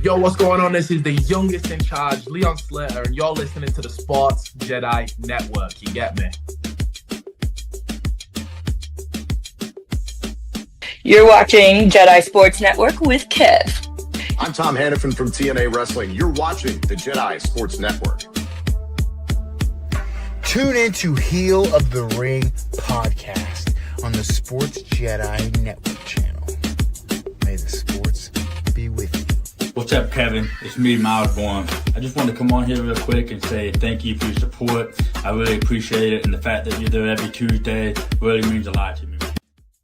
Yo, what's going on? This is the youngest in charge, Leon Slater, and you're listening to the Sports Jedi Network. You get me? You're watching Jedi Sports Network with Kev. I'm Tom Hannafin from TNA Wrestling. You're watching the Jedi Sports Network. Tune in to Heel of the Ring podcast on the Sports Jedi Network channel. May the sports be with you. What's up, Kevin? It's me, Miles Bourne. I just want to come on here real quick and say thank you for your support. I really appreciate it, and the fact that you're there every Tuesday really means a lot to me.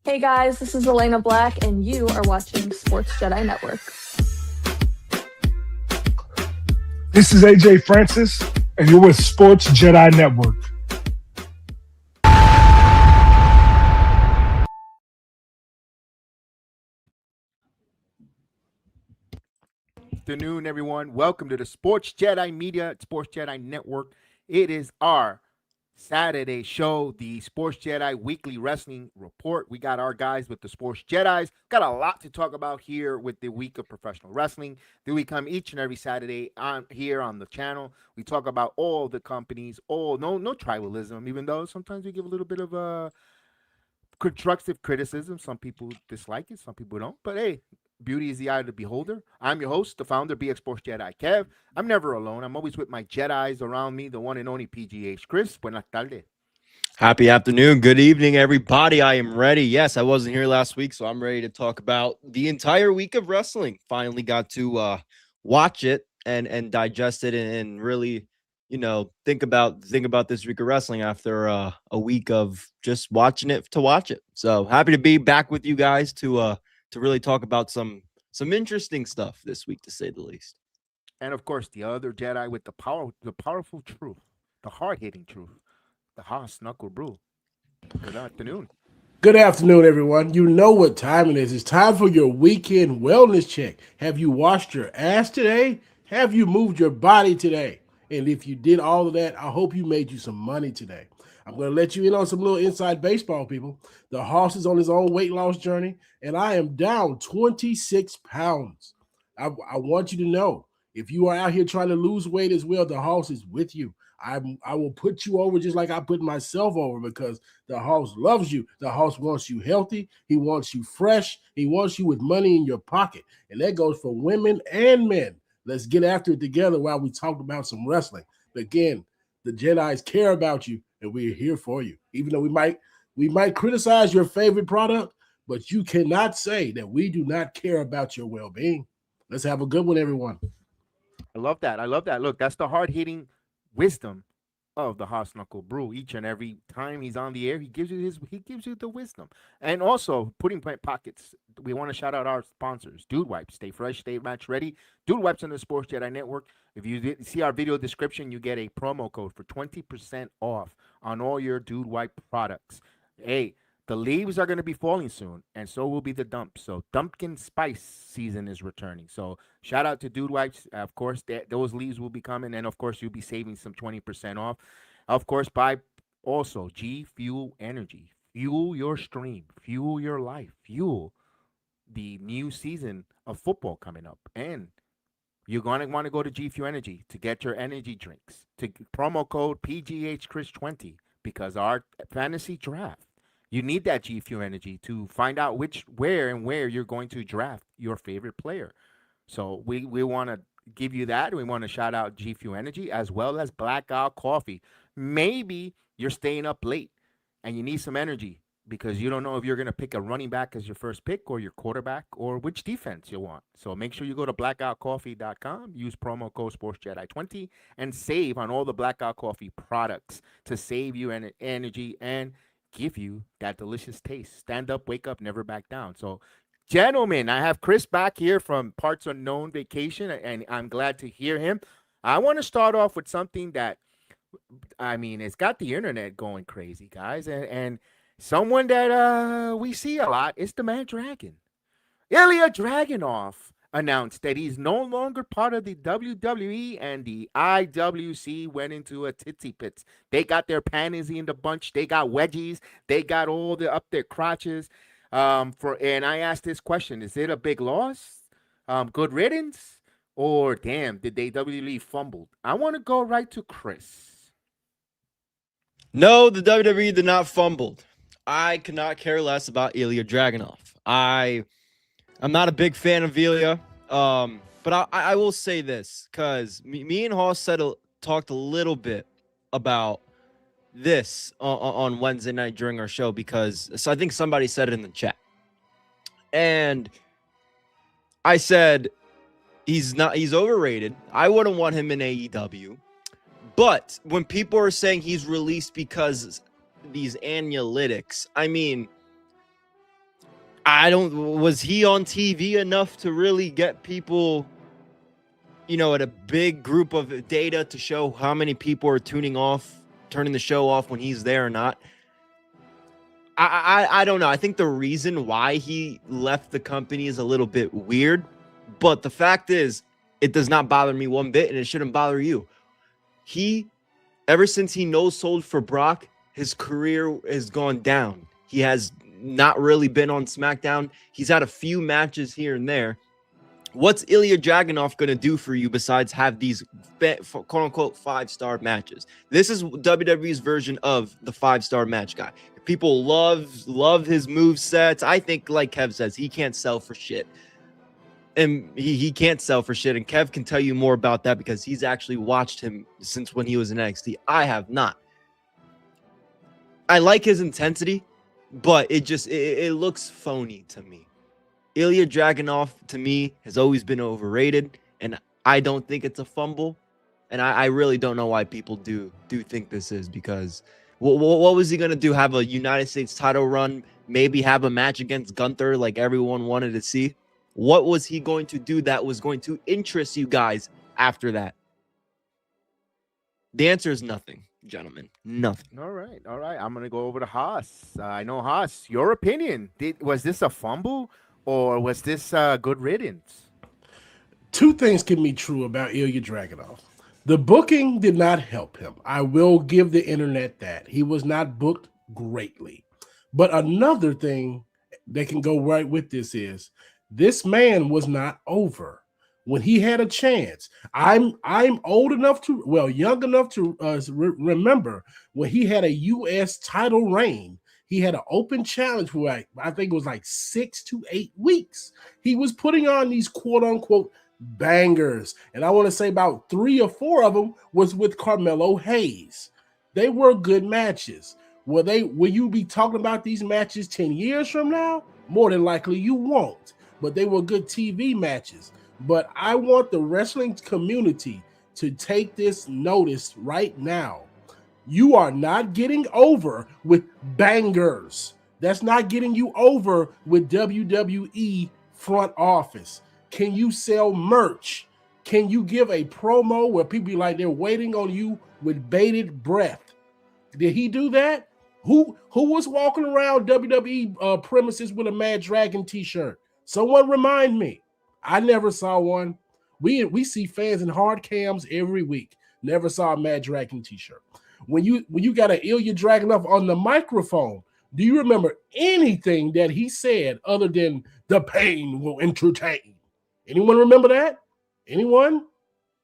Hey guys, this is Elena Black, and you are watching Sports Jedi Network. This is AJ Francis, and you're with Sports Jedi Network. Afternoon, everyone. Welcome to the Sports Jedi Media, Sports Jedi Network. It is our Saturday show, the Sports Jedi Weekly Wrestling Report. We got our guys with the Sports Jedis. Got a lot to talk about here with the week of professional wrestling. Then we come each and every Saturday on here on the channel. We talk about all the companies, no tribalism, even though sometimes we give a little bit of constructive criticism. Some people dislike it, some people don't. But hey, beauty is the eye of the beholder. I'm your host, the founder, BX Sports Jedi Kev. I'm never alone. I'm always with my Jedis around me, the one and only PGH Chris. Buenas tardes. Happy afternoon. Good evening, everybody. I am ready. Yes, I wasn't here last week, so I'm ready to talk about the entire week of wrestling. Finally got to watch it and digest it and really, think about this week of wrestling after a week of just watching it to watch it. So happy to be back with you guys to really talk about some interesting stuff this week, to say the least. And of course, the other Jedi with the powerful truth, the hard-hitting truth, the Haas Knucklebrew. Good afternoon. Good afternoon, everyone. You know what time it is. It's time for your weekend wellness check. Have you washed your ass today? Have you moved your body today? And if you did all of that, I hope you made you some money today. I'm going to let you in on some little inside baseball, people. The Hoss is on his own weight loss journey, and I am down 26 pounds. I want you to know, if you are out here trying to lose weight as well, the Hoss is with you. I will put you over just like I put myself over, because the Hoss loves you. The Hoss wants you healthy. He wants you fresh. He wants you with money in your pocket. And that goes for women and men. Let's get after it together while we talk about some wrestling. Again, the Jedis care about you, and we're here for you. Even though we might criticize your favorite product, but you cannot say that we do not care about your well-being. Let's have a good one, everyone. I love that. Look, that's the hard-hitting wisdom of the Haas Knucklebrew. Each and every time he's on the air, he gives you the wisdom. And also, putting pockets. We want to shout out our sponsors, Dude Wipes. Stay fresh, stay match ready. Dude Wipes on the Sports Jedi Network. If you see our video description, you get a promo code for 20% off on all your Dude Wipe products. Hey, the leaves are going to be falling soon, and so will be the dumps. So Dumpkin Spice season is returning. So shout out to Dude Wipes. Of course, those leaves will be coming, and of course, you'll be saving some 20% off. Of course, buy also G Fuel Energy. Fuel your stream. Fuel your life. Fuel the new season of football coming up. And you're going to want to go to G Fuel Energy to get your energy drinks. To promo code PGH Chris 20, because our fantasy draft, you need that G Fuel Energy to find out where you're going to draft your favorite player. So we want to give you that. We want to shout out G Fuel Energy as well as Blackout Coffee. Maybe you're staying up late and you need some energy because you don't know if you're going to pick a running back as your first pick or your quarterback or which defense you want. So make sure you go to blackoutcoffee.com, use promo code SportsJedi20, and save on all the Blackout Coffee products to save you energy and give you that delicious taste. Stand up, wake up, never back down. So, gentlemen, I have Chris back here from Parts Unknown vacation, and I'm glad to hear him. I want to start off with something that, it's got the internet going crazy, guys, and someone that we see a lot is the Man Dragon. Ilya Dragunov announced that he's no longer part of the WWE, and the IWC went into a titsy pits. They got their panties in the bunch. They got wedgies. They got all up their crotches. And I asked this question: is it a big loss? Good riddance? Or damn, did they WWE fumbled? I want to go right to Chris. No, the WWE did not fumble. I could not care less about Ilya Dragunov. I'm not a big fan of Ilya, but I will say this, because me and Hoss talked a little bit about this on Wednesday night during our show, so I think somebody said it in the chat. And I said he's overrated. I wouldn't want him in AEW. But when people are saying he's released because these analytics, I mean, was he on TV enough to really get people, at a big group of data to show how many people are turning the show off when he's there or not? I don't know. I think the reason why he left the company is a little bit weird, but the fact is, it does not bother me one bit, and it shouldn't bother you. Ever since he no-sold for Brock, his career has gone down. He has not really been on SmackDown. He's had a few matches here and there. What's Ilya Dragunov going to do for you besides have these quote-unquote 5-star matches? This is WWE's version of the 5-star match guy. People love his move sets. I think, like Kev says, he can't sell for shit. And he can't sell for shit. And Kev can tell you more about that because he's actually watched him since when he was in NXT. I have not. I like his intensity, but it looks phony to me. Ilya Dragunov, to me, has always been overrated, and I don't think it's a fumble. And I really don't know why people do think this is, because what was he going to do? Have a United States title run? Maybe have a match against Gunther like everyone wanted to see? What was he going to do that was going to interest you guys after that? The answer is nothing, gentlemen. Nothing. All right. I'm going to go over to Haas. I know, Haas, your opinion. Was this a fumble or was this good riddance? Two things can be true about Ilya Dragunov. The booking did not help him. I will give the internet that. He was not booked greatly. But another thing that can go right with this is, this man was not over when he had a chance. I'm young enough to remember when he had a U.S. title reign. He had an open challenge for I think it was like 6 to 8 weeks. He was putting on these quote unquote bangers, and I want to say about 3 or 4 of them was with Carmelo Hayes. They were good matches. Will you be talking about these matches 10 years from now? More than likely you won't. But they were good TV matches. But I want the wrestling community to take this notice right now. You are not getting over with bangers. That's not getting you over with WWE front office. Can you sell merch? Can you give a promo where people be like they're waiting on you with bated breath? Did he do that? Who was walking around WWE premises with a Mad Dragon t-shirt? Someone remind me. I never saw one. We see fans in hard cams every week. Never saw a Mad Dragon t-shirt. When you got an Ilya Dragunov on the microphone, do you remember anything that he said other than the pain will entertain? Anyone remember that? Anyone?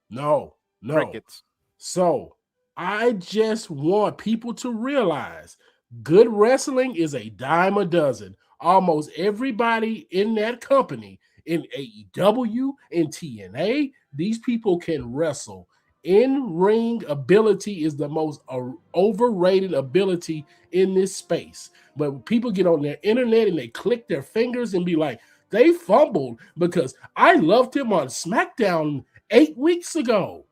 No. Crickets. So I just want people to realize good wrestling is a dime a dozen. Almost everybody in that company, in AEW, in TNA, these people can wrestle. In-ring ability is the most overrated ability in this space. But when people get on their internet and they click their fingers and be like, they fumbled because I loved him on SmackDown 8 weeks ago.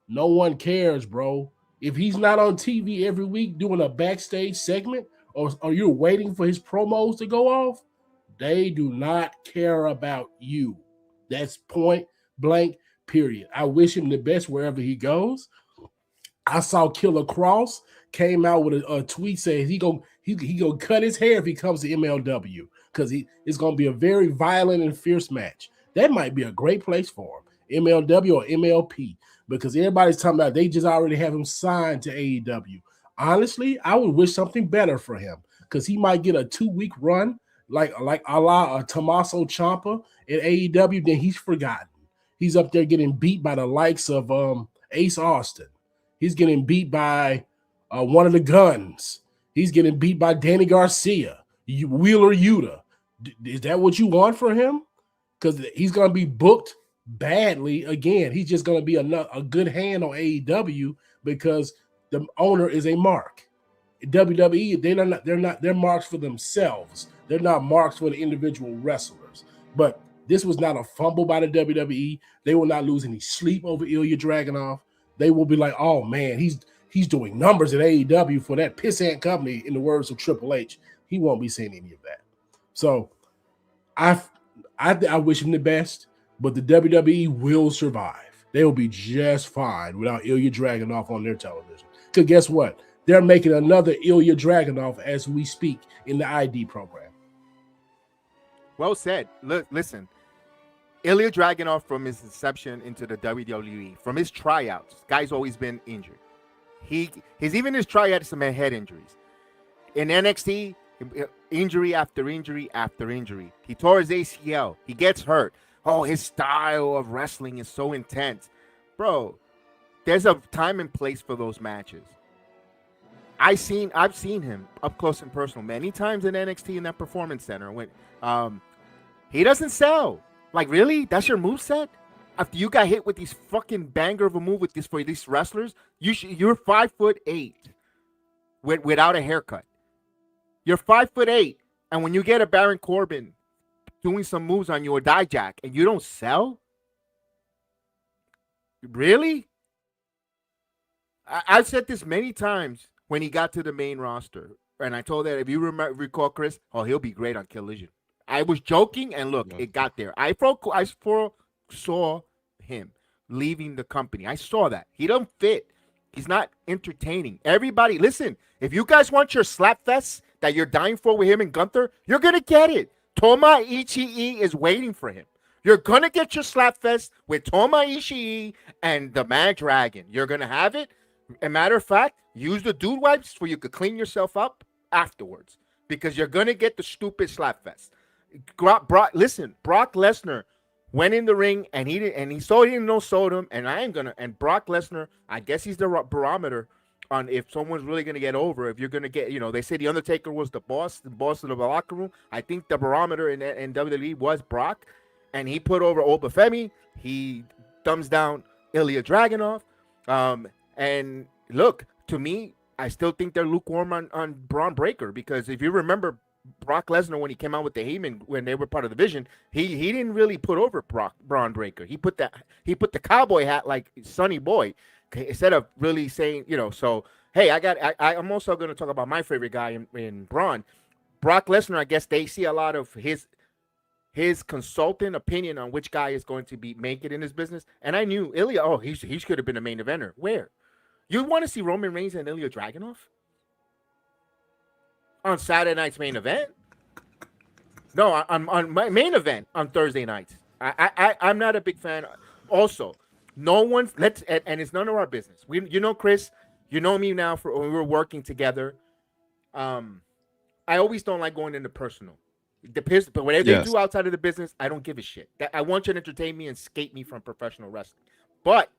No one cares, bro. If he's not on TV every week doing a backstage segment, or you're waiting for his promos to go off, they do not care about you. That's point blank, period. I wish him the best wherever he goes. I saw Killer Cross came out with a tweet saying he gonna cut his hair if he comes to MLW, because it's gonna be a very violent and fierce match. That might be a great place for him, MLW or MLP, because everybody's talking about they just already have him signed to AEW. Honestly, I would wish something better for him, because he might get a 2-week run like a la Tommaso Ciampa at AEW, then he's forgotten. He's up there getting beat by the likes of Ace Austin. He's getting beat by one of the Guns. He's getting beat by Danny Garcia, Wheeler Yuta. Is that what you want for him? Because he's going to be booked badly again. He's just going to be a good hand on AEW because the owner is a mark. WWE, they're marks for themselves. They're not marks for the individual wrestlers. But this was not a fumble by the WWE. They will not lose any sleep over Ilya Dragunov. They will be like, oh man, he's doing numbers at AEW for that pissant company, in the words of Triple H. He won't be saying any of that. So I wish him the best, but the WWE will survive. They will be just fine without Ilya Dragunov on their television. Because guess what? They're making another Ilya Dragunov as we speak in the ID program. Well said. Look, listen. Ilya Dragunov, from his inception into the WWE, from his tryouts, guy's always been injured. He's even his tryouts some head injuries. In NXT, injury after injury after injury. He tore his ACL. He gets hurt. Oh, his style of wrestling is so intense. Bro, there's a time and place for those matches. I've seen him up close and personal many times in NXT in that performance center. When he doesn't sell. Like, really? That's your moveset? After you got hit with these fucking banger of a move with this for these wrestlers, you're 5'8" without a haircut. You're 5'8", and when you get a Baron Corbin doing some moves on you or Dijak and you don't sell? Really? I've said this many times when he got to the main roster, and I told that if you recall, Chris, he'll be great on Collision. I was joking, and look, it got there. I saw him leaving the company. I saw that. He don't fit. He's not entertaining. Everybody, listen, if you guys want your slap fest that you're dying for with him and Gunther, you're going to get it. Toma Ishii is waiting for him. You're going to get your slap fest with Toma Ishii and the Mad Dragon. You're going to have it. As a matter of fact, use the dude wipes so you could clean yourself up afterwards, because you're going to get the stupid slap fest. Brock Lesnar went in the ring and he didn't know Sodom, and Brock Lesnar, I guess he's the barometer on if someone's really gonna get over. If you're gonna get, they say the Undertaker was the boss of the locker room. I think the barometer in WWE was Brock, and he put over Obafemi. He thumbs down Ilya Dragunov, and look, to me, I still think they're lukewarm on Braun Breaker, because if you remember, Brock Lesnar, when he came out with the Heyman, when they were part of the division, he didn't really put over Braun Breaker. He put the cowboy hat like Sonny Boy, instead of really saying, So hey, I'm also going to talk about my favorite guy in Braun, Brock Lesnar. I guess they see a lot of his consultant opinion on which guy is going to make it in his business. And I knew Ilya. He could have been a main eventer. Where you want to see Roman Reigns and Ilya Dragunov? On Saturday night's main event? No, on my main event on Thursday nights. I'm not a big fan. Also, no one's and it's none of our business. Chris, you know me now for when we were working together. I always don't like going into personal. But whatever they do outside of the business, I don't give a shit. I want you to entertain me and skate me from professional wrestling. But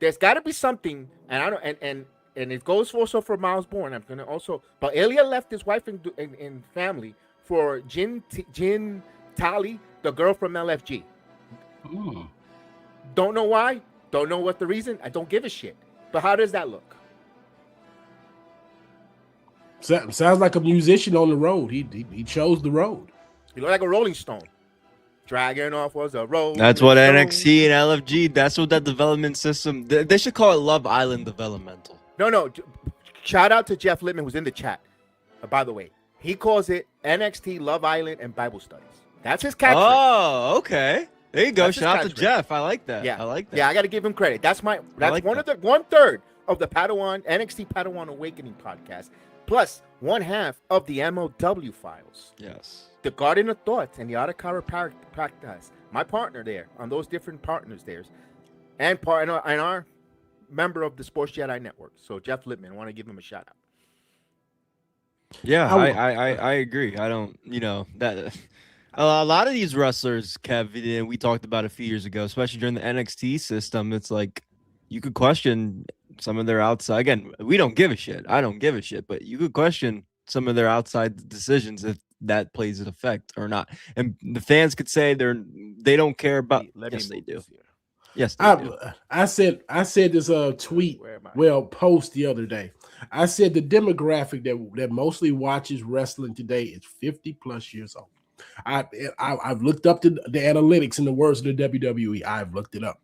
there's got to be something, and it goes also for Miles Bourne. I'm gonna also, but Ilya left his wife and family for Jin Tali, the girl from LFG. Don't know why. Don't know what the reason. I don't give a shit. But how does that look? Sounds like a musician on the road. He chose the road. He looked like a Rolling Stone. Dragunov was a road. That's what NXT and LFG. That's what that development system. They should call it Love Island Developmental. No. Shout out to Jeff Littman, who's in the chat. By the way, he calls it NXT, Love Island, and Bible Studies. That's his catchphrase. Oh, okay. There you go. Shout out to Jeff. I like that. Yeah, I like that. Yeah, I got to give him credit. That's like one third of the Padawan NXT Padawan Awakening podcast, plus one half of the MOW files. Yes. The Garden of Thoughts and the Art of Chiropractic. My partner there on those different partners there, and our member of the Sports Jedi Network. So Jeff Littman, I want to give him a shout out. Yeah, I agree. I don't, that A lot of these wrestlers, Kev, and we talked about a few years ago, especially during the NXT system. It's like you could question some of their outside. Again, we don't give a shit. I don't give a shit, but you could question some of their outside decisions if that plays an effect or not. And the fans could say they don't care about. Yes, they do. Yes, they do. I said this tweet, post the other day. I said the demographic that mostly watches wrestling today is 50 plus years old. I've looked up the analytics in the words of the WWE. I've looked it up.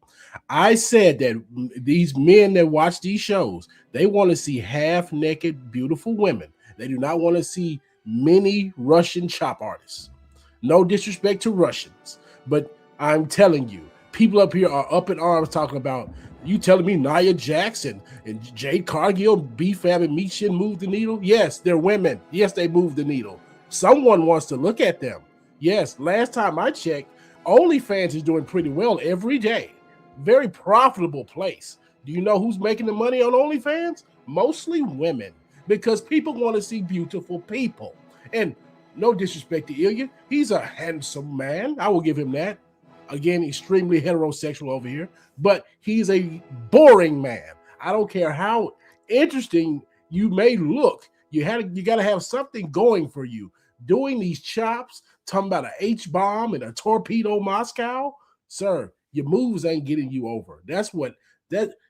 I said that these men that watch these shows, they want to see half-naked, beautiful women. They do not want to see many Russian chop artists. No disrespect to Russians, but I'm telling you, people up here are up in arms talking about, you telling me Nia Jackson and Jade Cargill, B-Fab and Michin move the needle? Yes, they're women. Yes, they move the needle. Someone wants to look at them. Yes, last time I checked, OnlyFans is doing pretty well every day. Very profitable place. Do you know who's making the money on OnlyFans? Mostly women, because people want to see beautiful people. And no disrespect to Ilya, he's a handsome man. I will give him that. Again, extremely heterosexual over here, but he's a boring man. I don't care how interesting you may look. You got to have something going for you. Doing these chops, talking about an H-bomb and a torpedo Moscow, sir, your moves ain't getting you over.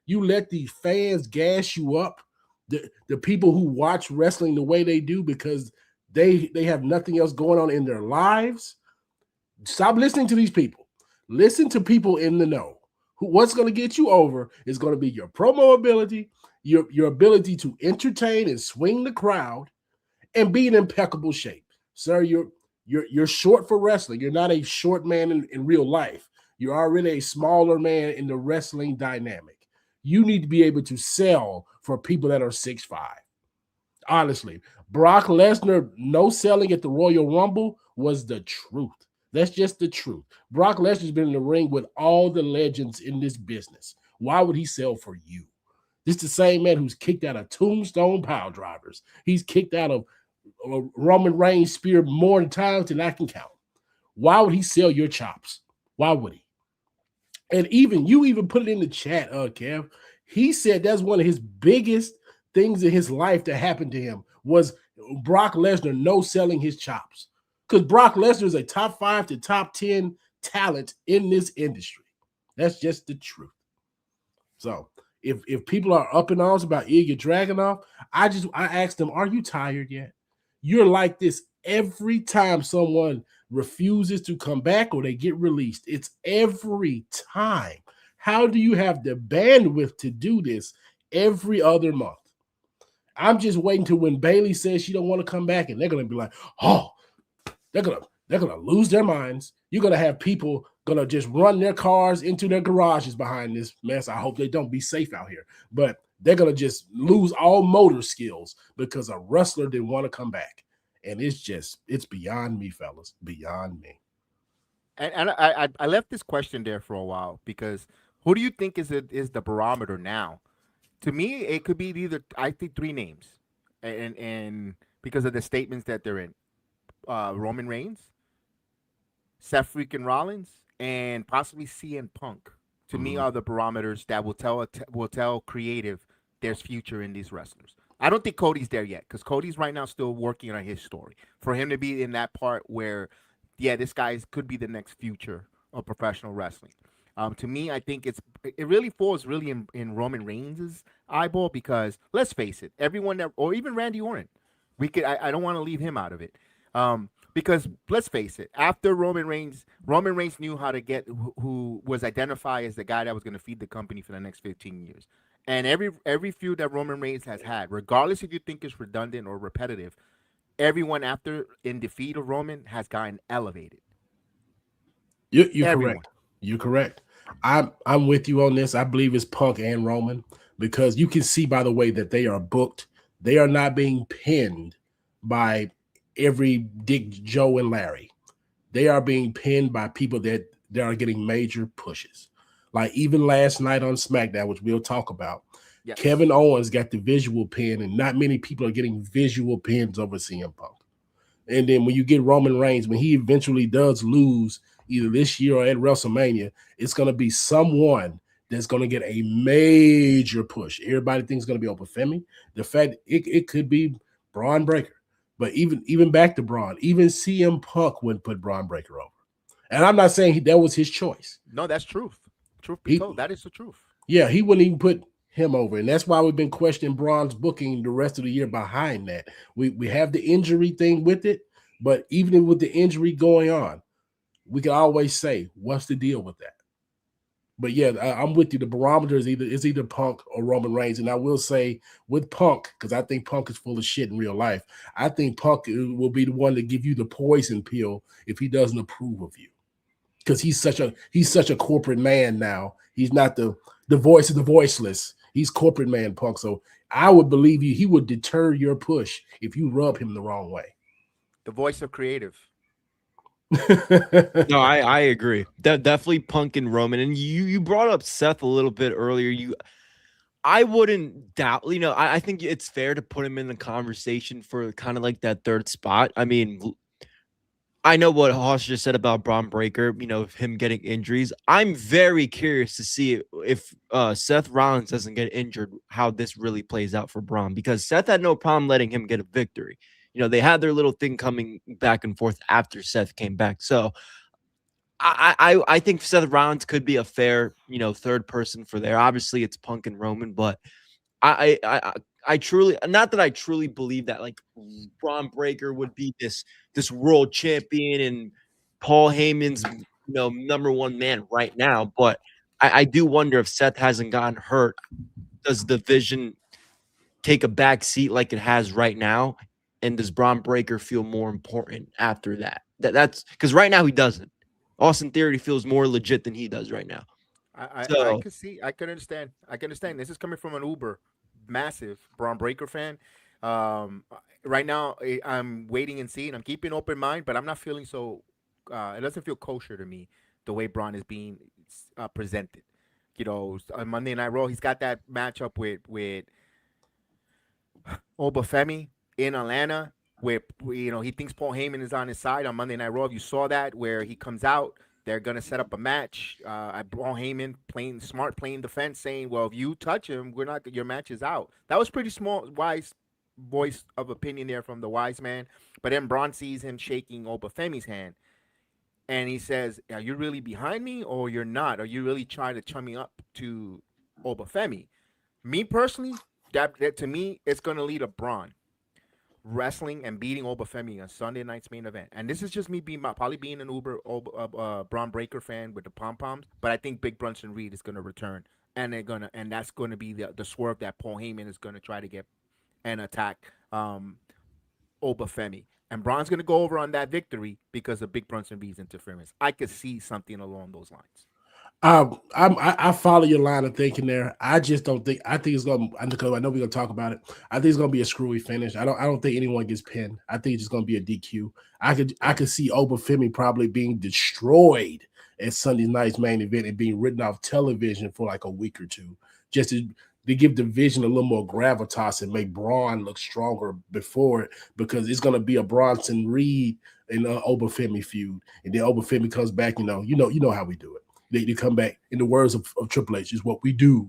You let these fans gas you up. The people who watch wrestling the way they do because they have nothing else going on in their lives. Stop listening to these people. Listen to people in the know. What's going to get you over is going to be your promo ability, your ability to entertain and swing the crowd, and be in impeccable shape. Sir, you're short for wrestling. You're not a short man in real life. You're already a smaller man in the wrestling dynamic. You need to be able to sell for people that are 6'5". Honestly, Brock Lesnar no selling at the Royal Rumble was the truth. That's just the truth. Brock Lesnar's been in the ring with all the legends in this business. Why would he sell for you? This is the same man who's kicked out of Tombstone pile drivers. He's kicked out of Roman Reigns spear more times than I can count. Why would he sell your chops? Why would he? And you put it in the chat, Kev. He said that's one of his biggest things in his life that happened to him was Brock Lesnar no selling his chops. Because Brock Lesnar is a top 5 to top 10 talent in this industry. That's just the truth. So if people are up in arms about Ilya Dragunov, I asked them, are you tired yet? You're like this every time someone refuses to come back or they get released. It's every time. How do you have the bandwidth to do this every other month? I'm just waiting till when Bayley says she don't want to come back and they're going to be like, oh, they're gonna lose their minds. You're gonna have people gonna just run their cars into their garages behind this mess. I hope they don't be safe out here, but they're gonna just lose all motor skills because a wrestler didn't want to come back. And it's beyond me, fellas, beyond me. And I left this question there for a while because who do you think is the barometer now? To me, it could be either I think 3 names, and because of the statements that they're in. Roman Reigns, Seth freaking Rollins, and possibly CM Punk. To me, are the barometers that will tell creative there's future in these wrestlers. I don't think Cody's there yet because Cody's right now still working on his story. For him to be in that part where, yeah, this guy could be the next future of professional wrestling. To me, I think it really falls really in Roman Reigns' eyeball because let's face it, everyone or even Randy Orton, I don't want to leave him out of it. Because let's face it, after Roman Reigns knew how to get who was identified as the guy that was going to feed the company for the next 15 years. And every feud that Roman Reigns has had, regardless if you think it's redundant or repetitive, everyone after in defeat of Roman has gotten elevated. You're correct. You're correct. I'm with you on this. I believe it's Punk and Roman because you can see by the way that they are booked. They are not being pinned by every Dick, Joe, and Larry. They are being pinned by people that are getting major pushes. Like even last night on SmackDown, which we'll talk about, yes. Kevin Owens got the visual pin, and not many people are getting visual pins over CM Punk. And then when you get Roman Reigns, when he eventually does lose either this year or at WrestleMania, it's going to be someone that's going to get a major push. Everybody thinks it's going to be Femi. The fact it could be Braun Breaker. But even back to Braun, even CM Punk wouldn't put Braun Breaker over. And I'm not saying that was his choice. No, that's truth. Truth be told, that is the truth. Yeah, he wouldn't even put him over. And that's why we've been questioning Braun's booking the rest of the year behind that. We have the injury thing with it, but even with the injury going on, we can always say, what's the deal with that? But yeah, I'm with you. The barometer is either Punk or Roman Reigns. And I will say with Punk, because I think Punk is full of shit in real life, I think Punk will be the one to give you the poison pill if he doesn't approve of you. Because he's such a corporate man now. He's not the voice of the voiceless. He's corporate man, Punk. So I would believe he would deter your push if you rub him the wrong way. The voice of creative. No, I agree. Definitely Punk and Roman. And you brought up Seth a little bit earlier. I wouldn't doubt, I think it's fair to put him in the conversation for kind of like that third spot. I mean, I know what Hoss just said about Braun Breaker, him getting injuries. I'm very curious to see if Seth Rollins doesn't get injured, how this really plays out for Braun, because Seth had no problem letting him get a victory. They had their little thing coming back and forth after Seth came back. So I think Seth Rollins could be a fair, third person for there. Obviously, it's Punk and Roman, but I truly, not that I truly believe that like Braun Breaker would be this world champion and Paul Heyman's number one man right now, but I do wonder if Seth hasn't gotten hurt, does the division take a back seat like it has right now? And does Braun Breaker feel more important after that? That's because right now he doesn't. Austin Theory feels more legit than he does right now. I can see. I can understand. This is coming from an uber massive Braun Breaker fan. Right now, I'm waiting and seeing. I'm keeping an open mind, but I'm not feeling so. It doesn't feel kosher to me the way Braun is being presented. On Monday Night Raw, he's got that matchup with Obafemi in Atlanta, where he thinks Paul Heyman is on his side on Monday Night Raw. You saw that where he comes out, they're gonna set up a match. Paul Heyman playing defense, saying, "Well, if you touch him, your match is out." That was pretty small, wise voice of opinion there from the wise man. But then Braun sees him shaking Obafemi's hand, and he says, "Are you really behind me, or you're not? Are you really trying to chum me up to Obafemi?" Me personally, that to me, it's gonna lead to Braun wrestling and beating Obafemi on Sunday night's main event. And this is just me probably being an Braun Breaker fan with the pom-poms, but I think Big Brunson Reed is going to return, and that's going to be the swerve that Paul Heyman is going to try to get and attack Obafemi. And Braun's going to go over on that victory because of Big Brunson Reed's interference. I could see something along those lines. I follow your line of thinking there. I just don't think. I think it's going. Because I know we're going to talk about it. I think it's going to be a screwy finish. I don't think anyone gets pinned. I think it's just going to be a DQ. I could see Obafemi probably being destroyed at Sunday night's main event and being written off television for like a week or two, just to give the division a little more gravitas and make Braun look stronger before it, because it's going to be a Bronson Reed and Obafemi feud, and then Obafemi comes back. You know how we do it. They come back, in the words of Triple H, is what we do.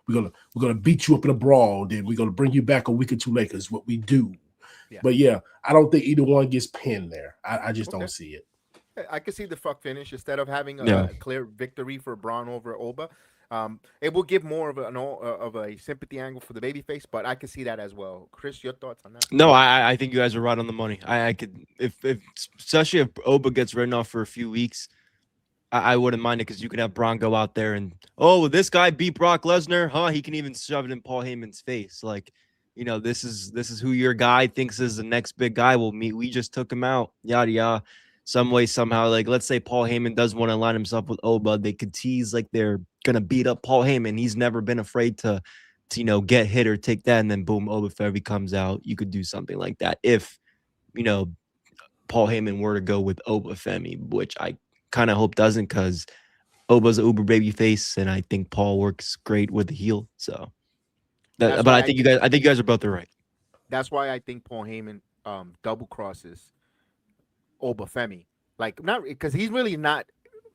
We're gonna beat you up in a brawl, then we're gonna bring you back a week or two later. Is what we do. Yeah. But yeah, I don't think either one gets pinned there. I just don't see it. I could see the fuck finish instead of having a clear victory for Braun over Oba. It will give more of a sympathy angle for the babyface, but I can see that as well. Chris, your thoughts on that? No, I think you guys are right on the money. I could, if especially if Oba gets written off for a few weeks, I wouldn't mind it, because you can have Braun go out there and, this guy beat Brock Lesnar, huh? He can even shove it in Paul Heyman's face. Like, this is who your guy thinks is the next big guy we'll meet. We just took him out, yada yada. Some way, somehow, like, let's say Paul Heyman does want to line himself with Oba. They could tease like they're gonna beat up Paul Heyman. He's never been afraid to get hit or take that, and then boom, Obafemi comes out. You could do something like that if Paul Heyman were to go with Obafemi, which I kind of hope doesn't, because Oba's an uber baby face, and I think Paul works great with the heel. So, but I think you guys are both right. That's why I think Paul Heyman double crosses Obafemi. Like, not because he's really not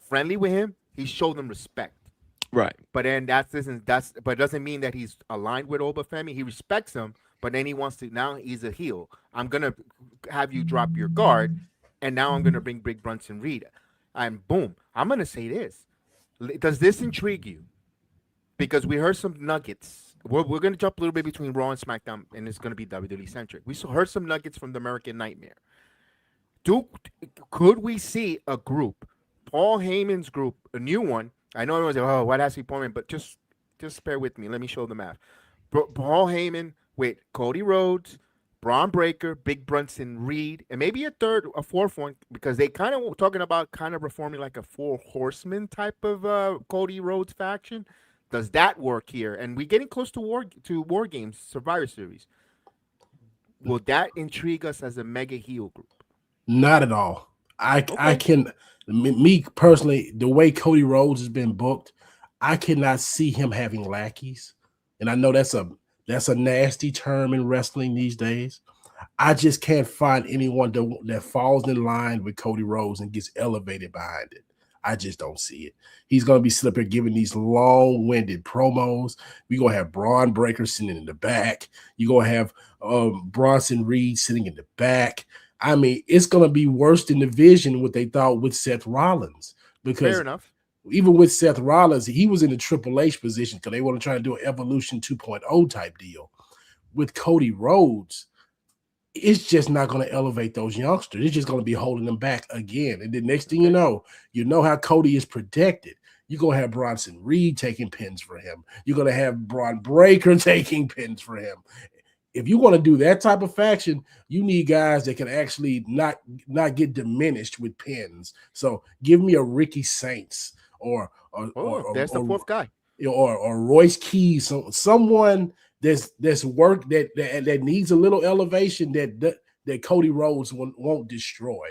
friendly with him. He showed them respect. Right. But then but it doesn't mean that he's aligned with Obafemi. He respects him, but then he wants to, now he's a heel. I'm gonna have you drop your guard, and now I'm gonna bring Big Brunson Reed. And boom. I'm gonna say this. Does this intrigue you? Because we heard some nuggets. We're going to jump a little bit between Raw and SmackDown, and it's going to be WWE centric. We heard some nuggets from the American Nightmare. Could we see a group, Paul Heyman's group, a new one? I know everyone's like, oh, what has he appointment? But just bear with me. Let me show the math. Paul Heyman with Cody Rhodes, Braun Breaker, Big Brunson Reed, and maybe a fourth one, because they kind of were talking about kind of reforming like a 4 horsemen type of Cody Rhodes faction. Does that work here? And we're getting close to War Games Survivor Series. Will that intrigue us as a mega heel group? Not at all. I can, me personally, the way Cody Rhodes has been booked, I cannot see him having lackeys. And I know that's a nasty term in wrestling these days. I just can't find anyone that falls in line with Cody Rhodes and gets elevated behind it. I just don't see it. He's going to be sitting up here giving these long-winded promos. We're going to have Braun Breaker sitting in the back. You're going to have Bronson Reed sitting in the back. I mean, it's going to be worse than the vision what they thought with Seth Rollins. Because fair enough. Even with Seth Rollins, he was in the Triple H position because they want to try to do an Evolution 2.0 type deal. With Cody Rhodes, it's just not going to elevate those youngsters. It's just going to be holding them back again. And the next thing you know how Cody is protected. You're going to have Bronson Reed taking pins for him. You're going to have Braun Breaker taking pins for him. If you want to do that type of faction, you need guys that can actually not get diminished with pins. So give me a Ricky Saints or there's the fourth guy, or Royce Keys, someone that's work that needs a little elevation that Cody Rhodes won't destroy.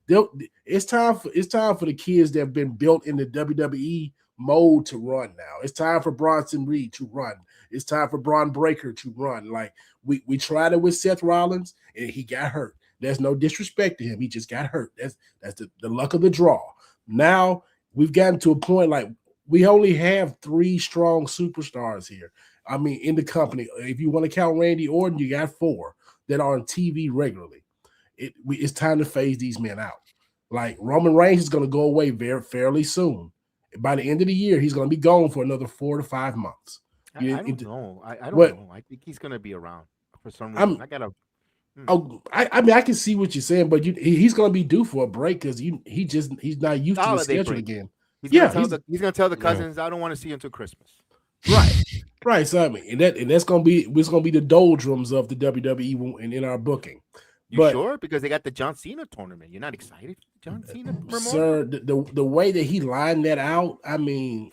It's time for the kids that have been built in the WWE mode to run now. It's time for Bronson Reed to run. It's time for Braun Breaker to run. Like we tried it with Seth Rollins and he got hurt. There's no disrespect to him. He just got hurt. That's the luck of the draw. Now we've gotten to a point like we only have 3 strong superstars here. I mean, in the company, if you want to count Randy Orton, you got 4 that are on TV regularly. It's time to phase these men out. Like Roman Reigns is going to go away fairly soon. By the end of the year, he's going to be gone for another 4 to 5 months. I don't know. I don't know. I think he's going to be around for some reason. I mean, I can see what you're saying, but he's going to be due for a break because he's not used to the schedule again. He's going to tell the cousins, I don't want to see you until Christmas. Right. So I mean, that's going to be the doldrums of the WWE in our booking. You sure? Because they got the John Cena tournament. You're not excited? John Cena promoter? Sir, the way that he lined that out, I mean,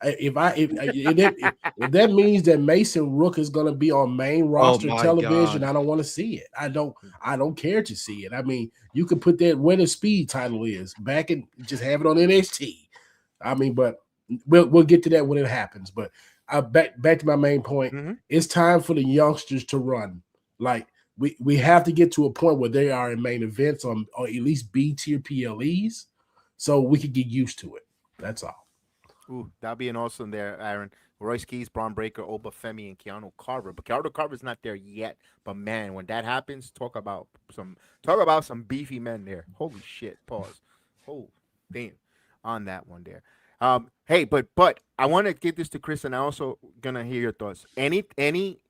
if that means that Mason Rook is going to be on main roster television, I don't want to see it. I don't care to see it. I mean, you could put that where the speed title is back and just have it on NXT. I mean, but we'll get to that when it happens. But back to my main point. Mm-hmm. It's time for the youngsters to run. Like we have to get to a point where they are in main events or at least B tier PLEs, so we can get used to it. That's all. Ooh, that'll be an awesome there, Aaron. Royce Keys, Braun Breaker, Obafemi, and Keanu Carver. But Keanu Carver's not there yet. But man, when that happens, talk about some beefy men there. Holy shit! Pause. Oh, damn. On that one there. Hey, but I want to get this to Chris, and I also gonna hear your thoughts. Any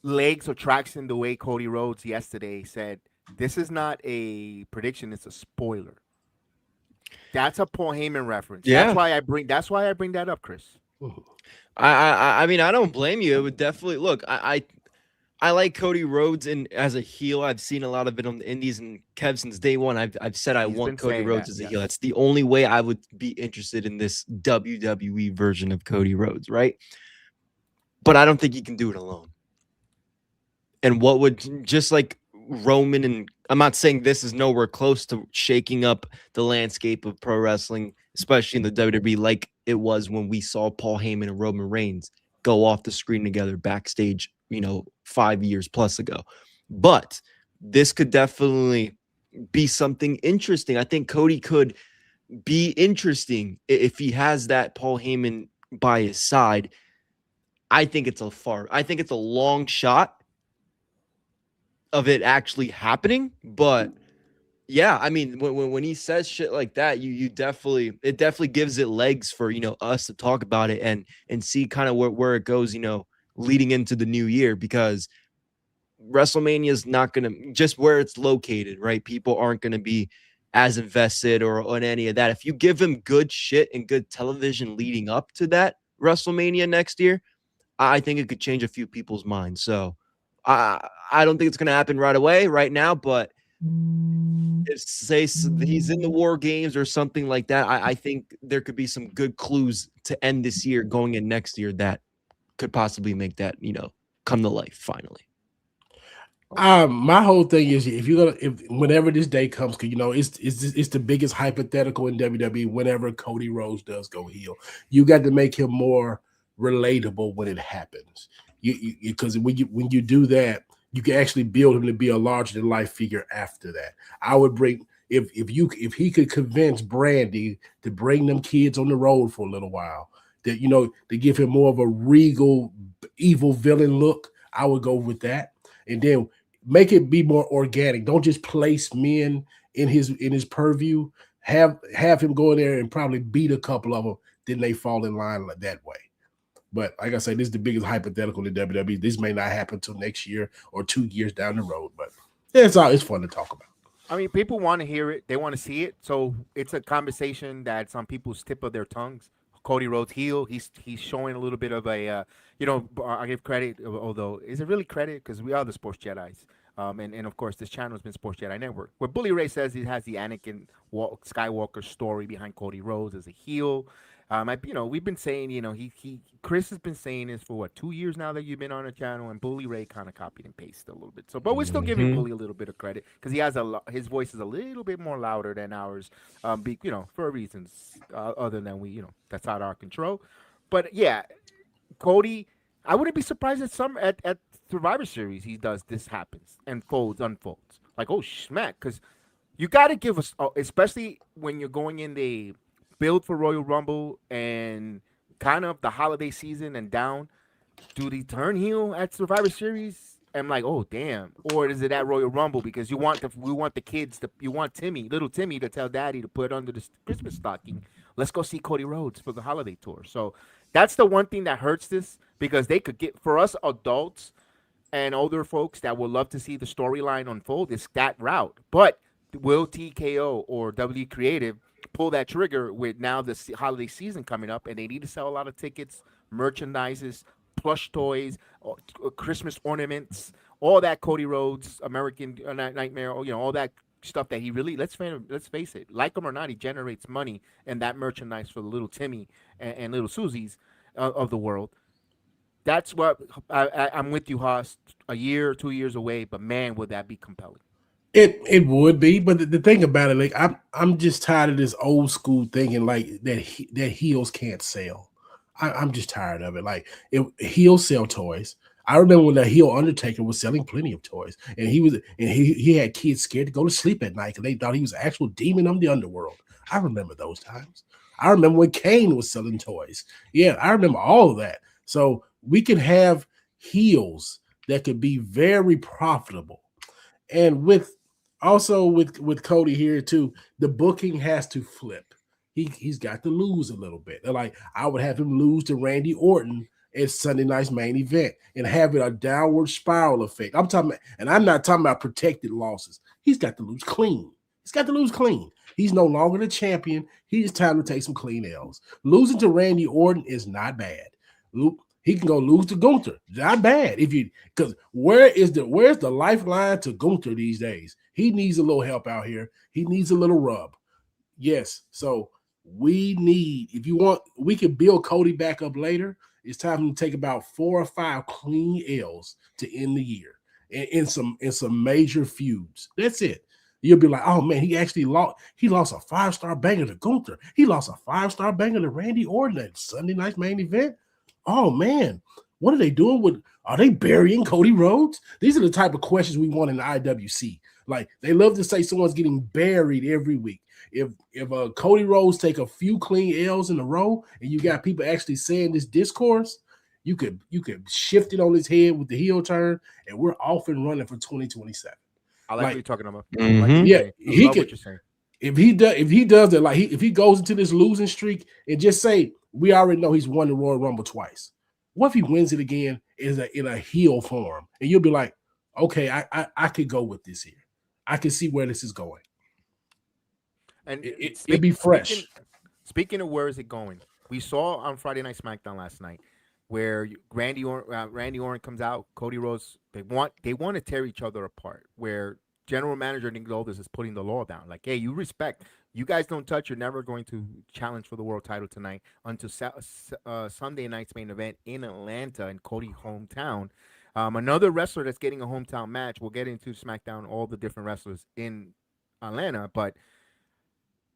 legs or tracks in the way Cody Rhodes yesterday said this is not a prediction; it's a spoiler. That's a Paul Heyman reference. Yeah. That's why I bring that up, Chris. I mean, I don't blame you. It would definitely look. I like Cody Rhodes as a heel. I've seen a lot of it on the Indies, and Kev, since day one, I've said I want Cody Rhodes as a heel. That's the only way I would be interested in this WWE version of Cody Rhodes, right? But I don't think he can do it alone. And what would, just like Roman, and I'm not saying this is nowhere close to shaking up the landscape of pro wrestling, especially in the WWE, like it was when we saw Paul Heyman and Roman Reigns go off the screen together backstage, 5 years plus ago. But this could definitely be something interesting. I think Cody could be interesting if he has that Paul Heyman by his side. I think it's a long shot of it actually happening, but yeah, I mean, when he says shit like that, it definitely gives it legs for, us to talk about it and see kind of where it goes, leading into the new year, because WrestleMania is not going to, just where it's located, right? People aren't going to be as invested or on any of that. If you give him good shit and good television leading up to that WrestleMania next year, I think it could change a few people's minds. So I don't think it's going to happen right away, right now, but if say he's in the War Games or something like that, I think there could be some good clues to end this year going in next year that could possibly make that, come to life finally. My whole thing is, whenever this day comes, it's the biggest hypothetical in WWE. Whenever Cody Rhodes does go heel, you got to make him more relatable when it happens. Because when you do that, you can actually build him to be a larger than life figure after that. I would bring if he could convince Brandy to bring them kids on the road for a little while, that to give him more of a regal evil villain look, I would go with that. And then make it be more organic. Don't just place men in his purview. Have him go in there and probably beat a couple of them, then they fall in line that way. But like I say, this is the biggest hypothetical in WWE. This may not happen until next year or 2 years down the road. But yeah, it's fun to talk about. I mean, people want to hear it. They want to see it. So it's a conversation that's on people's tip of their tongues. Cody Rhodes heel. He's showing a little bit of a, I give credit, although is it really credit? Because we are the Sports Jedis. And of course, this channel has been Sports Jedi Network, where Bully Ray says he has the Anakin Skywalker story behind Cody Rhodes as a heel. We've been saying, Chris has been saying this for 2 years now that you've been on the channel, and Bully Ray kind of copied and pasted a little bit. So, but we're still giving Bully a little bit of credit because he has his voice is a little bit more louder than ours, for reasons other than that's out of our control. But yeah, Cody, I wouldn't be surprised at Survivor Series this happens and unfolds like, oh smack, because you got to give us, especially when you're going in the build for Royal Rumble and kind of the holiday season and down, do they turn heel at Survivor Series? I'm like, oh damn, or is it at Royal Rumble because we want the kids you want little Timmy to tell Daddy to put under the Christmas stocking. Let's go see Cody Rhodes for the holiday tour. So that's the one thing that hurts this, because they could get, for us adults and older folks that would love to see the storyline unfold, is that route. But will TKO or W Creative pull that trigger with now the holiday season coming up, and they need to sell a lot of tickets, merchandises, plush toys, Christmas ornaments, all that Cody Rhodes, American Nightmare, all that stuff that he really, let's face it, like him or not, he generates money, and that merchandise for the little Timmy and little Susie's of the world. That's what I'm with you, Haas. A year or 2 years away, but man, would that be compelling. It would be, but the thing about it, like I'm just tired of this old school thinking like that heels can't sell. I'm just tired of it. Like heels sell toys. I remember when the heel Undertaker was selling plenty of toys, and he had kids scared to go to sleep at night because they thought he was an actual demon of the underworld. I remember those times. I remember when Kane was selling toys. Yeah, I remember all of that. So we can have heels that could be very profitable, and with Cody here too, the booking has to flip. He's got to lose a little bit. Like I would have him lose to Randy Orton at Sunday night's main event and have it a downward spiral effect. I'm not talking about protected losses. He's got to lose clean. He's no longer the champion. It's time to take some clean L's. Losing to Randy Orton is not bad. He can go lose to Gunther. Not bad. Because where's the lifeline to Gunther these days? He needs a little help out here. He needs a little rub. Yes. So we can build Cody back up later. It's time to take about 4 or 5 clean L's to end the year in some major feuds. That's it. You'll be like, oh man, he actually lost. He lost a 5-star banger to Gunther. He lost a 5-star banger to Randy Orton at Sunday night's main event. Oh man, What are they doing with? Are they burying Cody Rhodes? These are the type of questions we want in the IWC. Like they love to say someone's getting buried every week. If Cody Rhodes take a few clean L's in a row, and you got people actually saying this discourse, you could shift it on his head with the heel turn, and we're off and running for 2027. I like what you're talking about. Yeah, he could. What you're saying. If he does that, like if he goes into this losing streak and just say we already know he's won the Royal Rumble twice. What if he wins it again in a heel form? And you'll be like, okay, I could go with this here. I can see where this is going. And it'd be fresh. Speaking of where is it going, we saw on Friday Night SmackDown last night where Randy Orton comes out, Cody Rhodes. They want to tear each other apart. Where General Manager Nick Aldis is putting the law down. Like, hey, you respect. You guys don't touch. You're never going to challenge for the world title tonight until Sunday night's main event in Atlanta in Cody's hometown. Another wrestler that's getting a hometown match. We'll get into SmackDown, all the different wrestlers in Atlanta, but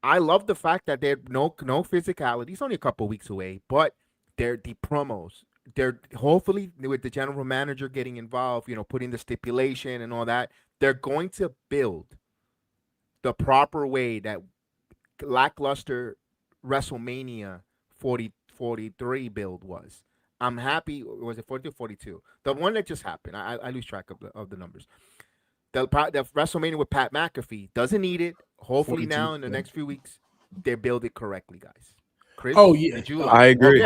I love the fact that there's no physicality. It's only a couple of weeks away, but they're the promos. They're hopefully with the general manager getting involved, putting the stipulation and all that. They're going to build the proper way that lackluster WrestleMania 43 build was. I'm happy. Was it 42 or 42? The one that just happened. I lose track of the numbers. The WrestleMania with Pat McAfee doesn't need it. Hopefully now in the next few weeks, they build it correctly, guys. Chris, I agree.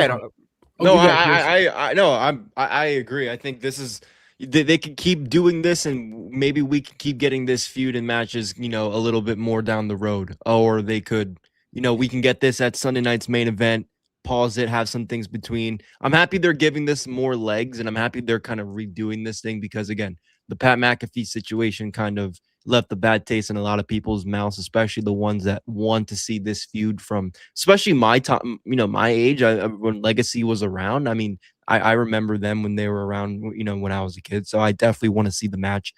I agree. I think this is they can keep doing this, and maybe we can keep getting this feud and matches, a little bit more down the road. Or they could, we can get this at Sunday night's main event, pause it, have some things between. I'm happy they're giving this more legs, and I'm happy they're kind of redoing this thing because, again, the Pat McAfee situation kind of left a bad taste in a lot of people's mouths, especially the ones that want to see this feud from, especially my time, my age, when Legacy was around. I mean, I remember them when they were around, when I was a kid. So I definitely want to see the match.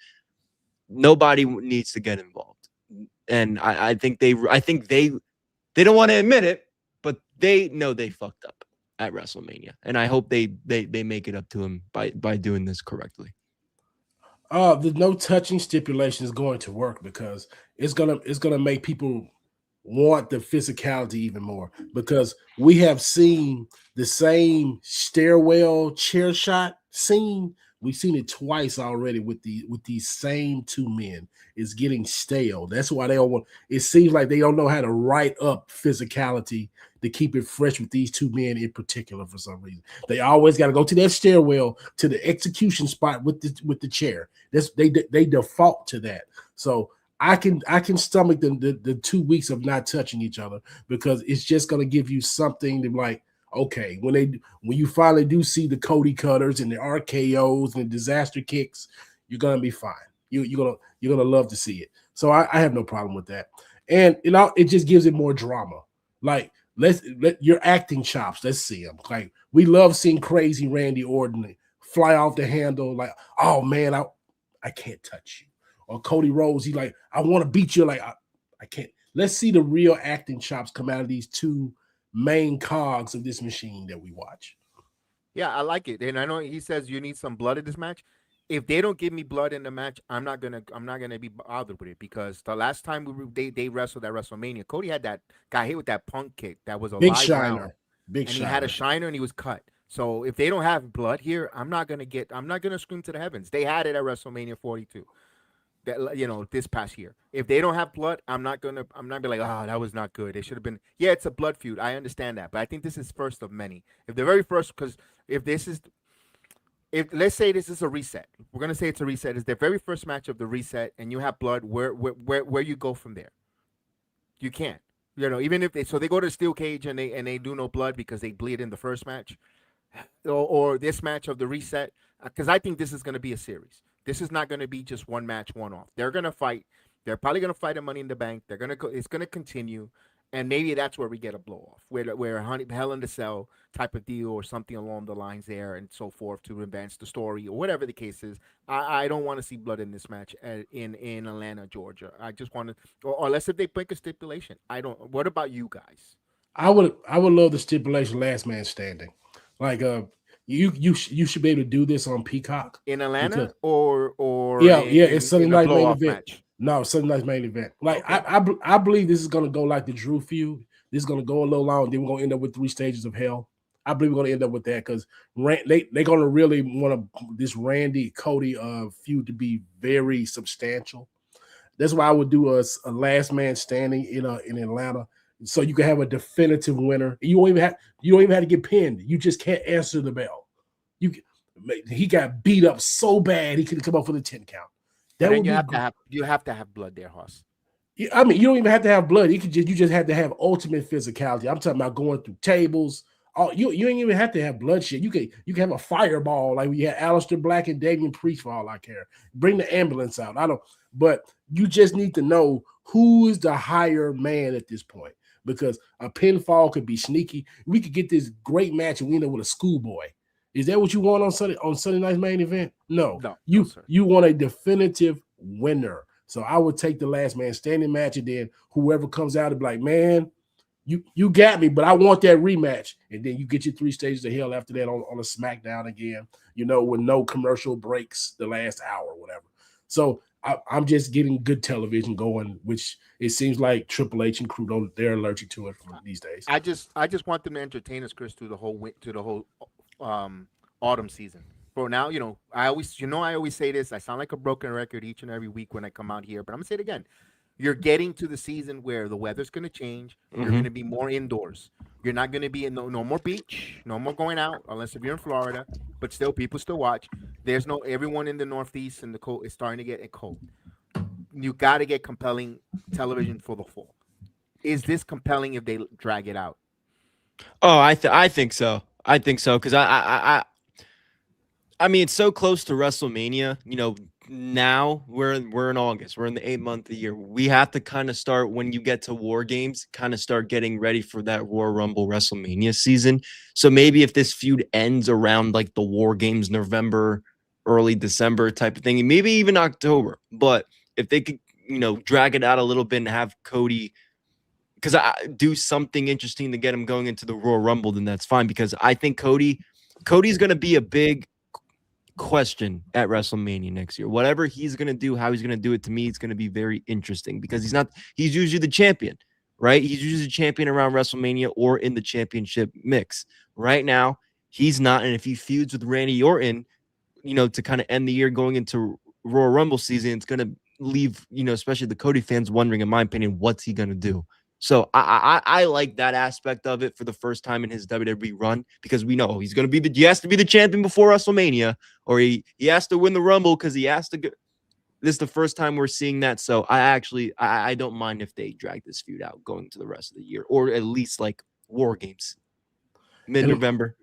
Nobody needs to get involved. And I think they don't want to admit it, but they know they fucked up at WrestleMania. And I hope they make it up to him by doing this correctly. The no touching stipulation is going to work because it's gonna make people want the physicality even more, because we have seen the same stairwell chair shot scene. We've seen it twice already with these same two men. It's getting stale. That's why they don't want. It seems like they don't know how to write up physicality to keep it fresh with these two men in particular. For some reason, they always got to go to that stairwell to the execution spot with the chair. They default to that. So I can stomach the 2 weeks of not touching each other, because it's just going to give you something to like. Okay, when you finally do see the Cody cutters and the RKOs and the disaster kicks, you're gonna be fine. You're gonna love to see it. So I have no problem with that. And it just gives it more drama. Like let your acting chops. Let's see them. Like we love seeing crazy Randy Orton fly off the handle. Like, oh man, I can't touch you. Or Cody Rhodes, he's like, I want to beat you. Like I can't. Let's see the real acting chops come out of these two main cogs of this machine that we watch. Yeah, I like it. And I know he says you need some blood in this match. If they don't give me blood in the match, I'm not gonna be bothered with it, because the last time they wrestled at WrestleMania, Cody got hit with that punk kick that was a big live shiner. round. Big and shiner. He had a shiner and he was cut. So if they don't have blood here, I'm not gonna scream to the heavens. They had it at WrestleMania 42. That this past year. If they don't have blood, I'm not be like, oh, that was not good. It should have been. Yeah, it's a blood feud. I understand that, but I think this is first of many. If the very first, because if let's say this is a reset, we're gonna say it's a reset. It's the very first match of the reset, and you have blood. Where you go from there? You can't. Even if they go to the steel cage and they do no blood because they bleed in the first match, or this match of the reset, because I think this is gonna be a series. This is not going to be just one match, one off. They're going to fight. They're probably going to fight a Money in the Bank. It's going to continue, and maybe that's where we get a blow off, where Hell in the Cell type of deal or something along the lines there and so forth to advance the story or whatever the case is. I don't want to see blood in this match in Atlanta, Georgia. I just want to, or unless if they break a stipulation. I don't. What about you guys? I would love the stipulation last man standing. Like You should be able to do this on Peacock in Atlanta because or it's Sunday in night a main blow-off event. match. No, Sunday night's main event. Like Okay. I believe this is gonna go like the Drew feud. This is gonna go a little long. Then we're gonna end up with 3 stages of hell. I believe we're gonna end up with that because they're gonna really want this Randy Cody feud to be very substantial. That's why I would do a last man standing in Atlanta, so you can have a definitive winner. You don't even have to get pinned. You just can't answer the bell. He got beat up so bad he couldn't come up for the 10 count. That would you be have to have blood there, Hoss. I mean, you don't even have to have blood. You just have to have ultimate physicality. I'm talking about going through tables. Oh, you ain't even have to have bloodshed. You can have a fireball like we had Aleister Black and Damian Priest for all I care. Bring the ambulance out. But you just need to know who is the higher man at this point because a pinfall could be sneaky. We could get this great match and we end up with a schoolboy. Is that what you want on Sunday night's main event? No, you want a definitive winner. So I would take the last man standing match, and then whoever comes out and be like, man, you got me, but I want that rematch. And then you get your 3 stages of hell after that on a SmackDown again, with no commercial breaks the last hour or whatever. So I'm just getting good television going, which it seems like Triple H and crew they're allergic to it these days. I just want them to entertain us, Chris, through the whole autumn season. For now, I always say this. I sound like a broken record each and every week when I come out here, but I'm gonna say it again. You're getting to the season where the weather's going to change. You're going to be more indoors. You're not going to be in no more beach, no more going out, unless if you're in Florida. But still, people still watch. Everyone in the Northeast and the cold is starting to get cold. You got to get compelling television for the fall. Is this compelling if they drag it out? Oh, I think so. I think so because I mean, it's so close to WrestleMania. Now we're in August. We're in the 8th month of the year. We have to kind of start when you get to War Games, kind of start getting ready for that Royal Rumble WrestleMania season. So maybe if this feud ends around like the War Games, November, early December type of thing, maybe even October. But if they could, drag it out a little bit and have Cody, because I do something interesting to get him going into the Royal Rumble, then that's fine. Because I think Cody's going to be a big question at WrestleMania next year. Whatever he's going to do, how he's going to do it, to me, it's going to be very interesting because he's usually the champion, right? He's usually the champion around WrestleMania or in the championship mix. Right now, he's not. And if he feuds with Randy Orton, to kind of end the year going into Royal Rumble season, it's going to leave, especially the Cody fans wondering, in my opinion, what's he going to do? So I like that aspect of it for the first time in his WWE run because we know he's going to be he has to be the champion before WrestleMania, or he has to win the Rumble because he has to go. This is the first time we're seeing that. So I don't mind if they drag this feud out going to the rest of the year, or at least like War Games, mid-November.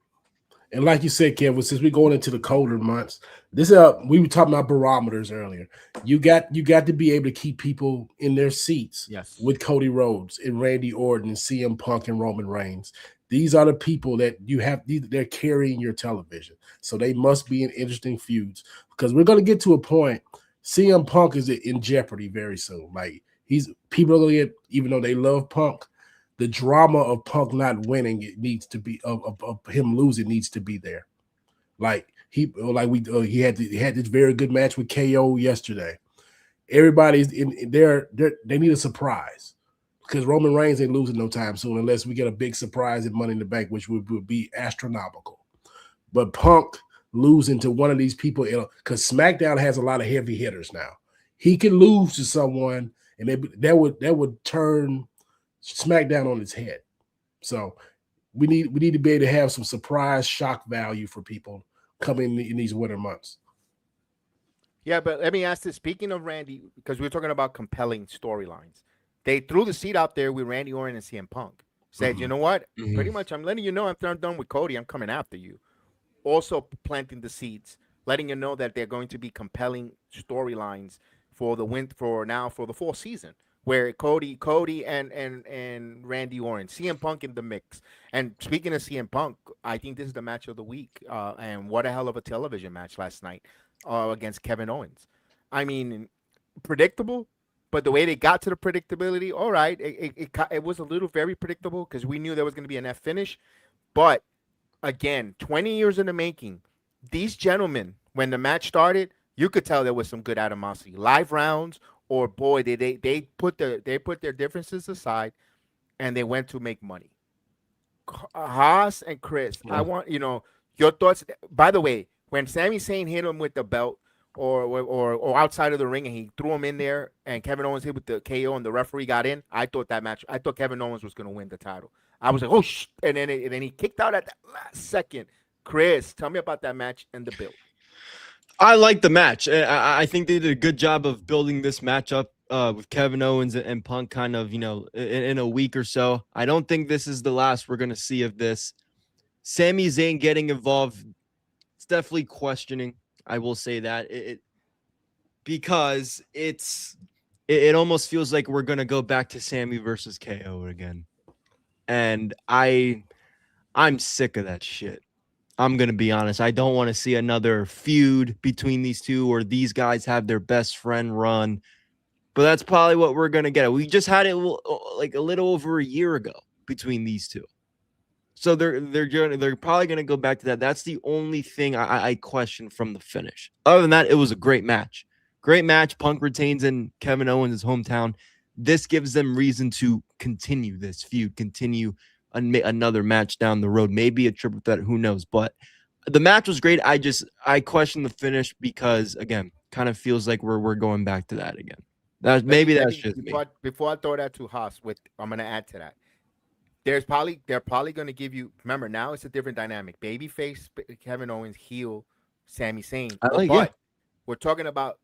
And like you said, Kevin, since we're going into the colder months, we were talking about barometers earlier. You got to be able to keep people in their seats. Yes. With Cody Rhodes and Randy Orton and CM Punk and Roman Reigns. These are the people that you have. They're carrying your television, so they must be in interesting feuds because we're going to get to a point. CM Punk is in jeopardy very soon. Like people are going to get, even though they love Punk. The drama of Punk not winning, it needs to be of him losing needs to be there. He had this very good match with KO yesterday. Everybody's in there. They need a surprise because Roman Reigns ain't losing no time soon unless we get a big surprise at Money in the Bank, which would be astronomical. But Punk losing to one of these people, because SmackDown has a lot of heavy hitters now. He can lose to someone, and that would turn SmackDown on its head. So we need to be able to have some surprise shock value for people coming in these winter months. Yeah, but let me ask this. Speaking of Randy, because we were talking about compelling storylines, they threw the seat out there with Randy Orton and CM Punk. Said, you know what? Pretty much, I'm letting you know I'm done with Cody. I'm coming after you. Also planting the seeds, letting you know that they're going to be compelling storylines for the fall season. Where Cody and Randy Orton, CM Punk in the mix. And speaking of CM Punk, I think this is the match of the week. And what a hell of a television match last night against Kevin Owens. I mean, predictable, but the way they got to the predictability, all right, it was a little very predictable because we knew there was going to be an F finish. But again, 20 years in the making. These gentlemen, when the match started, you could tell there was some good animosity. Live rounds, or boy, they put their differences aside, and they went to make money. Haas and Chris, I want your thoughts. By the way, when Sami Zayn hit him with the belt, or outside of the ring, and he threw him in there, and Kevin Owens hit with the KO, and the referee got in, I thought Kevin Owens was going to win the title. I was like, oh, and then he kicked out at that last second. Chris, tell me about that match and the build. I like the match. I think they did a good job of building this match up with Kevin Owens and Punk kind of, in a week or so. I don't think this is the last we're going to see of this. Sami Zayn getting involved, it's definitely questioning. I will say that because it almost feels like we're going to go back to Sami versus KO again. And I'm sick of that shit. I'm going to be honest. I don't want to see another feud between these two, or these guys have their best friend run. But that's probably what we're going to get. We just had it like a little over a year ago between these two. So they're probably going to go back to that. That's the only thing I question from the finish. Other than that, it was a great match. Great match. Punk retains in Kevin Owens' hometown. This gives them reason to continue this feud, continue another match down the road, maybe a triple threat, who knows. But the match was great. I question the finish because, again, kind of feels like we're going back to that again. That's just me. Before I throw that to Haas, I'm going to add to that. They're probably going to give you. Remember, now it's a different dynamic. Babyface Kevin Owens, heel Sami Zayn. But we're talking about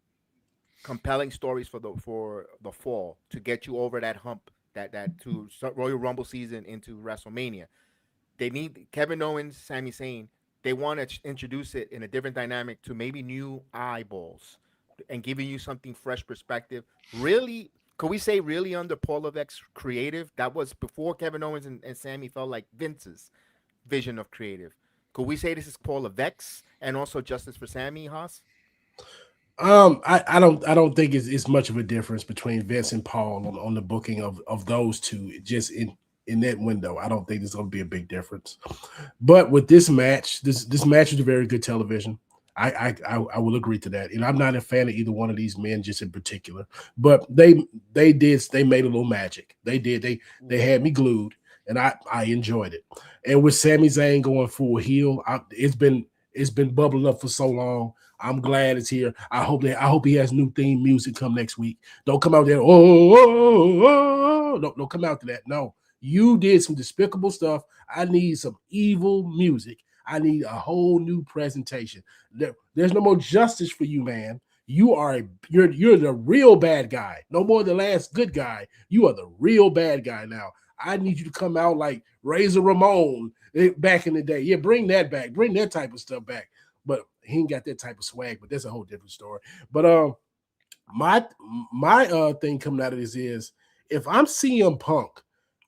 compelling stories for the fall to get you over that hump, that to Royal Rumble season into WrestleMania. They need Kevin Owens, Sami Zayn. They want to introduce it in a different dynamic to maybe new eyeballs and giving you something fresh perspective. Really. Could we say really under Paul Levesque's creative? That was before Kevin Owens and Sami felt like Vince's vision of creative. Could we say this is Paul Levesque and also justice for Sami, Haas? I don't think it's much of a difference between Vince and Paul on the booking of those two. Just in that window, I don't think there's going to be a big difference. But with this match, this match is a very good television. I will agree to that. I'm not a fan of either one of these men, just in particular. But they made a little magic. They did. They had me glued, and I enjoyed it. And with Sami Zayn going full heel, it's been bubbling up for so long. I'm glad it's here. I hope he has new theme music come next week. Don't come out there. Don't come out to that. No, you did some despicable stuff. I need some evil music. I need a whole new presentation. There's no more justice for you, man. You're the real bad guy. No more the last good guy. You are the real bad guy now. I need you to come out like Razor Ramon back in the day. Yeah, bring that back. Bring that type of stuff back. But he ain't got that type of swag. But that's a whole different story. But my thing coming out of this is, if I'm CM Punk,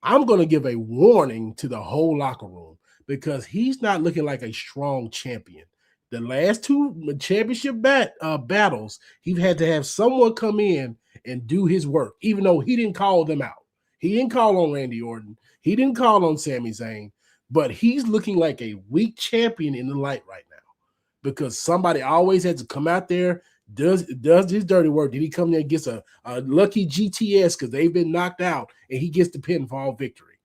I'm gonna give a warning to the whole locker room, because he's not looking like a strong champion. The last two championship battles, he's had to have someone come in and do his work, even though he didn't call them out. He didn't call on Randy Orton. He didn't call on Sami Zayn. But he's looking like a weak champion in the light right now, because somebody always has to come out there, does his dirty work. Did he come there and gets a lucky GTS because they've been knocked out, and he gets the pinfall victory?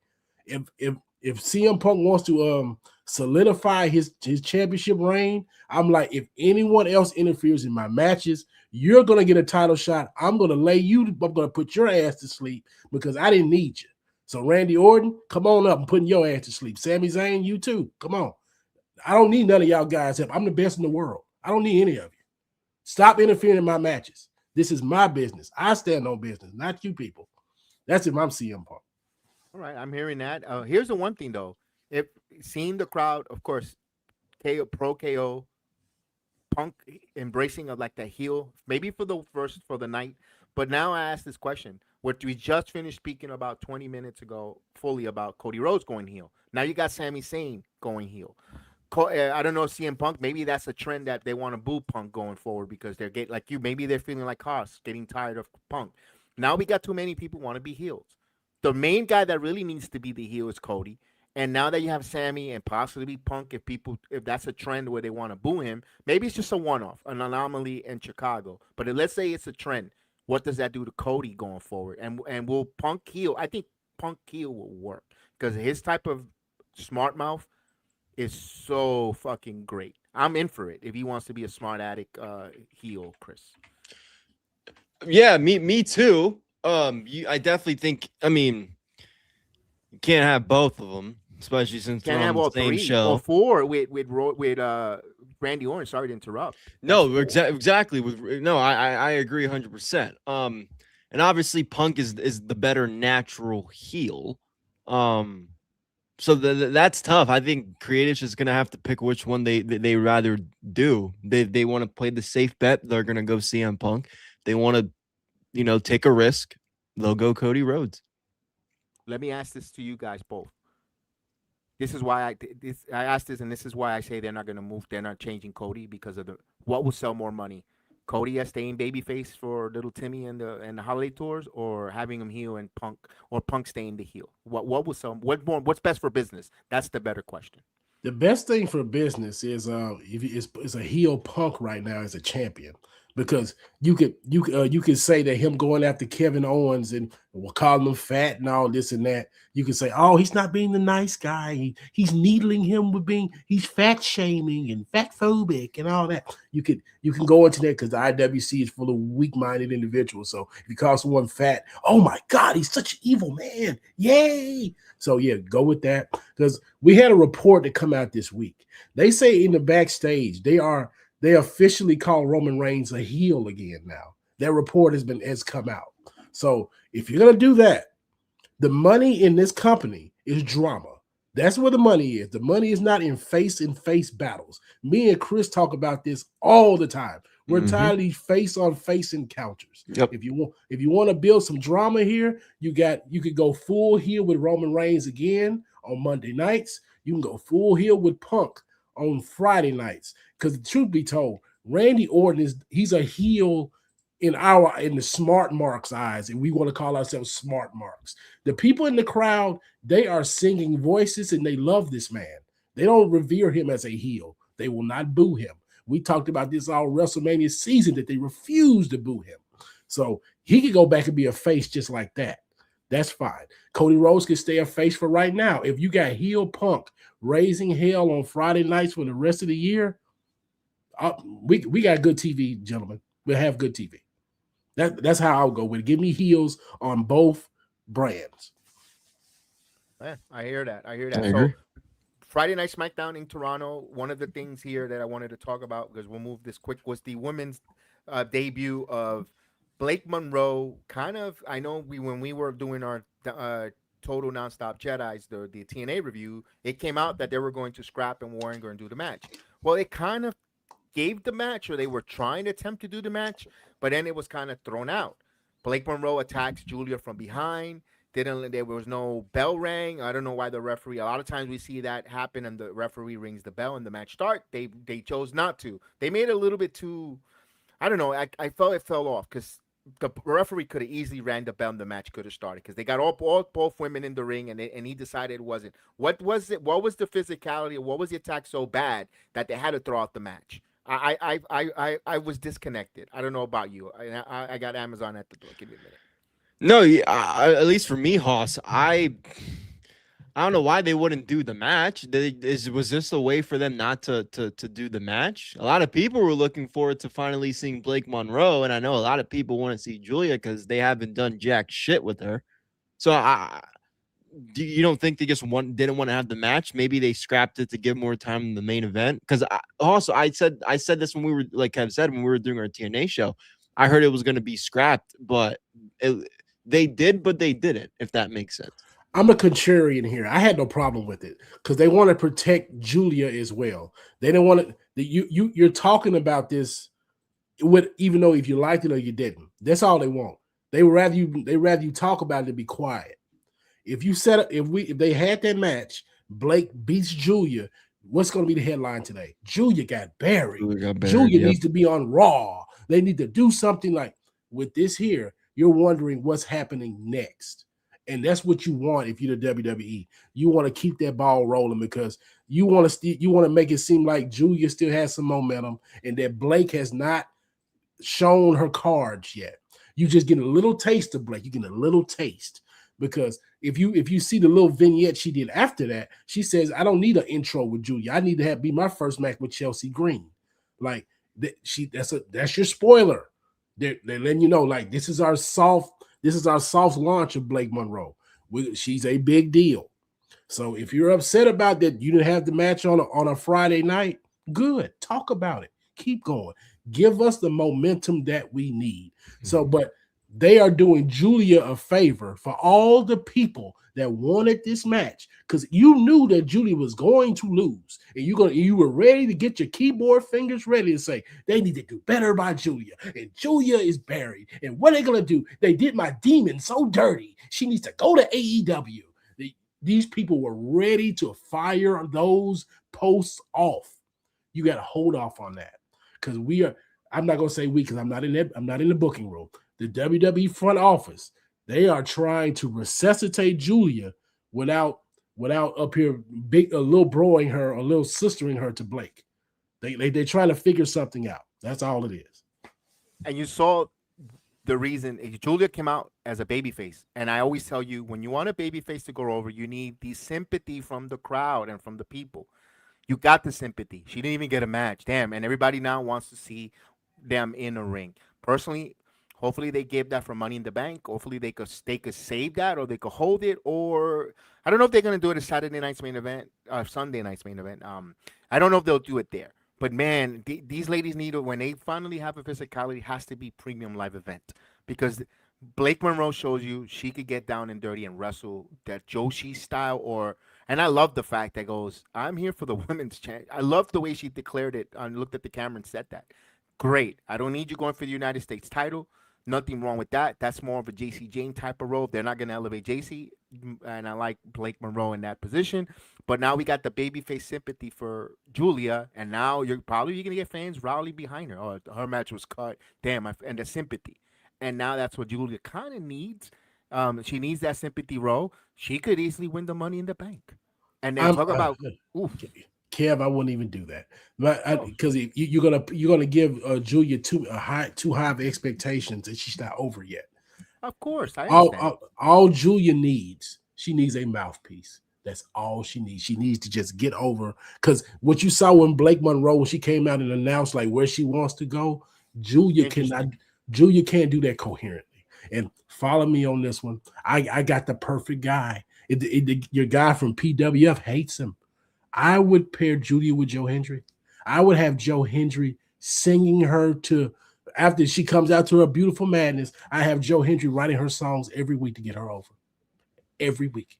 If CM Punk wants to solidify his championship reign, I'm like, if anyone else interferes in my matches, you're going to get a title shot. I'm going to I'm going to put your ass to sleep, because I didn't need you. So Randy Orton, come on up and putting your ass to sleep. Sami Zayn, you too. Come on. I don't need none of y'all guys help. I'm the best in the world. I don't need any of you. Stop interfering in my matches. This is my business. I stand on business, not you people. That's if I'm CM Punk. All right, I'm hearing that. Here's the one thing, though. If seeing the crowd, of course, pro KO, Punk embracing of like the heel, maybe for the night. But now I ask this question: what we just finished speaking about 20 minutes ago, fully about Cody Rhodes going heel. Now you got Sami Zayn going heel. I don't know, CM Punk. Maybe that's a trend that they want to boo Punk going forward, because they're getting like you. Maybe they're feeling like Haas, getting tired of Punk. Now we got too many people want to be heels. The main guy that really needs to be the heel is Cody. And now that you have Sammy and possibly Punk, if that's a trend where they want to boo him, maybe it's just a one-off, an anomaly in Chicago. But let's say it's a trend. What does that do to Cody going forward? And will Punk heel? I think Punk heel will work because his type of smart mouth is so fucking great. I'm in for it if he wants to be a smart addict heel, Chris. Yeah, me too. I definitely think. I mean, you can't have both of them, especially since Can't they're have on all the same three show. or four with Randy Orton. Sorry to interrupt. No, exactly. I agree 100%. And obviously Punk is the better natural heel. So that's tough. I think creative's just gonna have to pick which one they rather do. They want to play the safe bet. They're gonna go CM Punk. They want to, take a risk. They'll go Cody Rhodes. Let me ask this to you guys both. This is why I asked this, and this is why I say they're not going to move. They're not changing Cody because of what will sell more money. Cody as staying babyface for little Timmy and the holiday tours, or having him heel and Punk, or Punk staying the heel. What will sell? What's best for business? That's the better question. The best thing for business is is a heel Punk right now as a champion, because you could say that him going after Kevin Owens and we'll call him fat and all this and that. You could say, oh, he's not being the nice guy. He's needling him with he's fat shaming and fat phobic and all that. You can go into that because the IWC is full of weak-minded individuals. So if you call someone fat, oh my God, he's such an evil man. Yay. So yeah, go with that. Because we had a report that come out this week. They say in the backstage, they officially call Roman Reigns a heel again now. That report has come out. So if you're gonna do that, the money in this company is drama. That's where the money is. The money is not in face-in-face battles. Me and Chris talk about this all the time. We're tired of these face-on-face encounters. Yep. If you want to build some drama here, you could go full heel with Roman Reigns again on Monday nights. You can go full heel with Punk on Friday nights. Because the truth be told, Randy Orton he's a heel in the smart marks' eyes, and we want to call ourselves smart marks. The people in the crowd, they are singing voices and they love this man. They don't revere him as a heel. They will not boo him. We talked about this all WrestleMania season that they refuse to boo him. So he could go back and be a face just like that. That's fine. Cody Rhodes can stay a face for right now. If you got heel Punk raising hell on Friday nights for the rest of the year, we got good TV, gentlemen. We'll have good TV. That's how I'll go with it. Give me heels on both brands. Yeah, I hear that. I So agree. Friday Night SmackDown in Toronto. One of the things here that I wanted to talk about, because we'll move this quick, was the women's debut of Blake Monroe. Kind of, I know when we were doing our Total Nonstop Jedis, the TNA review, it came out that they were going to scrap and weren't going to do the match. Well, it kind of gave the match, or they were trying to attempt to do the match, but then it was kind of thrown out. Blake Monroe attacks Julia from behind. There was no bell rang. I don't know why the referee. A lot of times we see that happen, and the referee rings the bell and the match starts. They chose not to. They made it a little bit too. I don't know. I felt it fell off because the referee could have easily rang the bell and the match could have started, because they got both women in the ring, and he decided it wasn't. What was it? What was the physicality? What was the attack so bad that they had to throw out the match? I was disconnected. I don't know about you. I got Amazon at the door. Give me a minute. No, at least for me, Hoss, I don't know why they wouldn't do the match. Was this a way for them not to do the match? A lot of people were looking forward to finally seeing Blake Monroe, and I know a lot of people want to see Julia because they haven't done jack shit with her. So you don't think they just didn't want to have the match? Maybe they scrapped it to give more time in the main event. Because I said this when we were, like Kev said, when we were doing our TNA show. I heard it was going to be scrapped, but they didn't, if that makes sense. I'm a contrarian here. I had no problem with it because they want to protect Julia as well. They don't want to. You're talking about this with, even though if you liked it or you didn't. That's all they want. They rather you talk about it and be quiet. If they had that match, Blake beats Julia. What's going to be the headline today? Julia got buried. Julia needs to be on Raw. They need to do something like with this here. You're wondering what's happening next. And that's what you want if you're the WWE. You want to keep that ball rolling because you want to make it seem like Julia still has some momentum and that Blake has not shown her cards yet. You just get a little taste of Blake. You get a little taste because if you see the little vignette she did after that, she says, "I don't need an intro with Julia. I need to be my first match with Chelsea Green." Like that's your spoiler. They're letting you know, like, this is our soft launch of Blake Monroe. She's a big deal. So if you're upset about that, you didn't have the match on a Friday night, good. Talk about it. Keep going. Give us the momentum that we need. So, but they are doing Julia a favor for all the people that wanted this match because you knew that Julia was going to lose, and you were ready to get your keyboard fingers ready to say they need to do better by Julia, and Julia is buried. And what are they gonna do? They did my demon so dirty. She needs to go to AEW. These people were ready to fire those posts off. You got to hold off on that because I'm not gonna say we because I'm not in the booking room. The WWE front office, they are trying to resuscitate Julia without up here a little broing her, a little sistering her to Blake. They're trying to figure something out. That's all it is. And you saw the reason Julia came out as a babyface. And I always tell you, when you want a babyface to go over, you need the sympathy from the crowd and from the people. You got the sympathy. She didn't even get a match. Damn. And everybody now wants to see them in a ring. Personally, hopefully they gave that for Money in the Bank. Hopefully they could save that, or they could hold it, or I don't know if they're gonna do it as Saturday night's main event, Sunday night's main event. I don't know if they'll do it there. But man, these ladies need it when they finally have a physicality. It has to be premium live event because Blake Monroe shows you she could get down and dirty and wrestle that Joshi style. And I love the fact that goes, I'm here for the women's champ. I love the way she declared it and looked at the camera and said that. Great. I don't need you going for the United States title. Nothing wrong with that. That's more of a JC Jane type of role. They're not going to elevate JC, and I like Blake Monroe in that position. But now we got the babyface sympathy for Julia, and now you're going to get fans rally behind her. Oh, her match was cut. Damn, and the sympathy. And now that's what Julia kind of needs. She needs that sympathy role. She could easily win the Money in the Bank. And then talk about Kev, I wouldn't even do that, because you're gonna give Julia too high of expectations, and she's not over yet. Of course, I understand. All Julia needs, she needs a mouthpiece. That's all she needs. She needs to just get over. Because what you saw when Blake Monroe, when she came out and announced like where she wants to go, Julia can't do that coherently. And follow me on this one. I got the perfect guy. Your guy from PWF hates him. I would pair Julia with Joe Hendry. I would have Joe Hendry singing her to, after she comes out to her beautiful madness, I have Joe Hendry writing her songs every week to get her over. Every week.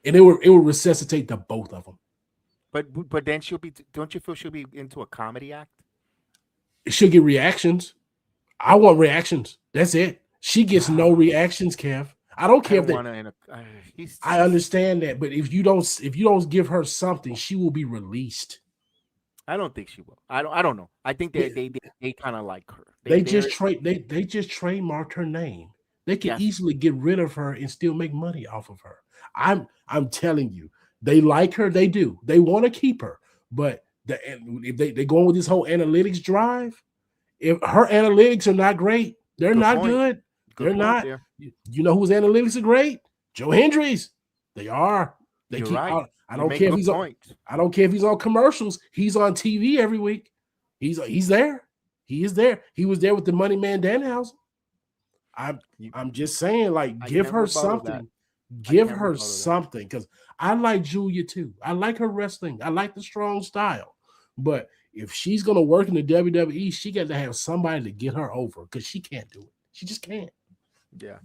And it will resuscitate the both of them. But then don't you feel she'll be into a comedy act? She'll get reactions. I want reactions. That's it. She gets no reactions, Kev. I don't care I understand that, but if you don't give her something, she will be released. I don't think she will. I don't know. I think they kind of like her. They just trademarked her name. They can easily get rid of her and still make money off of her. I'm telling you, they like her. They do. They want to keep her, but if they go with this whole analytics drive, if her analytics are not great, they're not good. They're not. There. You know whose analytics are great? Joe Hendry's. They are. They keep. Right. I don't care if he's on. I don't care if he's on commercials. He's on TV every week. He's there. He is there. He was there with the Money Man Danhausen. I'm just saying, like, give her something. Give her something, because I like Julia too. I like her wrestling. I like the strong style. But if she's gonna work in the WWE, she got to have somebody to get her over, because she can't do it. She just can't. Yeah,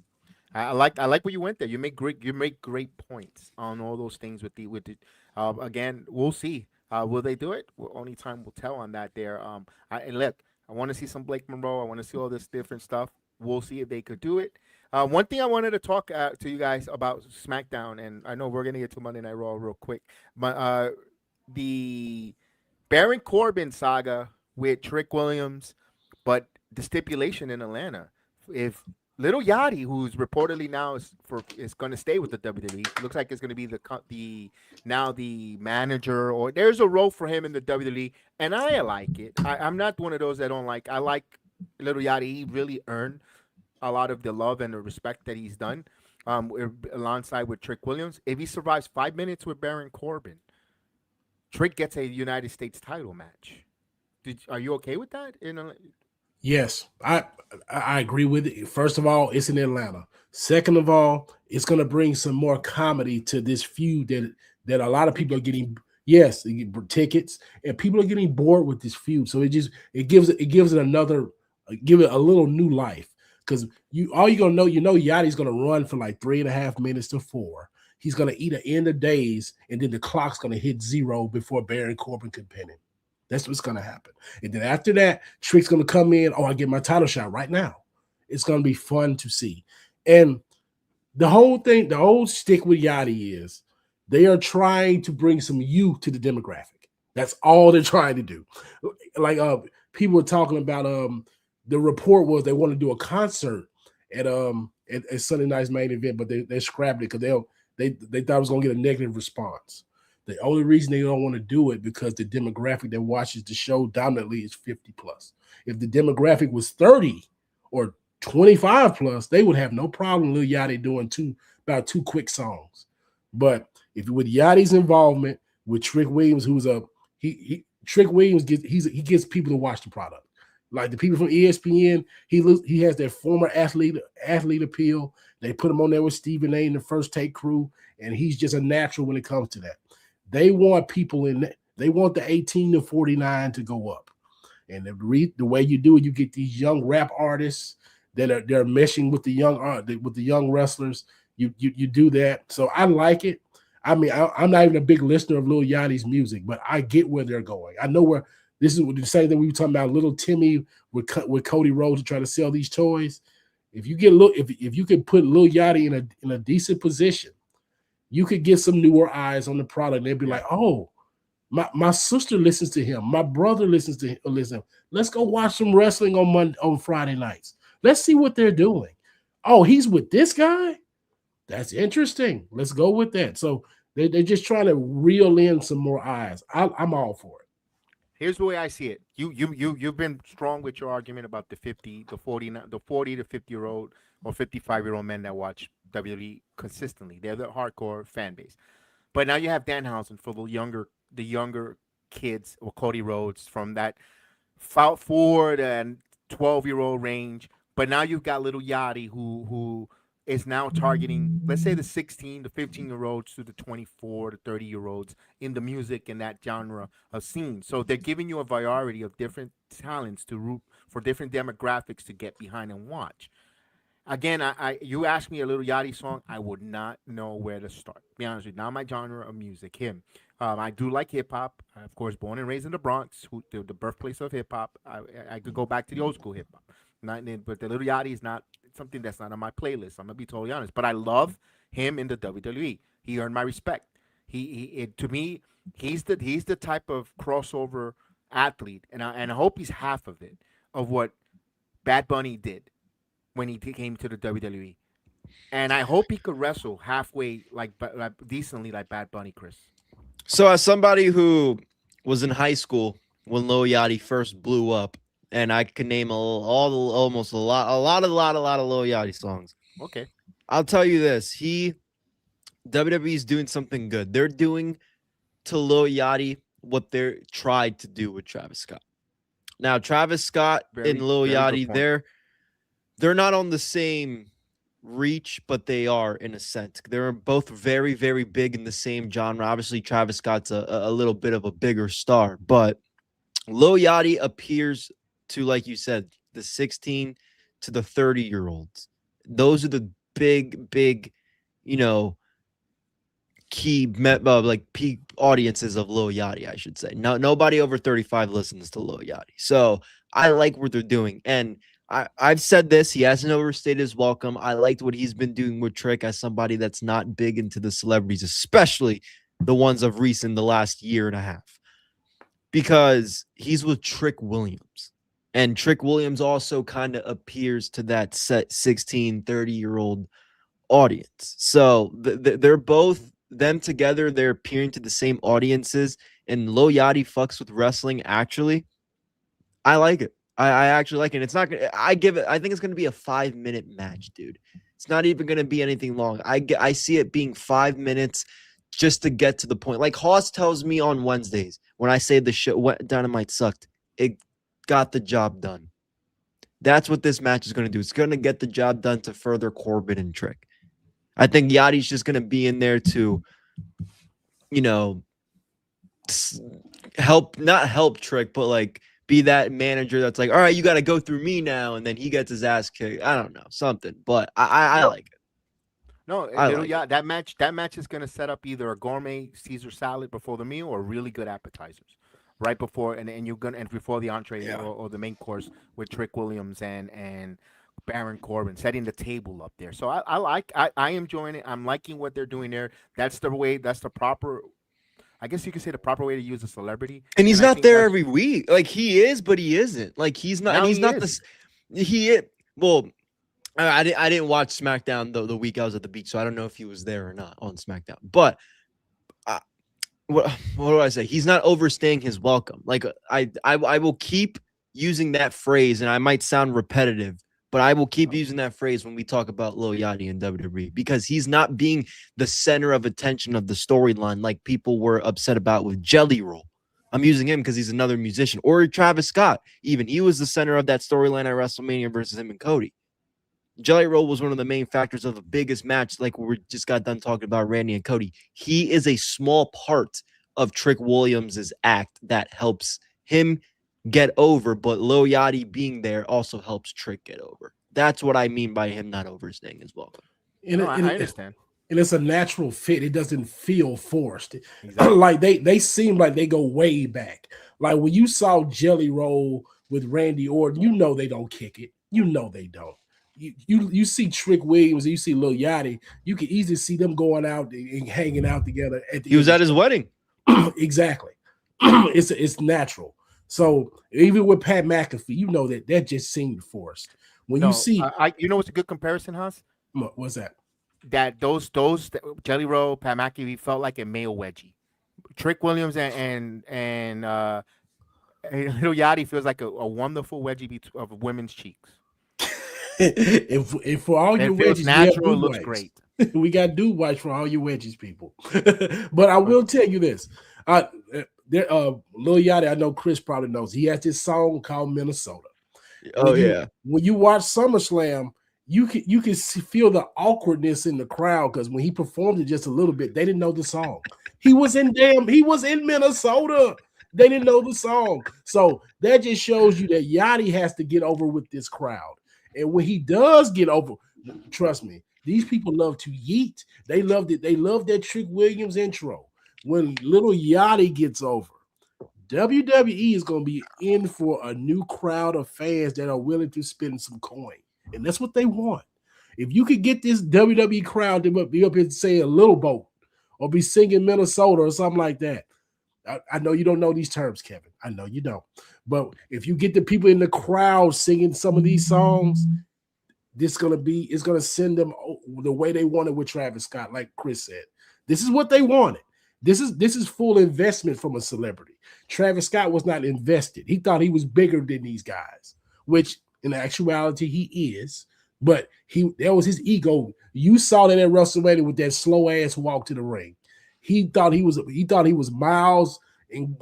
I like where you went there. You make great points on all those things with the. Again, we'll see. Will they do it? Well, only time will tell on that. There. And look, I want to see some Blake Monroe. I want to see all this different stuff. We'll see if they could do it. One thing I wanted to talk to you guys about SmackDown, and I know we're gonna get to Monday Night Raw real quick, but the Baron Corbin saga with Trick Williams, but the stipulation in Atlanta, if Little Yachty, who's reportedly now is going to stay with the WWE, looks like it's going to be the manager, or there's a role for him in the WWE, and I like it. I'm not one of those that don't like. I like Little Yachty. He really earned a lot of the love and the respect that he's done, alongside with Trick Williams. If he survives 5 minutes with Baron Corbin, Trick gets a United States title match. Are you okay with that? Yes, I agree with it. First of all, it's in Atlanta. Second of all, it's going to bring some more comedy to this feud that a lot of people are getting. Yes, they get tickets, and people are getting bored with this feud. So it gives it another, give it a little new life, because you're gonna know, Yachty's gonna run for like 3.5 minutes to 4. He's gonna eat an end of days, and then the clock's gonna hit 0 before Baron Corbin can pin him. That's what's going to happen. And then after that, Trick's going to come in. Oh, I get my title shot right now. It's going to be fun to see. And the whole thing, the old stick with Yachty is they are trying to bring some youth to the demographic. That's all they're trying to do. Like people were talking about the report was they want to do a concert at Sunday night's main event, but they scrapped it because they thought it was going to get a negative response. The only reason they don't want to do it because the demographic that watches the show dominantly is 50 plus. If the demographic was 30 or 25 plus, they would have no problem Lil Yachty doing about two quick songs. But if with Yachty's involvement with Trick Williams, who's Trick Williams gets people to watch the product. Like the people from ESPN, he has that former athlete appeal. They put him on there with Stephen A. and the First Take crew, and he's just a natural when it comes to that. They want people they want the 18 to 49 to go up. And the way you do it, you get these young rap artists that they're meshing with the young wrestlers. You do that. So I like it. I mean, I'm not even a big listener of Lil Yachty's music, but I get where they're going. I know where this is the same thing we were talking about. Little Timmy with Cody Rhodes to try to sell these toys. If you can put Lil Yachty in a decent position, you could get some newer eyes on the product. They'd be like, oh, my sister listens to him. My brother listens to him. Let's go watch some wrestling on Friday nights. Let's see what they're doing. Oh, he's with this guy? That's interesting. Let's go with that. So they're just trying to reel in some more eyes. I'm all for it. Here's the way I see it. You've been strong with your argument about the 40 to 50-year-old or 55-year-old men that watch WWE consistently. They're the hardcore fan base. But now you have Danhausen for the younger kids, or Cody Rhodes from that 4 and 12-year-old range. But now you've got Little Yachty who is now targeting, let's say, the 16 to 15-year-olds to the 24 to 30-year-olds in the music and that genre of scene. So they're giving you a variety of different talents to root for, different demographics to get behind and watch. Again, you asked me a Little Yachty song, I would not know where to start. Be honest with you, not my genre of music. Him, I do like hip hop. Of course, born and raised in the Bronx, the birthplace of hip hop. I could go back to the old school hip hop. But the Little Yachty is not something that's not on my playlist. I'm gonna be totally honest. But I love him in the WWE. He earned my respect. To me, he's the type of crossover athlete, and I hope he's half of it of what Bad Bunny did when he came to the WWE. And I hope he could wrestle halfway, like decently, like Bad Bunny, Chris. So as somebody who was in high school when Lil Yachty first blew up, and I can name a lot of Lil Yachty songs. Okay. I'll tell you this. WWE is doing something good. They're doing to Lil Yachty what they tried to do with Travis Scott. Now, Travis Scott and Lil Yachty, they're not on the same reach, but they are in a sense. They're both very, very big in the same genre. Obviously, Travis Scott's a little bit of a bigger star, but Lil Yachty appears to, like you said, the 16 to the 30-year-olds. Those are the big, key peak audiences of Lil Yachty, I should say. No, nobody over 35 listens to Lil Yachty. So I like what they're doing. And I've said this, he hasn't overstayed his welcome. I liked what he's been doing with Trick as somebody that's not big into the celebrities, especially the ones of recent, the last year and a half. Because he's with Trick Williams. And Trick Williams also kind of appears to that set 16, 30-year-old audience. So they're both, them together, they're appearing to the same audiences. And Lil Yachty fucks with wrestling. Actually, I like it. I actually like it. It's not gonna, I think it's gonna be a 5-minute match, dude. It's not even gonna be anything long. I see it being 5 minutes just to get to the point. Like Haas tells me on Wednesdays when I say the show Dynamite sucked, it got the job done. That's what this match is going to do. It's going to get the job done to further Corbin and Trick. I think Yachty's just going to be in there to, you know, not help Trick, but like be that manager that's like, all right, you got to go through me now. And then he gets his ass kicked. I don't know, something, but I like it. No, that match is going to set up either a gourmet Caesar salad before the meal or really good appetizers right before, and you're gonna, and before the entree or the main course with Trick Williams and Baron Corbin setting the table up there. So I am enjoying it. I'm liking what they're doing there. That's the proper, I guess you could say, the proper way to use a celebrity. And he's not there every week. Like he is, but he isn't. Like he's not. And he's not this. He is. Well, I didn't watch SmackDown the week I was at the beach, so I don't know if he was there or not on SmackDown. But what do I say? He's not overstaying his welcome. Like I will keep using that phrase, and I might sound repetitive, but I will keep using that phrase when we talk about Lil Yachty and WWE, because he's not being the center of attention of the storyline like people were upset about with Jelly Roll. I'm using him because he's another musician. Or Travis Scott, even he was the center of that storyline at WrestleMania versus him and Cody. Jelly Roll was one of the main factors of the biggest match, like we just got done talking about Randy and Cody. He is a small part of Trick Williams' act that helps him get over, but Lil Yachty being there also helps Trick get over. That's what I mean by him not overstaying his welcome. I understand. And it's a natural fit. It doesn't feel forced. Exactly. Like they seem like they go way back. Like when you saw Jelly Roll with Randy Orton, you know they don't kick it. You know they don't. You see Trick Williams and you see Lil Yachty, you can easily see them going out and hanging out together. He was at his wedding. Exactly. It's natural. So even with Pat McAfee, you know that just seemed forced. When you see, you know what's a good comparison, Haas? What's that? That those Jelly Roll, Pat McAfee felt like a male wedgie. Trick Williams and Lil Yachty feels like a wonderful wedgie of women's cheeks. if for all your wedges, natural, it looks great. We got do watch for all your wedges, people. But I will tell you this: Lil Yachty, I know Chris probably knows. He has this song called Minnesota. When you watch SummerSlam, you can feel the awkwardness in the crowd because when he performed it just a little bit, they didn't know the song. He was in Minnesota. They didn't know the song, so that just shows you that Yachty has to get over with this crowd. And when he does get over, trust me, these people love to yeet. They loved it. They love that Trick Williams intro. When little Yachty gets over, WWE is going to be in for a new crowd of fans that are willing to spend some coin. And that's what they want. If you could get this WWE crowd to be up here saying a little boat or be singing Minnesota or something like that. I know you don't know these terms, Kevin. I know you don't. But if you get the people in the crowd singing some of these songs, it's gonna send them the way they wanted with Travis Scott, like Chris said. This is what they wanted. This is full investment from a celebrity. Travis Scott was not invested. He thought he was bigger than these guys, which in actuality he is. But that was his ego. You saw that at WrestleMania with that slow ass walk to the ring. He thought he was miles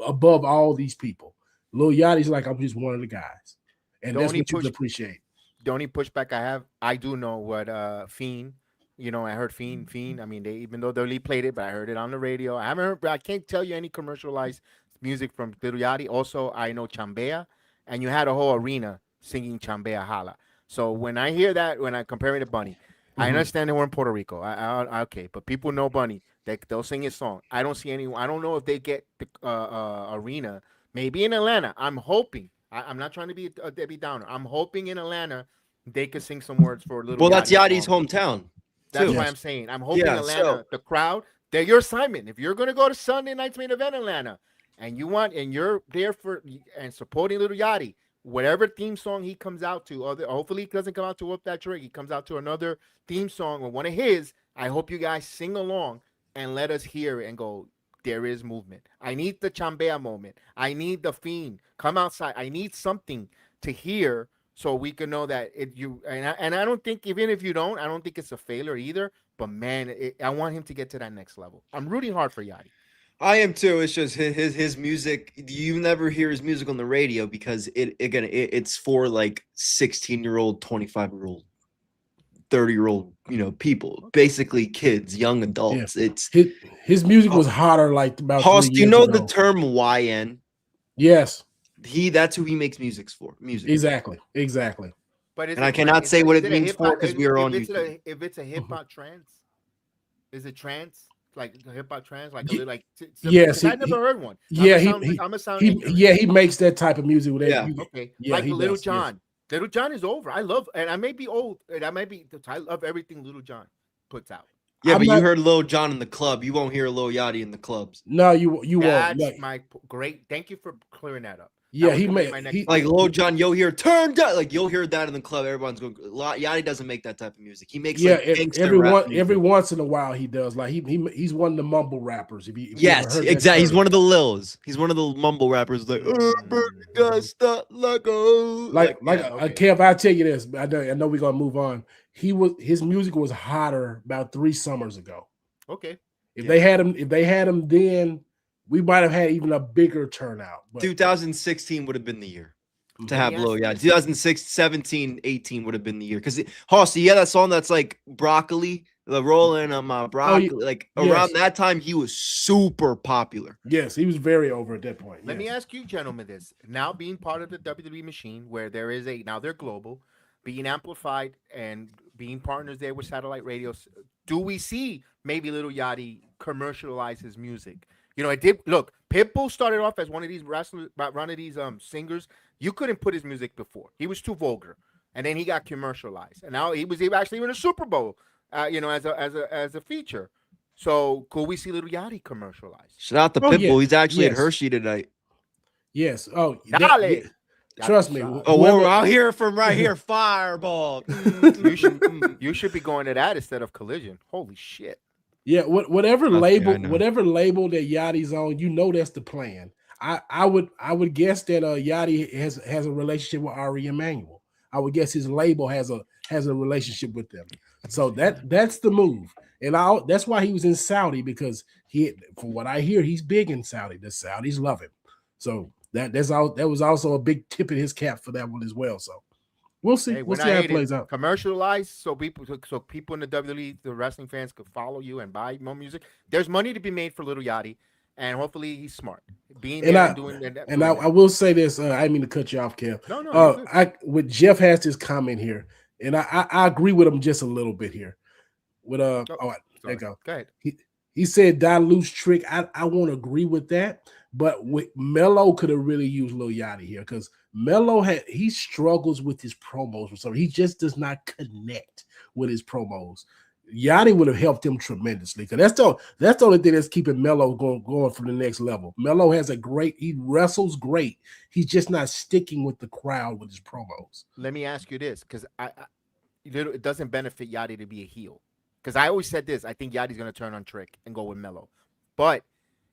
above all these people. Lil Yachty's like, I'm just one of the guys, and that's what you appreciate. The only pushback I do know what Fiend. You know, I heard Fiend. I mean, even though they only played it, but I heard it on the radio. I can't tell you any commercialized music from Lil Yachty. Also, I know Chambea, and you had a whole arena singing Chambea Hala. So when I hear that, when I compare it to Bunny, I understand they were in Puerto Rico. Okay, but people know Bunny. They'll sing his song. I don't see anyone. I don't know if they get the arena. Maybe in Atlanta. I'm hoping. I'm not trying to be a Debbie Downer. I'm hoping in Atlanta they could sing some words for a little. Well, that's Yachty's hometown. That's why I'm saying. I'm hoping Atlanta, the crowd, they're your assignment. If you're going to go to Sunday night's main event in Atlanta, and you're there for and supporting Little Yachty, whatever theme song he comes out to, or hopefully he doesn't come out to Whoop That Trick. He comes out to another theme song or one of his. I hope you guys sing along and let us hear it and go, there is movement. I need the Chambea moment. I need the Fiend. Come outside. I need something to hear so we can know that and I don't think, even if you don't, I don't think it's a failure either. But man, I want him to get to that next level. I'm rooting hard for Yachty. I am too. It's just his music. You never hear his music on the radio because it's for like 16-year-old, 25-year-old, 30-year-old, people, basically kids, young adults. Yeah. It's his music was hotter like about. Hoss, 3 do you years know ago. the term YN? Yes. That's who he makes music for. Exactly. But and I cannot say what it means for because we are on YouTube. If it's a hip hop trance, is it trance? Like hip hop trance, yes, I never heard one. Yeah, he makes that type of music with that. Okay, like Little John. Yes. Little John is over. I love, and I may be old, and I love everything Little John puts out. Yeah, but you heard Lil Jon in the club. You won't hear Lil Yachty in the clubs. No, you won't. That's my great. Thank you for clearing that up. Yeah, like Lil Jon. You'll hear turn down. Like you'll hear that in the club. Everyone's going. Yachty doesn't make that type of music. He makes every once in a while he does. Like he's one of the mumble rappers. Yes, exactly. He's one of the Lils. He's one of the mumble rappers. Like Kev, I tell you this. I know we're gonna move on. His music was hotter about 3 summers ago. Okay. If they had him then, we might have had even a bigger turnout. But 2016 would have been the year to have Lil Yachty. 2006, 17, 18 would have been the year. Because Hoss, you hear that song that's like broccoli, the rolling on my broccoli. Around that time, he was super popular. Yes, he was very over at that point. Let me ask you, gentlemen, this. Now being part of the WWE machine, where now they're global, being amplified and being partners there with satellite radios, do we see maybe Little Yachty commercialize his music? It did. Look, Pitbull started off as one of these singers. You couldn't put his music before. He was too vulgar, and then he got commercialized, and now he was actually in a Super Bowl, as a feature. So could we see Little Yachty commercialized? Shout out to Pitbull. Yeah. He's actually at Hershey tonight. Yes. Oh, Dale. Trust me. I'll hear from right here. Fireball. You should be going to that instead of Collision. Holy shit. Yeah, whatever label that Yachty's on, that's the plan. I would guess that Yachty has a relationship with Ari Emanuel. I would guess his label has a relationship with them. So that's the move. And that's why he was in Saudi, because from what I hear, he's big in Saudi. The Saudis love him. So that was also a big tip in his cap for that one as well. So we'll see. Hey, we'll see how it plays out. Commercialized so people in the WWE, the wrestling fans, could follow you and buy more music. There's money to be made for Little Yachty, and hopefully he's smart. I will say this. I didn't mean to cut you off, Kev. No. With Jeff has this comment here, and I agree with him just a little bit here. With there you go. Go ahead. He said Dilute Trick. I won't agree with that. But with Melo could have really used Lil Yachty here, because Melo he struggles with his promos or something. He just does not connect with his promos. Yachty would have helped him tremendously, because that's the only thing that's keeping Melo going from the next level. Melo he wrestles great. He's just not sticking with the crowd with his promos. Let me ask you this, because it doesn't benefit Yachty to be a heel. Because I always said this, I think Yachty's going to turn on Trick and go with Melo. But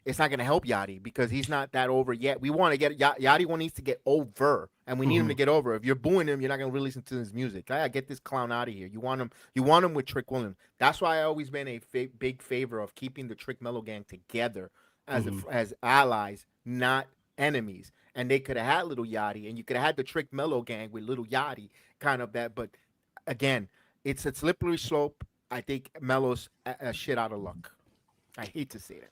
it's not going to help Yachty because he's not that over yet. We want to get Yachty needs to get over, and we need him to get over. If you're booing him, you're not going to really listen to his music. I get this clown out of here. You want him with Trick Williams. That's why I always been a big favor of keeping the Trick Mello gang together as allies, not enemies. And they could have had Little Yachty, and you could have had the Trick Mello gang with Little Yachty, kind of that. But again, it's a slippery slope. I think Melo's a shit out of luck. I hate to say that.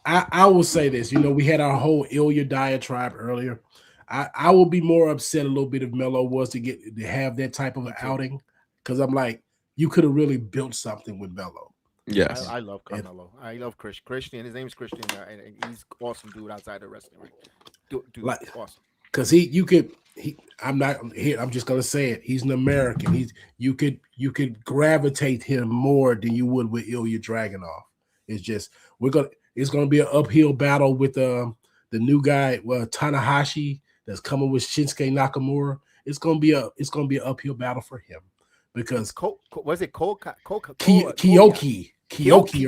I will say this. We had our whole Ilya diatribe earlier. I will be more upset a little bit if Melo was to have that type of an outing, because I'm like, you could have really built something with Melo. Yes, I love Carmelo. I love Christian. His name is Christian, and he's awesome dude outside the wrestling ring. Dude, awesome. Because I'm not here. I'm just gonna say it. He's an American. You could gravitate him more than you would with Ilya Dragunov. It's just it's gonna be an uphill battle with the new guy, Tanahashi. that's coming with Shinsuke Nakamura, it's gonna be an uphill battle for him because was it Kiyoki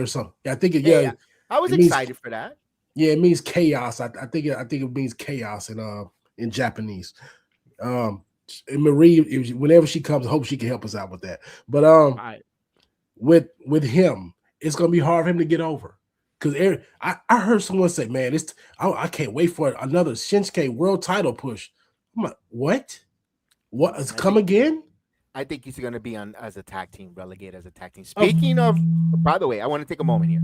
or something? I think it. Yeah, I was excited for that. Yeah, it means chaos. I think it means chaos in Japanese. And Marie, whenever she comes, I hope she can help us out with that. But with him, it's gonna be hard for him to get over. Because I heard someone say, "Man, I can't wait for another Shinsuke world title push." I'm like, what? What has come again? I think he's going to be on as a tag team, relegated as a tag team. Speaking of, by the way, I want to take a moment here.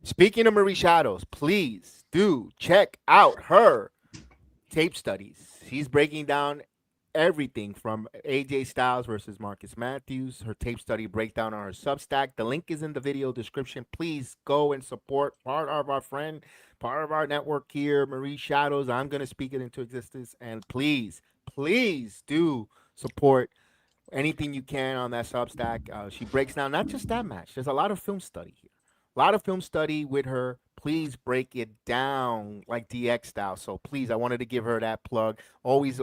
Speaking of Marie Shadows, please do check out her tape studies. She's breaking down everything from AJ Styles versus Marcus Matthews, her tape study breakdown on her Substack. The link is in the video description. Please go and support part of our friend, part of our network here, Marie Shadows. I'm going to speak it into existence. And please do support anything you can on that Substack. She breaks down not just that match. There's a lot of film study here. A lot of film study with her. Please break it down like DX style. So please, I wanted to give her that plug. Always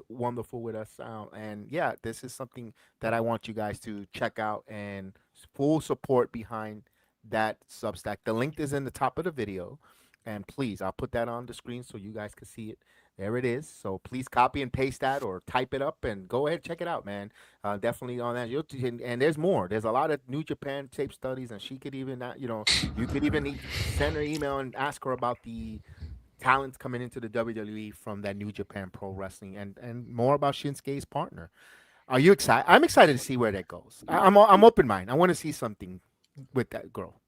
wonderful with us. And yeah, this is something that I want you guys to check out and full support behind that Substack. The link is in the top of the video. And please, I'll put that on the screen so you guys can see it. There it is. So please copy and paste that or type it up and go ahead, check it out, man. Definitely on that. And there's more. There's a lot of New Japan tape studies, and she could even, you could even send her email and ask her about the talents coming into the WWE from that New Japan Pro Wrestling and more about Shinsuke's partner. Are you excited? I'm excited to see where that goes. I'm open minded. I want to see something with that girl.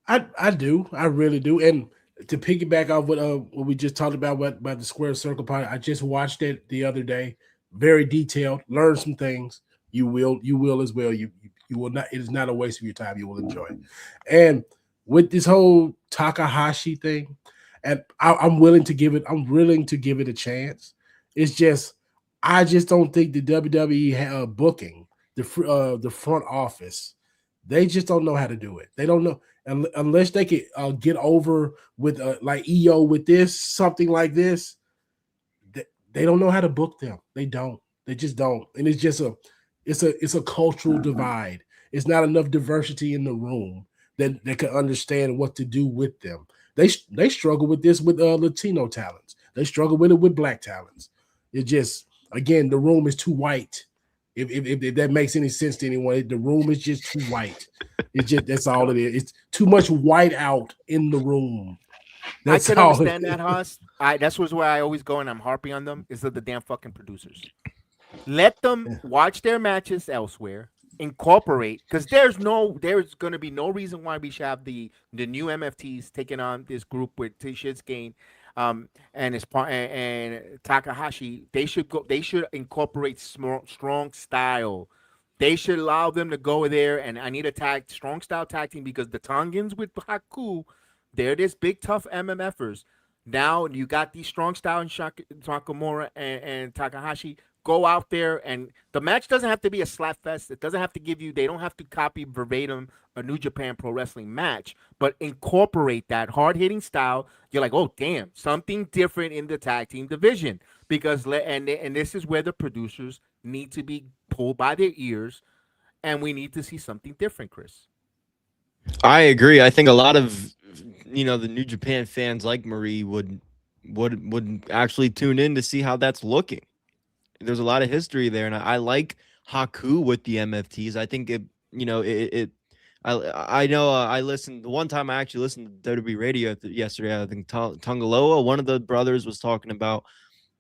I do. I really do. And to piggyback off what we just talked about the Square Circle part, I just watched it the other day. Very detailed. Learn some things. You will as well. You will not. It is not a waste of your time. You will enjoy it. And with this whole Takahashi thing, and I'm willing to give it. I'm willing to give it a chance. It's just I just don't think the WWE booking the front office. They just don't know how to do it. They don't know. Unless they could get over with like EO with this, something like this, they don't know how to book them. They don't. They just don't. And it's just it's a cultural divide. It's not enough diversity in the room that they can understand what to do with them. They struggle with this with Latino talents. They struggle with it with Black talents. It just, again, the room is too white. If that makes any sense to anyone, the room is just too white. It's just that's all it is. It's too much white out in the room. That's I can understand that, Haas. That's where I always go and I'm harping on them is the damn fucking producers. Let them watch their matches elsewhere. Incorporate, because there's going to be no reason why we should have the new MFTs taking on this group with Shinsuke and his and Takahashi. They should incorporate strong style. They should allow them to go there, and I need a strong style tag team because the Tongans with Haku, they're this big tough MMFers. Now you got these strong style and Nakamura and Takahashi. Go out there, and the match doesn't have to be a slap fest. It doesn't have to they don't have to copy verbatim a New Japan Pro Wrestling match, but incorporate that hard-hitting style. You're like, oh, damn, something different in the tag team division. Because, and this is where the producers need to be pulled by their ears, and we need to see something different, Chris. I agree. I think a lot of, the New Japan fans like Marie would actually tune in to see how that's looking. There's a lot of history there, and I like Haku with the MFTs. I think I know I listened one time. I actually listened to WWE Radio yesterday. I think Tongaloa, one of the brothers, was talking about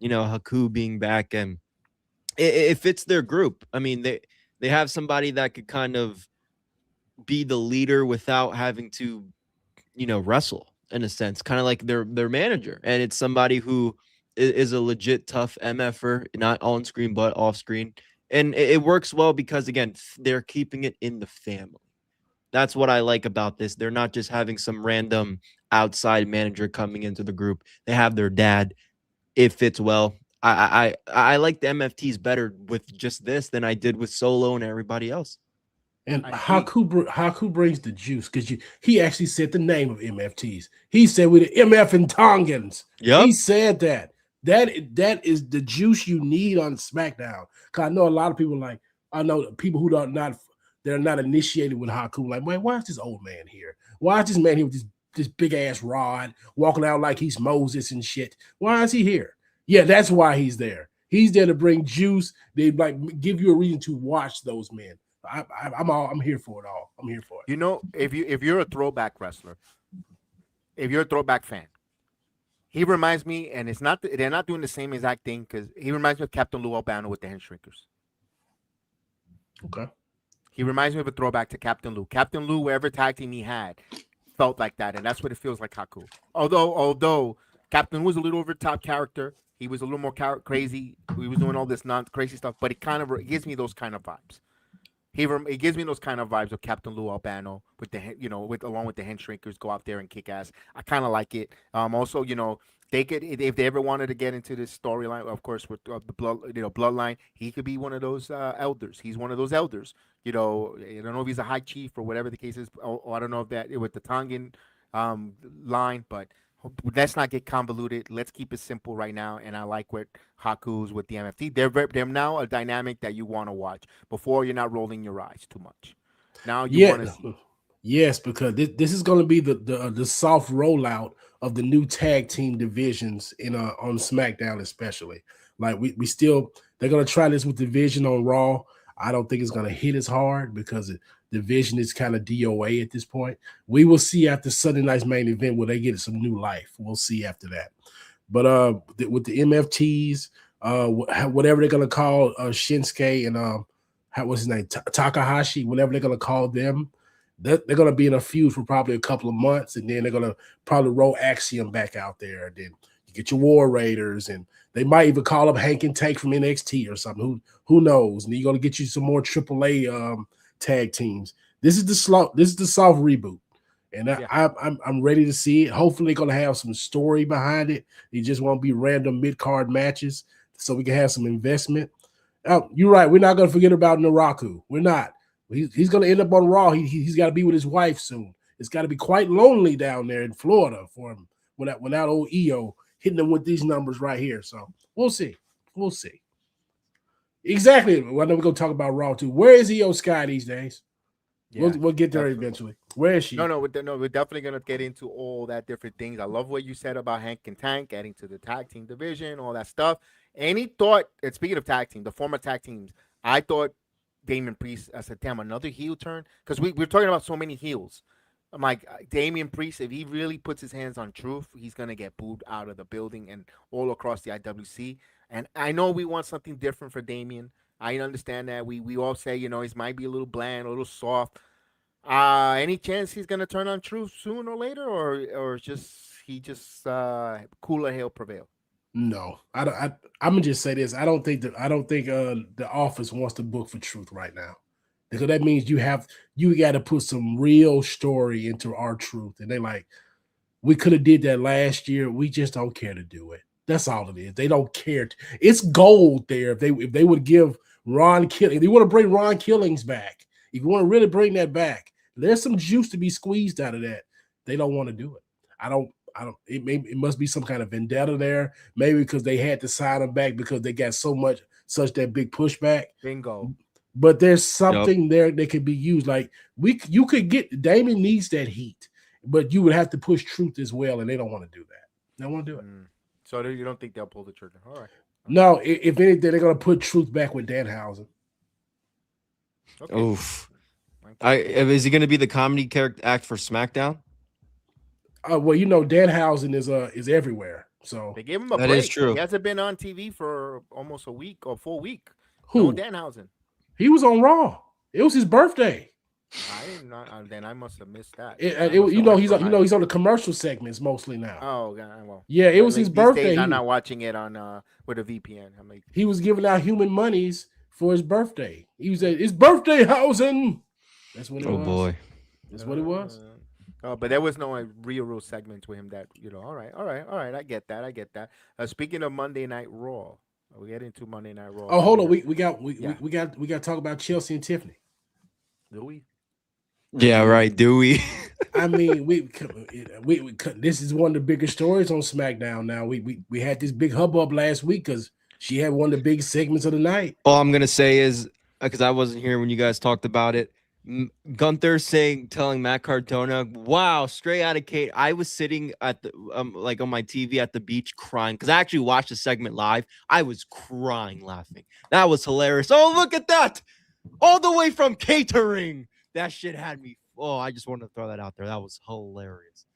Haku being back, and it fits their group. I mean, they have somebody that could kind of be the leader without having to wrestle in a sense, kind of like their manager, and it's somebody who is a legit tough MFer, not on screen but off screen, and it works well because again they're keeping it in the family. That's what I like about this. They're not just having some random outside manager coming into the group. They have their dad. It fits well. I like the MFTs better with just this than I did with Solo and everybody else. And Haku brings the juice because he actually said the name of MFTs. He said with the MF and Tongans. Yep. He said that. That is the juice you need on SmackDown. Cause I know a lot of people I know people who they're not initiated with Haku. Like, man, why is this old man here? Why is this man here with this big ass rod walking out like he's Moses and shit? Why is he here? Yeah, that's why he's there. He's there to bring juice. They give you a reason to watch those men. I'm here for it all. I'm here for it. You know, if you're a throwback wrestler, if you're a throwback fan, he reminds me, and they're not doing the same exact thing because he reminds me of Captain Lou Albano with the Henshrinkers. Okay. He reminds me of a throwback to Captain Lou. Captain Lou, wherever tag team he had, felt like that, and that's what it feels like Haku. Although Captain was a little over the top character, he was a little more crazy. He was doing all this crazy stuff, but it gives me those kind of vibes. It gives me those kind of vibes of Captain Lou Albano with along with the Henshrinkers go out there and kick ass. I kind of like it. Also, they could, if they ever wanted to get into this storyline, of course, with the bloodline, he could be one of those elders. He's one of those elders. I don't know if he's a high chief or whatever the case is, or I don't know if that with the Tongan line, but let's not get convoluted. Let's keep it simple right now. And I like what Haku's with the MFT. They're now a dynamic that you want to watch. Before, you're not rolling your eyes too much. Now you want to see. Yes, because this is going to be the soft rollout of the new tag team divisions on SmackDown, especially. Like they're going to try this with division on Raw. I don't think it's going to hit as hard because division is kind of DOA at this point. We will see after Sunday night's main event where they get some new life. We'll see after that. But with the MFTs, whatever they're going to call Shinsuke and what's his name, Takahashi, whatever they're going to call them, they're going to be in a feud for probably a couple of months, and then they're going to probably roll Axiom back out there. And then you get your War Raiders, and they might even call up Hank and Tank from NXT or something. Who knows? And you're going to get you some more AAA tag teams. This is the soft reboot, and I'm ready to see it. Hopefully, they're going to have some story behind it. It just won't be random mid-card matches, so we can have some investment. You're right. We're not going to forget about Naraku. We're not. He's going to end up on Raw. He's got to be with his wife soon. It's got to be quite lonely down there in Florida for him without old EO hitting them with these numbers right here. So we'll see. We'll see. Exactly. Well, then we're going to talk about Raw too. Where is EO Sky these days? Yeah, we'll get there eventually. Where is she? No, we're definitely going to get into all that different things. I love what you said about Hank and Tank, adding to the tag team division, all that stuff. Any thought, and speaking of tag team, the former tag teams, I thought Damian Priest, I said, damn, another heel turn? Because we're talking about so many heels. I'm like, Damian Priest, if he really puts his hands on Truth, he's going to get booed out of the building and all across the IWC. And I know we want something different for Damian. I understand that. We all say, he might be a little bland, a little soft. Any chance he's going to turn on Truth sooner or later, or cooler he'll prevail? No, I'm gonna just say this. I don't think the office wants to book for Truth right now, because that means you got to put some real story into our Truth, and they like, we could have did that last year. We just don't care to do it. That's all it is. They don't care. It's gold there. If they would give Ron Killing, if they want to bring Ron Killings back, if you want to really bring that back, there's some juice to be squeezed out of that. They don't want to do it. I don't. It must be some kind of vendetta there. Maybe because they had to sign him back because they got such that big pushback. Bingo. But there's something there that could be used. Like you could get Damon needs that heat, but you would have to push Truth as well, and they don't want to do that. They don't want to do it. So you don't think they'll pull the trigger? All right. No, if anything, they're going to put Truth back with Danhausen. Okay. Oof. Is he going to be the comedy character act for SmackDown? Well, Danhausen is everywhere. So they gave him a break. That is true. He hasn't been on TV for almost a week or full week. Who? No, Danhausen. He was on Raw. It was his birthday. I did not. Then I must have missed that. He's on the commercial segments mostly now. Oh, well. Yeah, it was his birthday. I'm not watching it on with a VPN. He was giving out human monies for his birthday. He was at his birthday housing. That's what it was. Oh boy. That's what it was. But there was no real segments with him that, all right. I get that. Speaking of Monday Night Raw, we get into Monday Night Raw. Oh, hold on. We got to talk about Chelsea and Tiffany. Do we? Yeah, right. Do we? I mean, this is one of the bigger stories on SmackDown. Now we had this big hubbub last week because she had one of the big segments of the night. All I'm gonna say is because I wasn't here when you guys talked about it. Gunther telling Matt Cardona, "Wow, straight out of Kate." I was sitting at the like on my TV at the beach crying because I actually watched the segment live. I was crying, laughing. That was hilarious. Oh, look at that! All the way from catering. That shit had me. Oh, I just wanted to throw that out there. That was hilarious.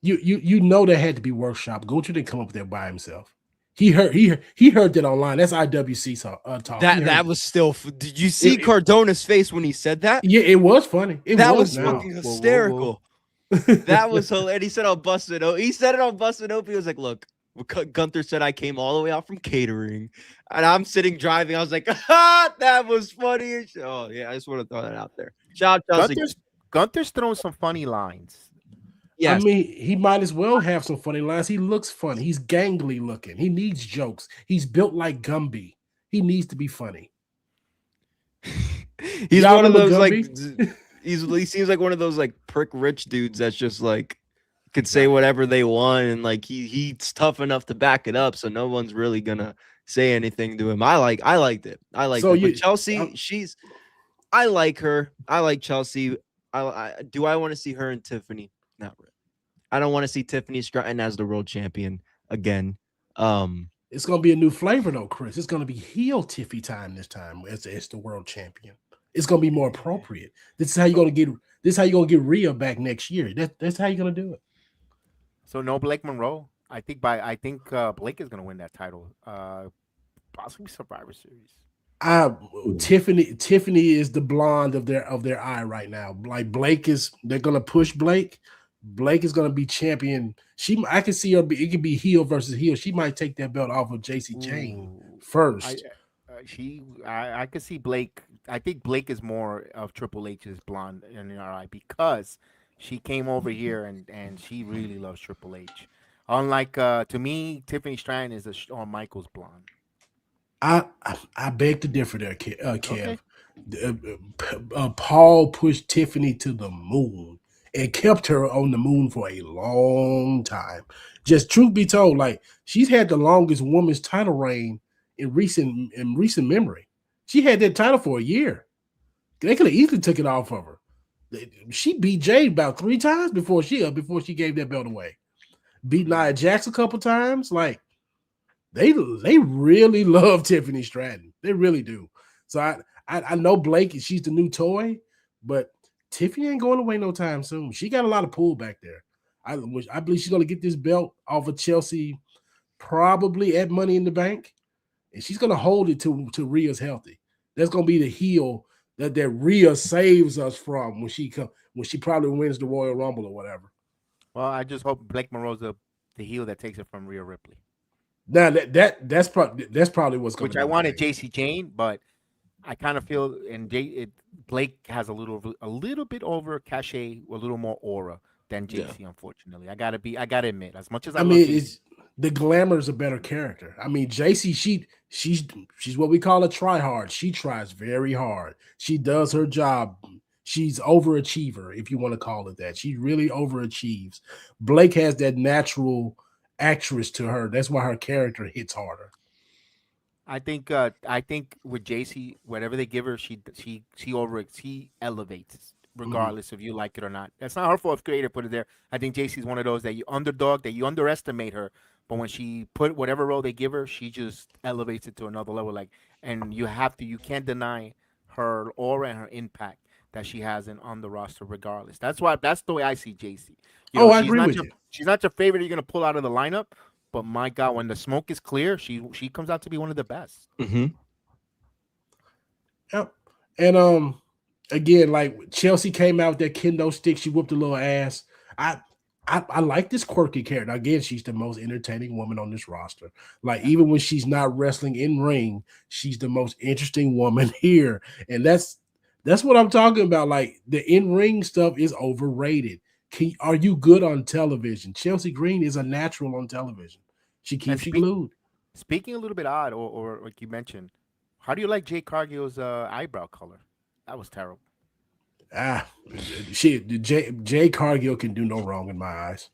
You know that had to be workshop. Gunther didn't come up there by himself. He heard that online. That's IWC talk. That was still. Did you see Cardona's face when he said that? Yeah, it was funny. That was fucking hysterical. That was hilarious. He said on Busted Open. He said it on Busted Open. He was like, "Look, Gunther said I came all the way out from catering, and I'm sitting driving." I was like, "That was funny." Oh yeah, I just want to throw that out there. Shout out Gunther's throwing some funny lines. Yes. I mean, he might as well have some funny lines. He looks funny. He's gangly looking. He needs jokes. He's built like Gumby. He needs to be funny. He's one of those Gumby? He seems like one of those like prick rich dudes that's just like could say whatever they want and like he's tough enough to back it up, so no one's really gonna say anything to him. I liked it. But Chelsea, I like her. I like Chelsea. Do I want to see her and Tiffany? Not really. I don't want to see Tiffany Stratton as the world champion again. It's gonna be a new flavor though, Chris. It's gonna be heel Tiffy time this time as the world champion. It's gonna be more appropriate. This is how you're gonna get Rhea back next year. That's how you're gonna do it. So no Blake Monroe. I think Blake is gonna win that title. Possibly Survivor Series. Tiffany is the blonde of their eye right now. Like they're gonna push Blake. Blake is gonna be champion. I can see her. It could be heel versus heel. She might take that belt off of JC Jane first. I could see Blake. I think Blake is more of Triple H's blonde in her eye because she came over here and she really loves Triple H. Unlike to me, Tiffany Stratton is a Shawn Michaels blonde. I beg to differ there, Kev. Okay. Paul pushed Tiffany to the moon and kept her on the moon for a long time. Just truth be told, like she's had the longest women's title reign in recent memory. She had that title for a year. They could have easily took it off of her. She beat Jade about 3 times before she gave that belt away. Beat Nia Jax a couple times. Like they really love Tiffany Stratton. They really do. So I know Blake, she's the new toy, but Tiffany ain't going away no time soon. She got a lot of pull back there. I believe she's going to get this belt off of Chelsea probably at Money in the Bank, and she's going to hold it to Rhea's healthy. That's going to be the heel that Rhea saves us from when she probably wins the Royal Rumble or whatever. Well, I just hope Blake Monroe's the heel that takes it from Rhea Ripley. Now that's probably what's going. Which I wanted JC Jane, but I kind of feel Blake has a little bit over cachet, a little more aura than JC. Unfortunately, I gotta admit, as much as I mean, the glamour's a better character. I mean, JC, she's what we call a try-hard. She tries very hard. She does her job. She's overachiever, if you want to call it that. She really overachieves. Blake has that natural actress to her. That's why her character hits harder. I think with JC, whatever they give her, she elevates regardless if you like it or not. That's not her fault if creator put it there. I think JC's one of those that you underestimate her, but when she put whatever role they give her, she just elevates it to another level. And you can't deny her aura and her impact that she has on the roster regardless. That's the way I see JC. I agree with you. She's not your favorite you're going to pull out of the lineup, but my God, when the smoke is clear, she comes out to be one of the best. Mm-hmm. Yep. And again, like Chelsea came out with that kendo stick, she whooped a little ass. I like this quirky character. Again, she's the most entertaining woman on this roster. Like even when she's not wrestling in ring, she's the most interesting woman here. And that's what I'm talking about. Like the in-ring stuff is overrated. Are you good on television? Chelsea Green is a natural on television. She keeps you glued. Speaking a little bit odd, or like you mentioned, how do you like Jade Cargill's eyebrow color? That was terrible. Jade Cargill can do no wrong in my eyes.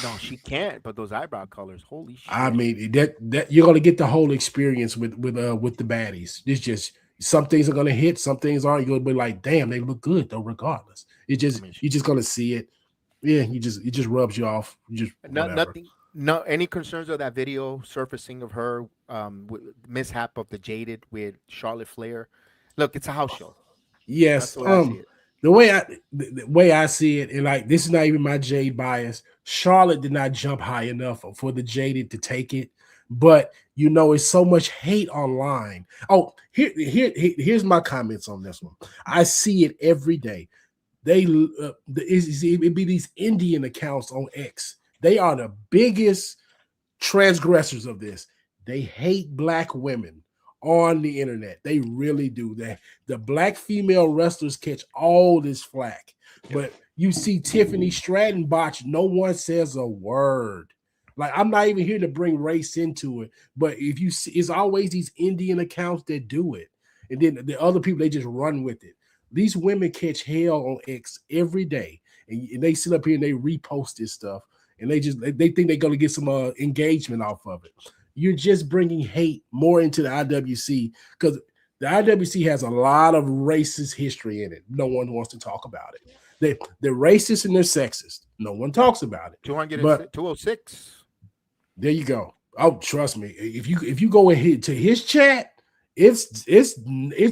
No, she can't. But those eyebrow colors, holy shit! I mean that you're gonna get the whole experience with the baddies. It's just some things are gonna hit, some things aren't. You're gonna be like, damn, they look good though. Regardless, you're just gonna see it. Yeah, it just rubs you off. Nothing. No, any concerns of that video surfacing of her mishap of the Jaded with Charlotte Flair? Look, it's a house show. Yes. The way I see it, and like this is not even my Jade bias. Charlotte did not jump high enough for the Jaded to take it, but it's so much hate online. Oh, here's my comments on this one. I see it every day. It be these Indian accounts on X. They are the biggest transgressors of this. They hate black women on the internet. They really do. The black female wrestlers catch all this flack, but you see Tiffany Stratton botch, no one says a word. Like, I'm not even here to bring race into it, but if you see, it's always these Indian accounts that do it, and then the other people, they just run with it. These women catch hell on X every day, and they sit up here and they repost this stuff, and they think they're gonna get some engagement off of it. You're just bringing hate more into the IWC because the IWC has a lot of racist history in it. No one wants to talk about it. They're racist and they're sexist. No one talks about it. 206. There you go. Oh, trust me. If you go to his chat, it's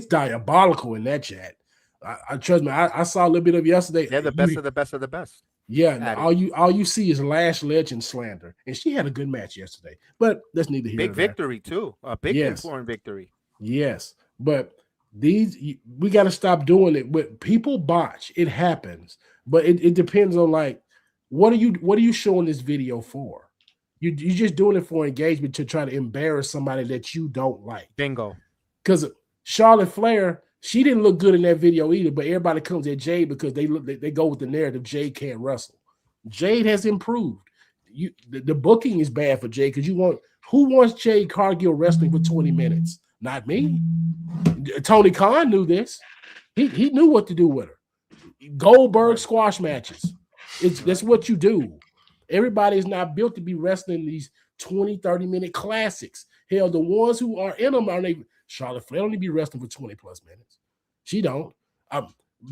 diabolical in that chat. I trust me. I saw a little bit of yesterday. They're the best of the best of the best. Yeah, all you see is Lash Legend slander, and she had a good match yesterday. But that's neither here nor there. Big victory too, a big important victory. Yes, but we got to stop doing it. But people botch, it happens. But it depends on like what are you showing this video for? You're just doing it for engagement to try to embarrass somebody that you don't like. Bingo. Because Charlotte Flair. She didn't look good in that video either, but everybody comes at Jade because they go with the narrative Jade can't wrestle. Jade has improved. The booking is bad for Jade because who wants Jade Cargill wrestling for 20 minutes? Not me. Tony Khan knew this. He knew what to do with her. Goldberg squash matches. That's what you do. Everybody is not built to be wrestling these 20, 30-minute classics. Hell, the ones who are in them Charlotte Flair don't need to be wrestling for 20 plus minutes. She don't.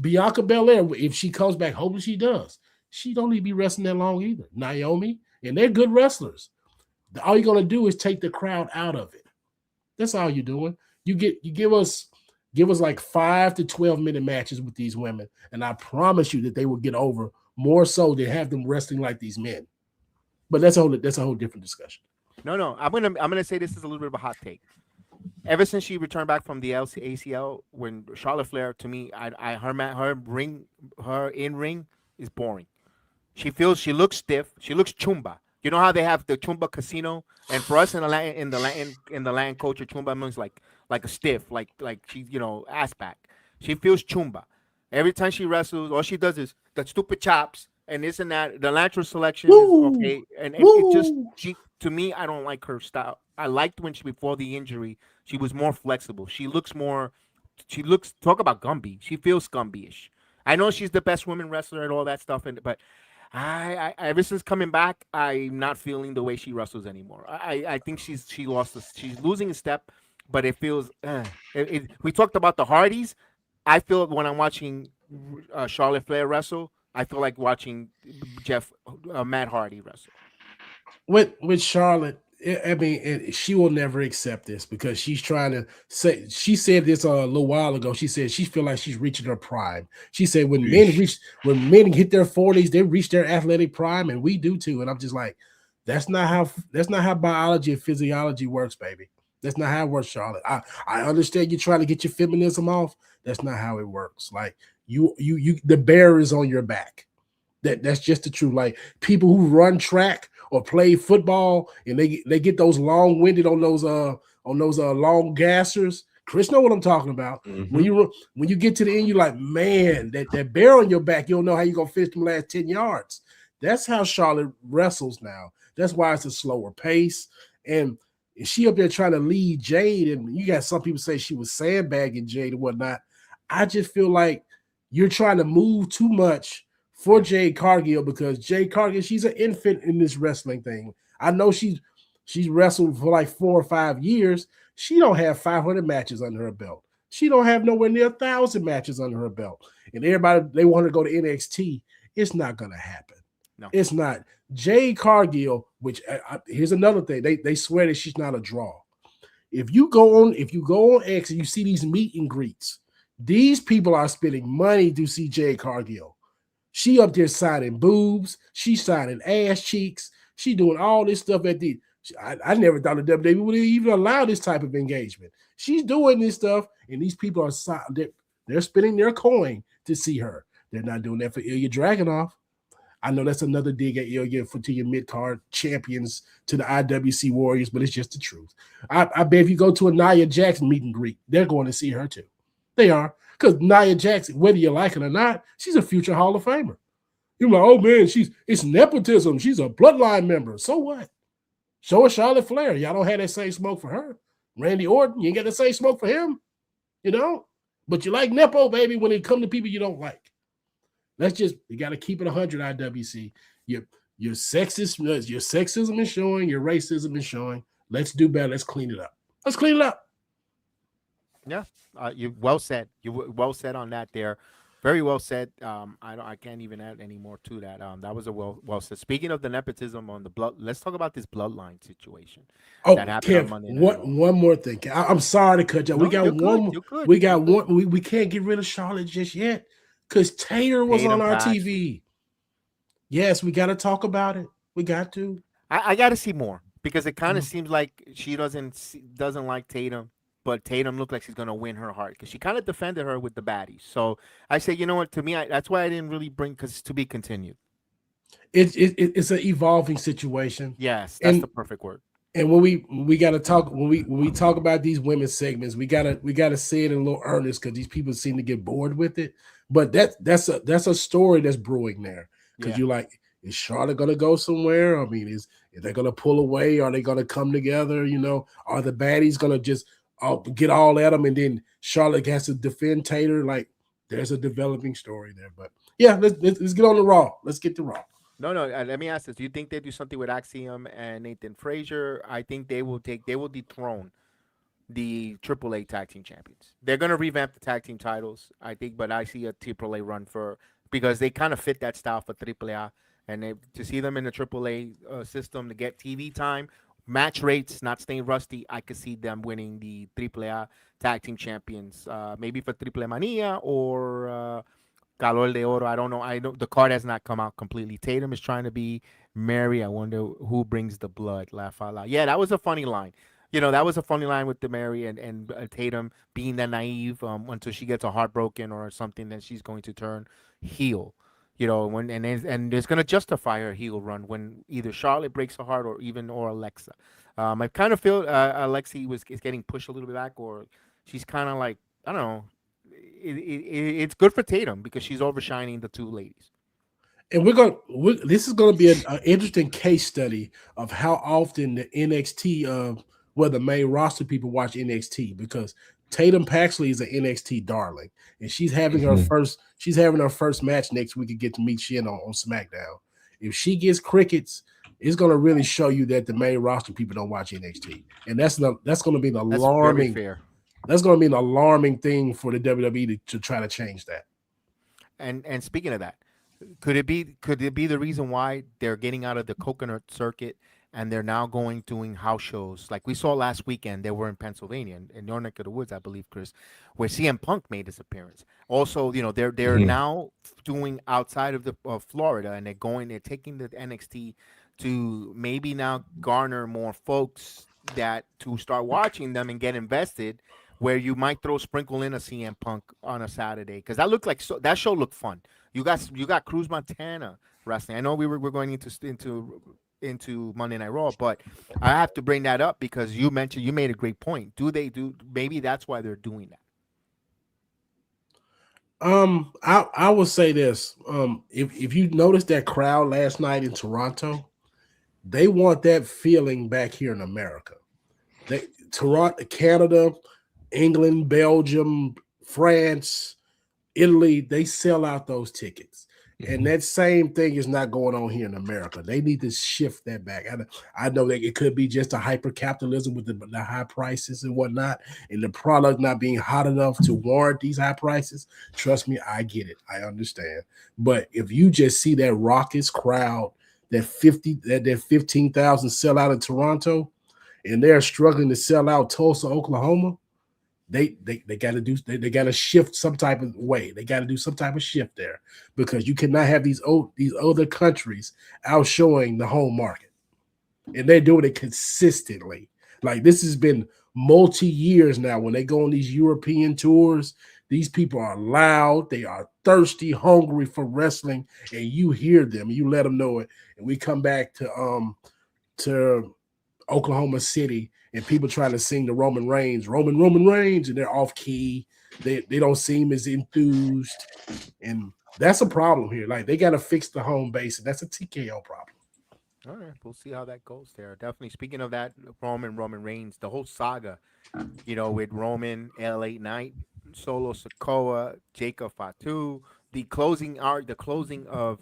Bianca Belair, if she comes back, hopefully she does. She don't need to be wrestling that long either. Naomi, and they're good wrestlers. All you're gonna do is take the crowd out of it. That's all you're doing. You give us like 5 to 12-minute matches with these women, and I promise you that they will get over more so than have them wrestling like these men. But that's a whole different discussion. No. I'm gonna say this is a little bit of a hot take. Ever since she returned back from the ACL, when Charlotte Flair, to me, her in ring is boring. She looks stiff. She looks chumba. You know how they have the chumba casino, and for us in the Latin culture, chumba means like a stiff, like she ass back. She feels chumba. Every time she wrestles, all she does is the stupid chops and this and that. The lateral selection is okay, and it just to me, I don't like her style. I liked when before the injury, she was more flexible. She looks talk about Gumby. She feels Gumby-ish. I know she's the best women wrestler and all that stuff, but I ever since coming back, I'm not feeling the way she wrestles anymore. I think she's losing a step, but it feels. We talked about the Hardys. I feel when I'm watching Charlotte Flair wrestle, I feel like watching Matt Hardy wrestle. With Charlotte, I mean, she will never accept this because she's trying to say. She said this a little while ago. She said she feel like she's reaching her prime. She said when men hit their 40s, they reach their athletic prime, and we do too. And I'm just like, that's not how biology and physiology works, baby. That's not how it works, Charlotte. I understand you're trying to get your feminism off. That's not how it works. Like you the bear is on your back. That's just the truth. Like people who run track or play football and they get those long-winded on those long gassers. Chris know what I'm talking about. Mm-hmm. When you get to the end, you're like, man, that bear on your back, you don't know how you're gonna finish them last 10 yards. That's how Charlotte wrestles now. That's why it's a slower pace. And she up there trying to lead Jade, and you got some people say she was sandbagging Jade and whatnot. I just feel like you're trying to move too much for Jade Cargill because Jade Cargill, she's an infant in this wrestling thing. I know she's wrestled for like 4 or 5 years. She don't have 500 matches under her belt. She don't have nowhere near 1,000 matches under her belt. And everybody, they want her to go to NXT. It's not going to happen. No, it's not. Jade Cargill, which here's another thing. They swear that she's not a draw. If you go on X and you see these meet and greets, these people are spending money to see Jade Cargill. She up there signing boobs. She's signing ass cheeks. She doing all this stuff at the. I never thought the WWE would even allow this type of engagement. She's doing this stuff, and these people are they're spending their coin to see her. They're not doing that for Ilya Dragunov. I know that's another dig at Ilya to your mid-card champions, to the IWC Warriors, but it's just the truth. I bet if you go to a Nia Jackson meet and greet, they're going to see her too. They are. Because Nia Jackson, whether you like it or not, she's a future Hall of Famer. You're like, oh man, it's nepotism. She's a bloodline member. So what? Show her Charlotte Flair. Y'all don't have that same smoke for her. Randy Orton, you ain't got the same smoke for him. You know? But you like Nepo, baby, when it comes to people you don't like. You got to keep it 100, IWC. Your sexism is showing, your racism is showing. Let's do better. Let's clean it up. Let's clean it up. Yeah, you well said. You well said on that there. Very well said. I can't even add any more to that. That was a well said. Speaking of the nepotism on the blood, let's talk about this bloodline situation. Oh, that happened on Kev, Monday Night. one more thing. I'm sorry to cut you. No, We got one. We got one. We can't get rid of Charlotte just yet because Taylor was on our TV. Yes, we got to talk about it. We got to. I got to see more because it kind of seems like she doesn't like Tatum. But Tatum looked like she's going to win her heart because she kind of defended her with the baddies. So I say, you know what? To me, that's why I didn't really bring, because it's to be continued. It's an evolving situation. Yes, that's the perfect word. And when we got to talk, when we talk about these women's segments, we gotta say it in a little earnest because these people seem to get bored with it. But that's a story that's brewing there because you're like, is Charlotte going to go somewhere? I mean, is they going to pull away? Are they going to come together? You know, are the baddies going to just get all at them, and then Charlotte has to defend Taylor? Like, there's a developing story there. But yeah, let's get on the Raw. Let's get to Raw. No. Let me ask this: do you think they do something with Axiom and Nathan Frazier? I think they will dethrone the AAA tag team champions. They're going to revamp the tag team titles, I think, but I see a AAA run because they kind of fit that style for AAA, and to see them in the AAA system to get TV time. Match rates, not staying rusty. I could see them winning the AAA tag team champions, maybe for Triple Mania or Calor de Oro. I don't know. I know the card has not come out completely. Tatum is trying to be Mary. I wonder who brings the blood. Laugh out loud. Yeah, that was a funny line. You know, that was a funny line with the Mary and Tatum being that naive until she gets a heartbroken or something, then she's going to turn heel. You know, and it's going to justify her heel run when either Charlotte breaks her heart or Alexa. I kind of feel Alexi is getting pushed a little bit back, or she's kind of like, I don't know. It's good for Tatum because she's overshining the two ladies. And this is going to be an interesting case study of how often the NXT, the main roster people watch NXT, because Tatum Paxley is an NXT darling, and she's having her first match next week to get to meet Shin on SmackDown. If she gets crickets, it's going to really show you that the main roster people don't watch NXT, and that's going to be an alarming. That's going to be an alarming thing for the WWE to try to change that. And speaking of that, could it be the reason why they're getting out of the coconut circuit? And they're now doing house shows like we saw last weekend. They were in Pennsylvania, in your neck of the woods, I believe, Chris, where CM Punk made his appearance. Also, you know, they're now doing outside of Florida, and they're taking the NXT to maybe now garner more folks to start watching them and get invested. Where you might sprinkle in a CM Punk on a Saturday because that show looked fun. You got Cruz Montana wrestling. I know we're going into Monday Night Raw, but I have to bring that up because you made a great point. Maybe that's why they're doing that. I will say this. If you noticed that crowd last night in Toronto, they want that feeling back here in America. Toronto, Canada, England, Belgium, France, Italy, they sell out those tickets. And that same thing is not going on here in America. They need to shift that back. I know that it could be just a hyper capitalism with the high prices and whatnot, and the product not being hot enough to warrant these high prices. Trust me, I get it. I understand. But if you just see that raucous crowd, that 15,000 sell out in Toronto, and they're struggling to sell out Tulsa, Oklahoma, they got to shift some type of way. They got to do some type of shift there, because you cannot have these other countries outshowing the home market, and they're doing it consistently. Like, this has been multi-years now. When they go on these European tours, these people are loud, they are thirsty, hungry for wrestling, and you hear them, you let them know it. And we come back to Oklahoma City, and people trying to sing the Roman Reigns, and they're off key. They don't seem as enthused, and that's a problem here. Like, they got to fix the home base, and that's a TKO problem. All right, we'll see how that goes there. Definitely. Speaking of that, Roman Reigns, the whole saga, with Roman, LA Knight, Solo Sikoa, Jacob Fatu, the closing of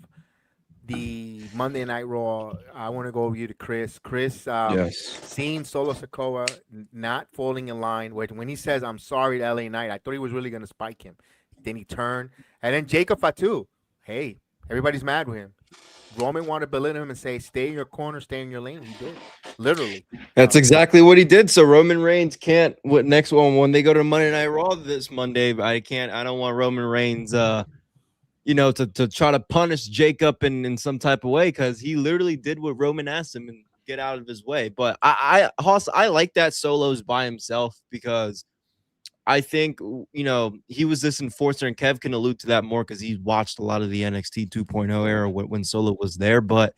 the Monday Night Raw. I want to go over you to Chris. Chris, Yes. Seeing Solo Sikoa not falling in line when he says, "I'm sorry to LA Knight," I thought he was really going to spike him. Then he turned. And then Jacob Fatu, hey, everybody's mad with him. Roman wanted to belittle him and say, "Stay in your corner, stay in your lane." He did, literally. That's exactly what he did. So Roman Reigns can't. What next one? When they go to Monday Night Raw this Monday, I don't want Roman Reigns, to try to punish Jacob in some type of way, because he literally did what Roman asked him and get out of his way. But I like that Solo's by himself, because I think, he was this enforcer, and Kev can allude to that more because he watched a lot of the NXT 2.0 era when Solo was there. But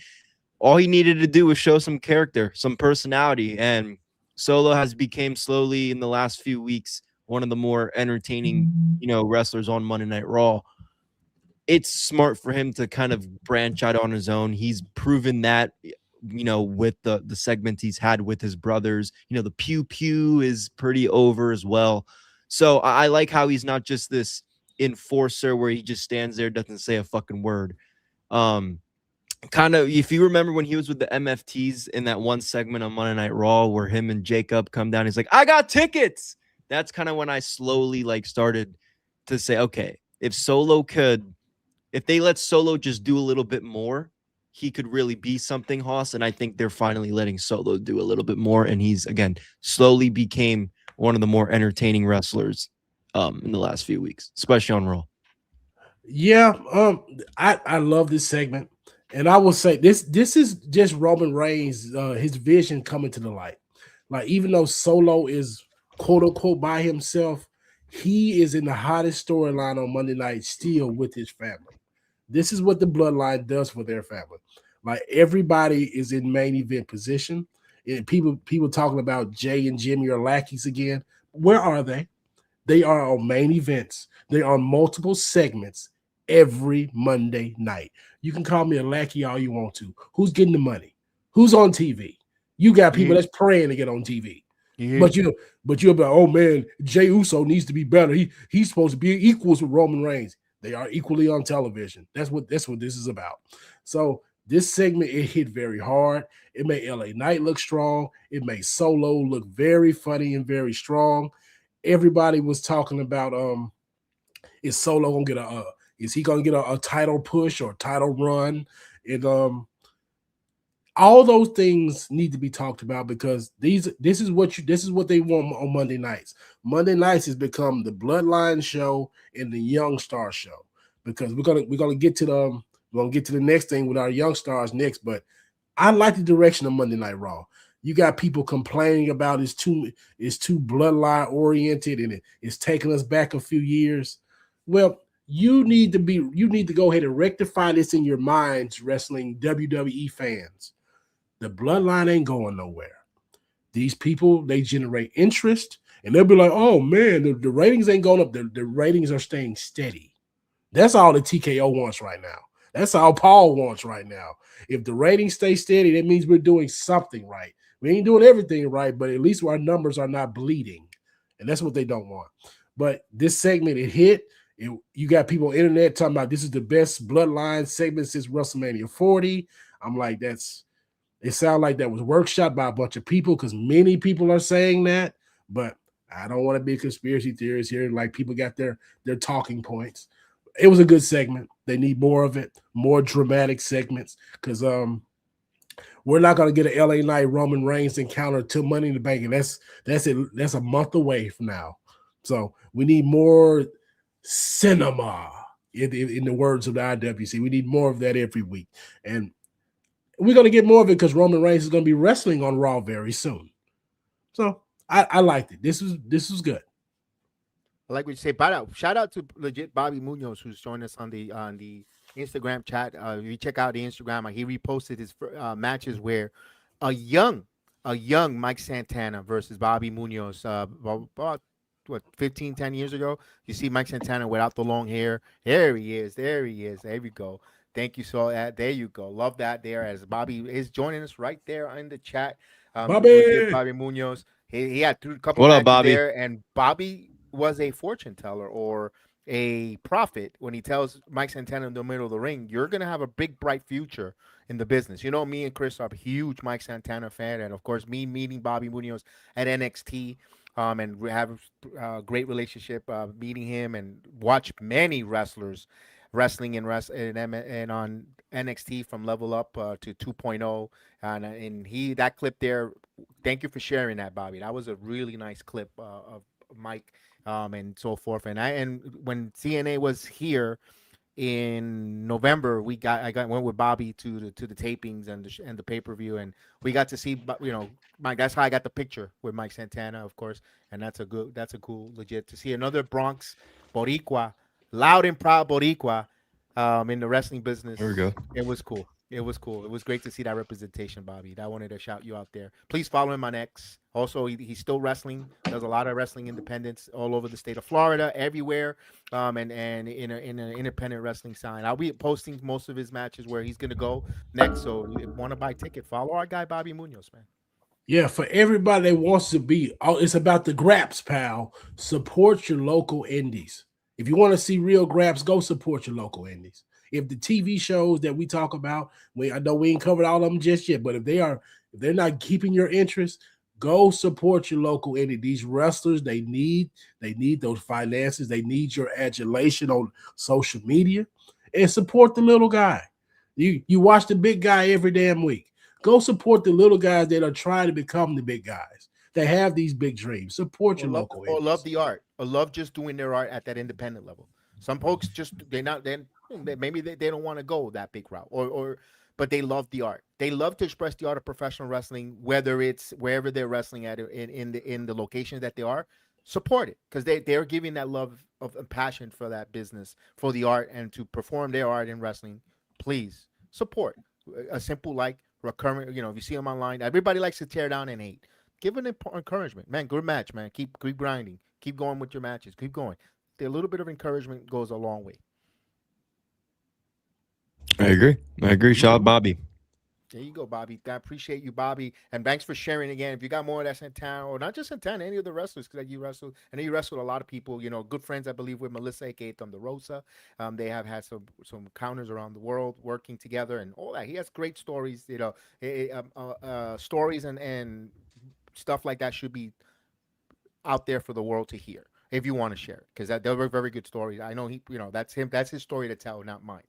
all he needed to do was show some character, some personality, and Solo has become slowly in the last few weeks one of the more entertaining, wrestlers on Monday Night Raw. It's smart for him to kind of branch out on his own. He's proven that, with the segments he's had with his brothers. The pew pew is pretty over as well. So I like how he's not just this enforcer where he just stands there, doesn't say a fucking word. Kind of, if you remember when he was with the MFTs in that one segment on Monday Night Raw where him and Jacob come down, he's like, "I got tickets." That's kind of when I slowly started to say, okay, if they let Solo just do a little bit more, he could really be something, Hoss. And I think they're finally letting Solo do a little bit more. And he's, again, slowly became one of the more entertaining wrestlers in the last few weeks, especially on Raw. Yeah, I love this segment. And I will say this is just Roman Reigns, his vision coming to the light. Like, even though Solo is quote unquote by himself, he is in the hottest storyline on Monday night still with his family. This is what the Bloodline does for their family. Like, everybody is in main event position. And people talking about Jay and Jimmy are lackeys again. Where are they? They are on main events. They're on multiple segments every Monday night. You can call me a lackey all you want to. Who's getting the money? Who's on TV? You got people that's praying to get on TV. But you'll be like, "Oh man, Jey Uso needs to be better. He's supposed to be equals with Roman Reigns." They are equally on television. That's what this is about. So this segment, it hit very hard. It made LA Knight look strong. It made Solo look very funny and very strong. Everybody was talking about is Solo gonna get is he gonna get a title push or title run? And all those things need to be talked about, because this is what they want on Monday nights. Monday nights has become the Bloodline show and the Young Star show, because we're gonna get to the next thing with our Young Stars next. But I like the direction of Monday Night Raw. You got people complaining about it's too Bloodline oriented and it's taking us back a few years. Well, you need to go ahead and rectify this in your minds, wrestling WWE fans. The Bloodline ain't going nowhere. These people, they generate interest, and they'll be like, "Oh man, the ratings ain't going up. The ratings are staying steady." That's all the TKO wants right now. That's all Paul wants right now. If the ratings stay steady, that means we're doing something right. We ain't doing everything right, but at least our numbers are not bleeding. And that's what they don't want. But this segment, it hit. You got people on the internet talking about this is the best Bloodline segment since WrestleMania 40. I'm like, it sounds like that was workshopped by a bunch of people because many people are saying that, but I don't want to be a conspiracy theorist here. Like, people got their talking points. It was a good segment. They need more of it, more dramatic segments, because we're not going to get an LA Knight Roman Reigns encounter till Money in the Bank, and that's a month away from now. So we need more cinema, in the words of the IWC. We need more of that every week, and we're going to get more of it because Roman Reigns is going to be wrestling on Raw very soon. So I liked it. This was good. I like what you say. Shout out to legit Bobby Munoz, who's joined us on the Instagram chat. If you check out the Instagram, he reposted his matches where a young Mike Santana versus Bobby Munoz about 10 years ago. You see Mike Santana without the long hair. There he is. There we go. Thank you. So there you go. Love that there, as Bobby is joining us right there in the chat. Bobby Munoz. He had a couple matches there, and Bobby was a fortune teller or a prophet when he tells Mike Santana in the middle of the ring, you're going to have a big, bright future in the business. You know, me and Chris are a huge Mike Santana fan, and of course, me meeting Bobby Munoz at NXT, and we have a great relationship, meeting him and watch many wrestlers wrestling and on NXT from Level Up to 2.0, and that clip there. Thank you for sharing that, Bobby. That was a really nice clip of Mike, and so forth. And when TNA was here in November, I went with Bobby to the tapings and the pay-per-view, and we got to see, Mike. That's how I got the picture with Mike Santana, of course, and that's a cool, legit to see another Bronx Boricua, loud and proud Boricua, in the wrestling business. There we go. It was cool. It was great to see that representation, Bobby. I wanted to shout you out there. Please follow him on X. Also, he's still wrestling. Does a lot of wrestling independents all over the state of Florida, everywhere, and in an independent wrestling sign. I'll be posting most of his matches where he's gonna go next. So if you want to buy a ticket, follow our guy Bobby Munoz, man. Yeah, for everybody that wants to be, it's about the Graps, pal. Support your local indies. If you want to see real Graps, go support your local indies. If the TV shows that we talk about, I know we ain't covered all of them just yet, but if they're not keeping your interest, go support your local indie. These wrestlers, they need those finances. They need your adulation on social media, and support the little guy. You watch the big guy every damn week. Go support the little guys that are trying to become the big guys. They have these big dreams. Support your local indies. Or love the art. Or love just doing their art at that independent level. Some folks just maybe they don't want to go that big route, but they love the art. They love to express the art of professional wrestling, whether it's wherever they're wrestling at in the location that they are. Support it, because they're giving that love of and passion for that business, for the art, and to perform their art in wrestling. Please support. A simple recurring. If you see them online, everybody likes to tear down and hate. Give an encouragement, man. Good match, man. Keep grinding. Keep going with your matches. Keep going. A little bit of encouragement goes a long way. I agree. Shout out Bobby. There you go, Bobby. I appreciate you, Bobby. And thanks for sharing again. If you got more of that Santana, or not just Santana, any of the wrestlers, because you wrestled, I know you wrestled a lot of people, good friends, I believe, with Melissa, aka Thunder Rosa. They have had some encounters around the world working together and all that. He has great stories, stories and stuff like that should be out there for the world to hear. If you want to share it, because they were very good stories. I know that's him. That's his story to tell, not mine.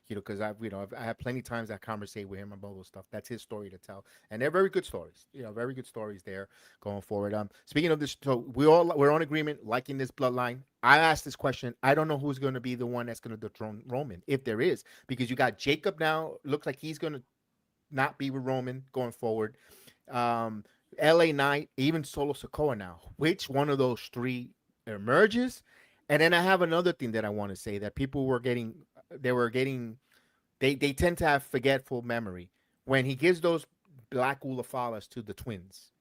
Because I have plenty of times I conversate with him about those stuff. That's his story to tell, and they're very good stories. Very good stories there going forward. Speaking of this, so we're on agreement, liking this bloodline. I asked this question. I don't know who's going to be the one that's going to dethrone Roman, if there is, because you got Jacob now. Looks like he's going to not be with Roman going forward. LA Knight, even Solo Sikoa now. Which one of those three emerges? And then I have another thing that I want to say that people they tend to have forgetful memory when he gives those black Ulafalas to the twins.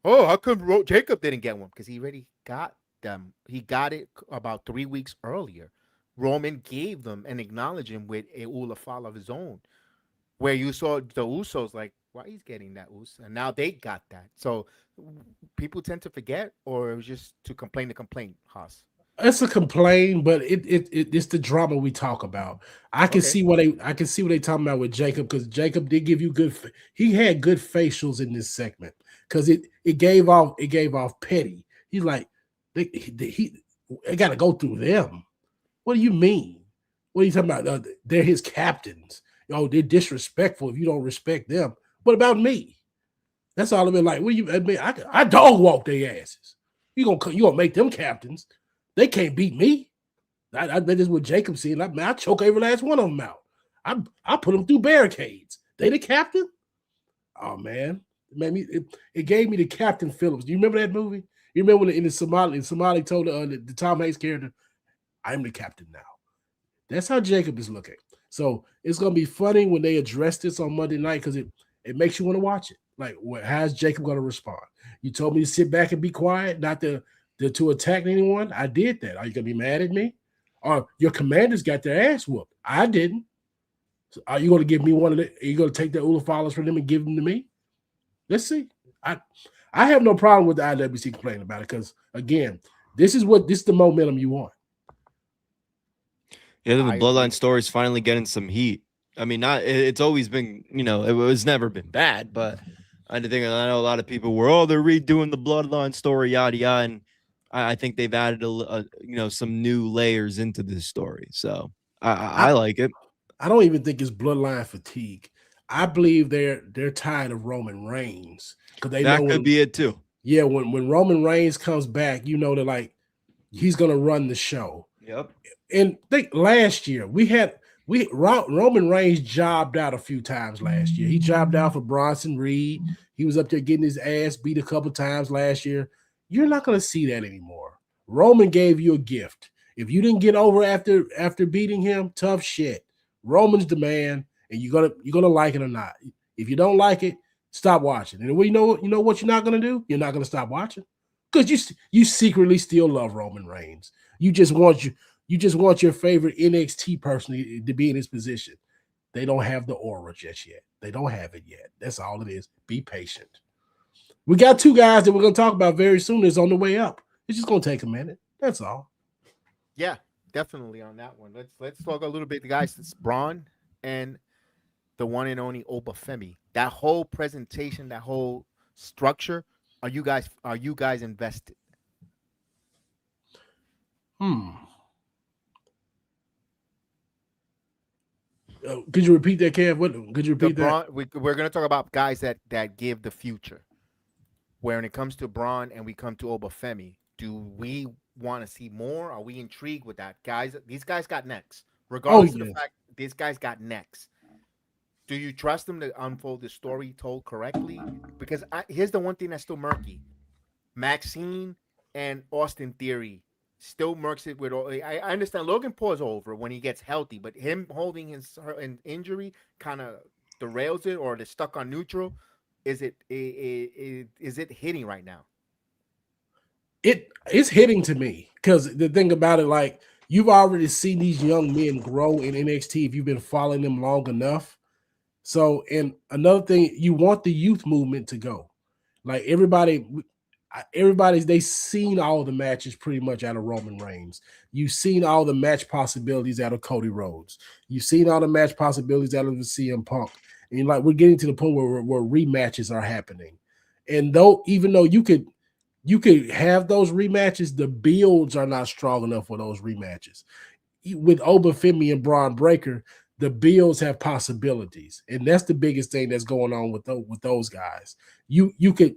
Oh, how come Jacob didn't get one? Because he already got them. He got it about 3 weeks earlier. Roman gave them and acknowledged him with a Ulafala of his own, where you saw the Usos like, why he's getting that Us? And now they got that. So people tend to forget, or it was just to complain, Haas. It's a complaint, but it's the drama we talk about. I can see what they talking about with Jacob, because Jacob did give you he had good facials in this segment, because it gave off petty. He's like he got to go through them. What do you mean? What are you talking about? They're his captains. They're disrespectful if you don't respect them. What about me? That's all I've been like. What do you admit? I dog walk their asses. You gonna make them captains? They can't beat me. I bet this is what Jacob said. I choke every last one of them out. I put them through barricades. They the captain? Oh man, it gave me the Captain Phillips. Do you remember that movie? You remember when in the Somali told the Tom Hanks character, "I'm the captain now." That's how Jacob is looking. So it's gonna be funny when they address this on Monday night, because it makes you want to watch it. Like, how's Jacob gonna respond? You told me to sit back and be quiet, not to attack anyone. I did that. Are you gonna be mad at me? Or your commanders got their ass whooped? I didn't. So are you gonna give me one of the? Are you gonna take the Ula followers from them and give them to me? Let's see. I have no problem with the IWC complaining about it, because again, this is the momentum you want. Yeah, the Bloodline story is finally getting some heat. I mean, it's always been, it was never been bad, but I know a lot of people were, they're redoing the Bloodline story, yada yada, and I think they've added some new layers into this story. So I like it. I don't even think it's Bloodline fatigue. I believe they're tired of Roman Reigns, because that could be it too. Yeah, when Roman Reigns comes back, they're like, he's gonna run the show. Yep. And think last year Roman Reigns jobbed out a few times last year. He jobbed out for Bronson Reed. He was up there getting his ass beat a couple times last year. You're not going to see that anymore. Roman gave you a gift. If you didn't get over after beating him, tough shit. Roman's the man, and you're gonna like it or not. If you don't like it, stop watching. And you know what you're not gonna do? You're not gonna stop watching, because you secretly still love Roman Reigns. You just want your favorite NXT person to be in his position. They don't have the aura just yet. They don't have it yet. That's all it is. Be patient. We got two guys that we're going to talk about very soon that's on the way up. It's just going to take a minute. That's all. Yeah, definitely on that one. Let's talk a little bit, guys. It's Braun and the one and only Obafemi. That whole presentation, that whole structure. Are you guys invested? Could you repeat that, Kev? Could you repeat that? We're going to talk about guys that give the future. When it comes to Braun and we come to Obafemi, do we want to see more? Are we intrigued with that? Guys, these guys got necks. Regardless of the fact these guys got necks. Do you trust them to unfold the story told correctly? Because here's the one thing that's still murky. Maxine and Austin Theory still murks it with. I understand Logan Paul's over when he gets healthy, but him holding his injury kind of derails it, or they're stuck on neutral. Is it hitting right now? It's hitting to me, because the thing about it, like, you've already seen these young men grow in NXT if you've been following them long enough. So, and another thing, you want the youth movement to go. Like, they've seen all the matches pretty much out of Roman Reigns. You've seen all the match possibilities out of Cody Rhodes. You've seen all the match possibilities out of the CM Punk. And like, we're getting to the point where rematches are happening. And even though you could have those rematches, the builds are not strong enough for those rematches. With Obafemi and Braun Breaker, the builds have possibilities, and that's the biggest thing that's going on with those guys. You could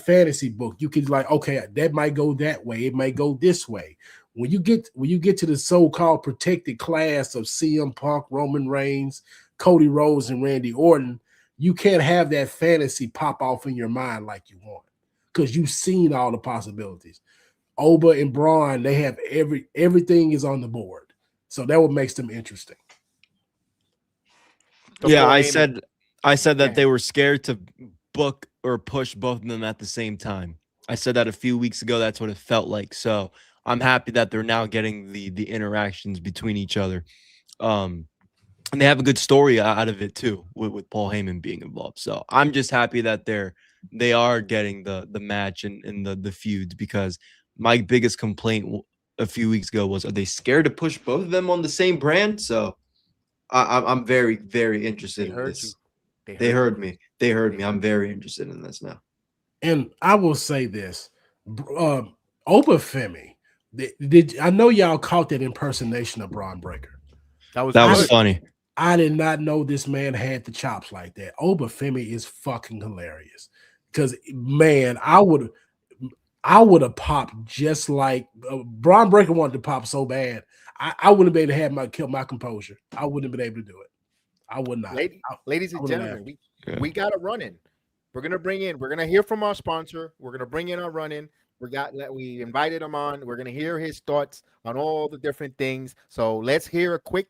fantasy book. You could, like, okay, that might go that way. It might go this way. When you get to the so-called protected class of CM Punk, Roman Reigns, Cody Rhodes, and Randy Orton, you can't have that fantasy pop off in your mind like you want, because you've seen all the possibilities. Oba and Braun, they have everything is on the board, so that what makes them interesting. Yeah, I said that they were scared to book or push both of them at the same time. I said that a few weeks ago. That's what it felt like. So I'm happy that they're now getting the interactions between each other. And they have a good story out of it too, with Paul Heyman being involved. So I'm just happy that they are getting the match and the feuds, because my biggest complaint a few weeks ago was, are they scared to push both of them on the same brand? So I'm very, very interested in this. They heard me. They heard me. I'm very interested in this now. And I will say this, Opa Femi, I know y'all caught that impersonation of Braun Breaker. That was funny. I did not know this man had the chops like that. Opa Femi is fucking hilarious. Because man, I would have popped just like Braun Breaker wanted to pop so bad. I wouldn't be able to have kill my composure. I wouldn't have been able to do it. I would not. Ladies and gentlemen, we got a run in. We're gonna hear from our sponsor. We're gonna bring in our run-in. We invited him on. We're gonna hear his thoughts on all the different things. So let's hear a quick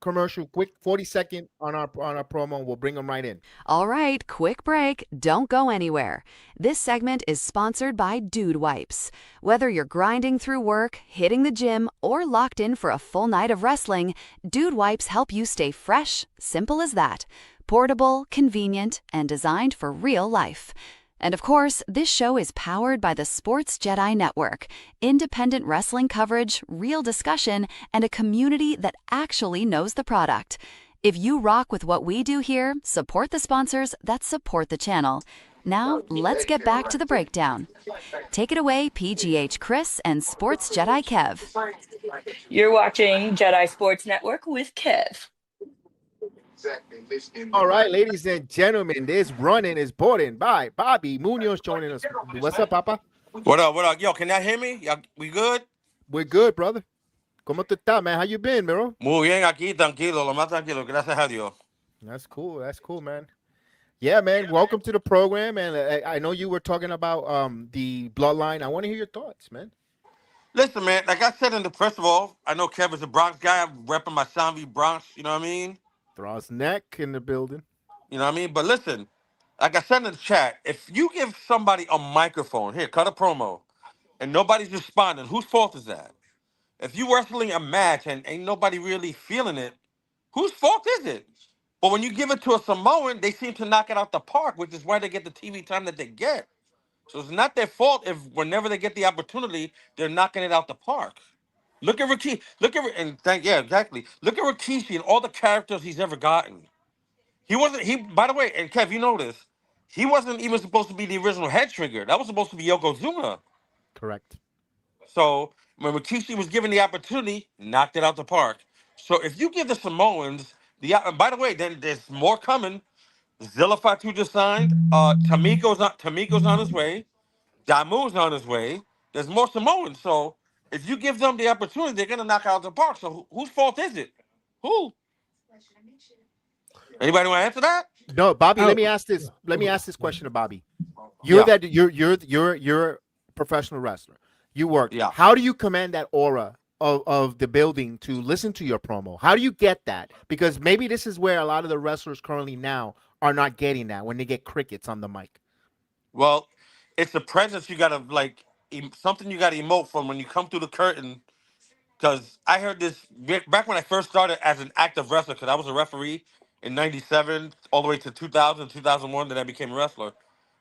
commercial, quick 40-second on our promo. We'll bring him right in. All right, quick break. Don't go anywhere. This segment is sponsored by Dude Wipes. Whether you're grinding through work, hitting the gym, or locked in for a full night of wrestling, Dude Wipes help you stay fresh. Simple as that. Portable, convenient, and designed for real life. And of course, this show is powered by the Sports Jedi Network. Independent wrestling coverage, real discussion, and a community that actually knows the product. If you rock with what we do here, support the sponsors that support the channel. Now, let's get back to the breakdown. Take it away, PGH Chris and Sports Jedi Kev. You're watching Jedi Sports Network with Kev. All right, ladies and gentlemen, this run-in is brought in by Bobby Munoz joining us. What's up, Papa? What up? Yo, can y'all hear me? Y'all, we good? We're good, brother. ¿Cómo te estás, man? How you been, bro? Muy bien aquí, tranquilo, lo más tranquilo. Gracias a Dios. That's cool, man. Yeah, man. Welcome to the program, and I know you were talking about the Bloodline. I want to hear your thoughts, man. Listen, man, like I said first of all, I know Kev is a Bronx guy. I'm repping my Sanvi Bronx, you know what I mean? Ross Neck in the building. You know what I mean? But listen, like I said in the chat, if you give somebody a microphone, here, cut a promo, and nobody's responding, whose fault is that? If you wrestling a match and ain't nobody really feeling it, whose fault is it? But when you give it to a Samoan, they seem to knock it out the park, which is why they get the TV time that they get. So it's not their fault if whenever they get the opportunity, they're knocking it out the park. Look at Rikishi. Exactly. Look at Rikishi and all the characters he's ever gotten. By the way, and Kev, you know this, he wasn't even supposed to be the original head trigger. That was supposed to be Yokozuna. Correct. So when Rikishi was given the opportunity, knocked it out the park. So if you give the Samoans and by the way, then there's more coming. Zilla Fatu just signed. Tamiko's on his way. Damu's on his way. There's more Samoans. So if you give them the opportunity, they're gonna knock out the park. So whose fault is it? Who? Anybody want to answer that? No, Bobby. Let me ask this. Let me ask this question to Bobby. You're a professional wrestler. You work. Yeah. How do you command that aura of the building to listen to your promo? How do you get that? Because maybe this is where a lot of the wrestlers currently now are not getting that when they get crickets on the mic. Well, it's the presence you gotta something you gotta emote from when you come through the curtain. Because I heard this back when I first started as an active wrestler, because I was a referee in 97 all the way to 2000, 2001, then I became a wrestler.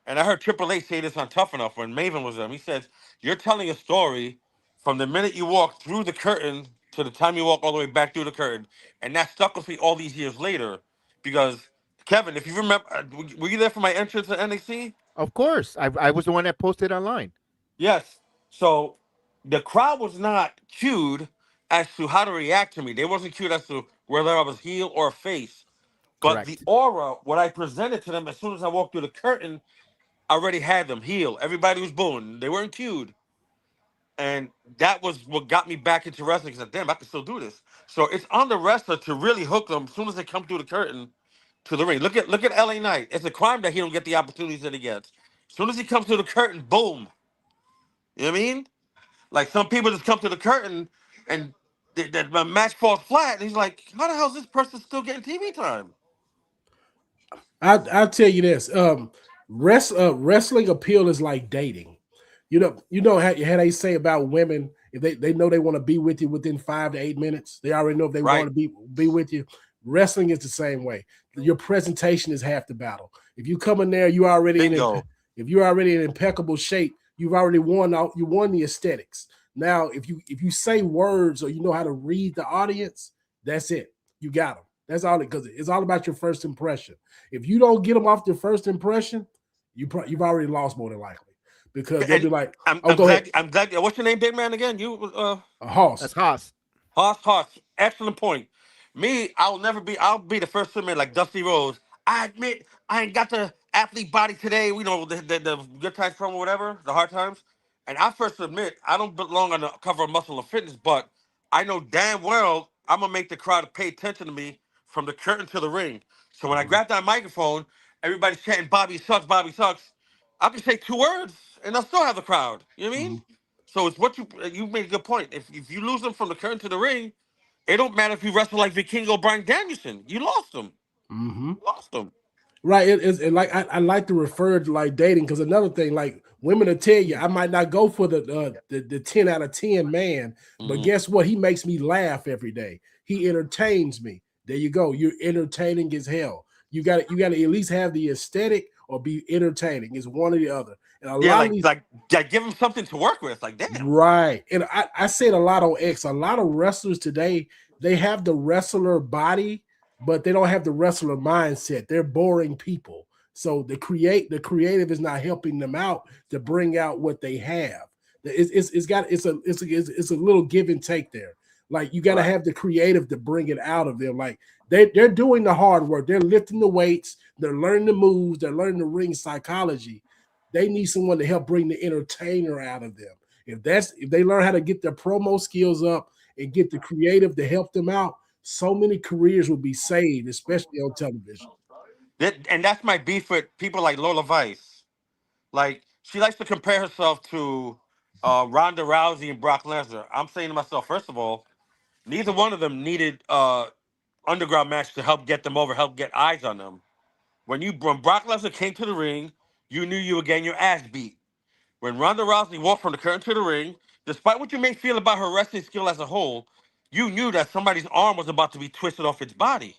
And I heard Triple H say this on Tough Enough when Maven was there. He says, you're telling a story from the minute you walk through the curtain to the time you walk all the way back through the curtain. And that stuck with me all these years later. Because, Kevin, if you remember, were you there for my entrance at NXT? Of course. I was the one that posted online. Yes. So the crowd was not cued as to how to react to me. They wasn't cued as to whether I was heel or face. But Correct. the aura, what I presented to them as soon as I walked through the curtain, I already had them heel. Everybody was booing. They weren't cued. And that was what got me back into wrestling. Because damn, I can still do this. So it's on the wrestler to really hook them as soon as they come through the curtain to the ring. Look at LA Knight. It's a crime that he don't get the opportunities that he gets. As soon as he comes through the curtain, boom. You know what I mean? Like some people just come to the curtain and the match falls flat. And he's like, how the hell is this person still getting TV time? I'll tell you this. Wrestling appeal is like dating. You know how they say about women, if they know they want to be with you within 5 to 8 minutes, they already know if they want to be with you. Wrestling is the same way. Your presentation is half the battle. If you come in there, you're already in impeccable shape. You've already won the aesthetics. Now, if you say words or you know how to read the audience, that's it. You got them. That's all it, because it's all about your first impression. If you don't get them off the first impression, you've already lost more than likely, because they'll be like, I'm go glad. ahead. I'm glad. What's your name, big man? Again, you Hoss. That's Haas. Hoss. Excellent point. Me, I'll be the first to admit, like Dusty Rhodes. I admit I ain't got the athlete body today. You know, the good times promo, whatever, the hard times. And I first admit I don't belong on the cover of Muscle and Fitness, but I know damn well I'm gonna make the crowd pay attention to me from the curtain to the ring. So when I grab that microphone, everybody's chanting Bobby sucks, Bobby sucks. I can say 2 words and I'll still have the crowd. You know what I mean? So it's what you made a good point. If you lose them from the curtain to the ring, it don't matter if you wrestle like Vikingo Bryan Danielson. You lost them. Lost them. Right. It's like I like to refer to like dating, because another thing, like women will tell you, I might not go for the 10 out of 10 man, but guess what? He makes me laugh every day. He entertains me. There you go. You're entertaining as hell. You got to at least have the aesthetic or be entertaining. It's one or the other. And a lot of these, like give him something to work with. Like, damn. Right. And I said a lot on X. A lot of wrestlers today, they have the wrestler body, but they don't have the wrestler mindset. They're boring people. So the creative is not helping them out to bring out what they have. It's a little give and take there. Like, you got to have the creative to bring it out of them. Like, they're doing the hard work. They're lifting the weights. They're learning the moves. They're learning the ring psychology. They need someone to help bring the entertainer out of them. If they learn how to get their promo skills up and get the creative to help them out, so many careers will be saved, especially on television. And that's my beef with people like Lola Vice. Like, she likes to compare herself to Ronda Rousey and Brock Lesnar. I'm saying to myself, first of all, neither one of them needed underground match to help get them over, help get eyes on them. When Brock Lesnar came to the ring, you knew you were getting your ass beat. When Ronda Rousey walked from the curtain to the ring, despite what you may feel about her wrestling skill as a whole, you knew that somebody's arm was about to be twisted off its body.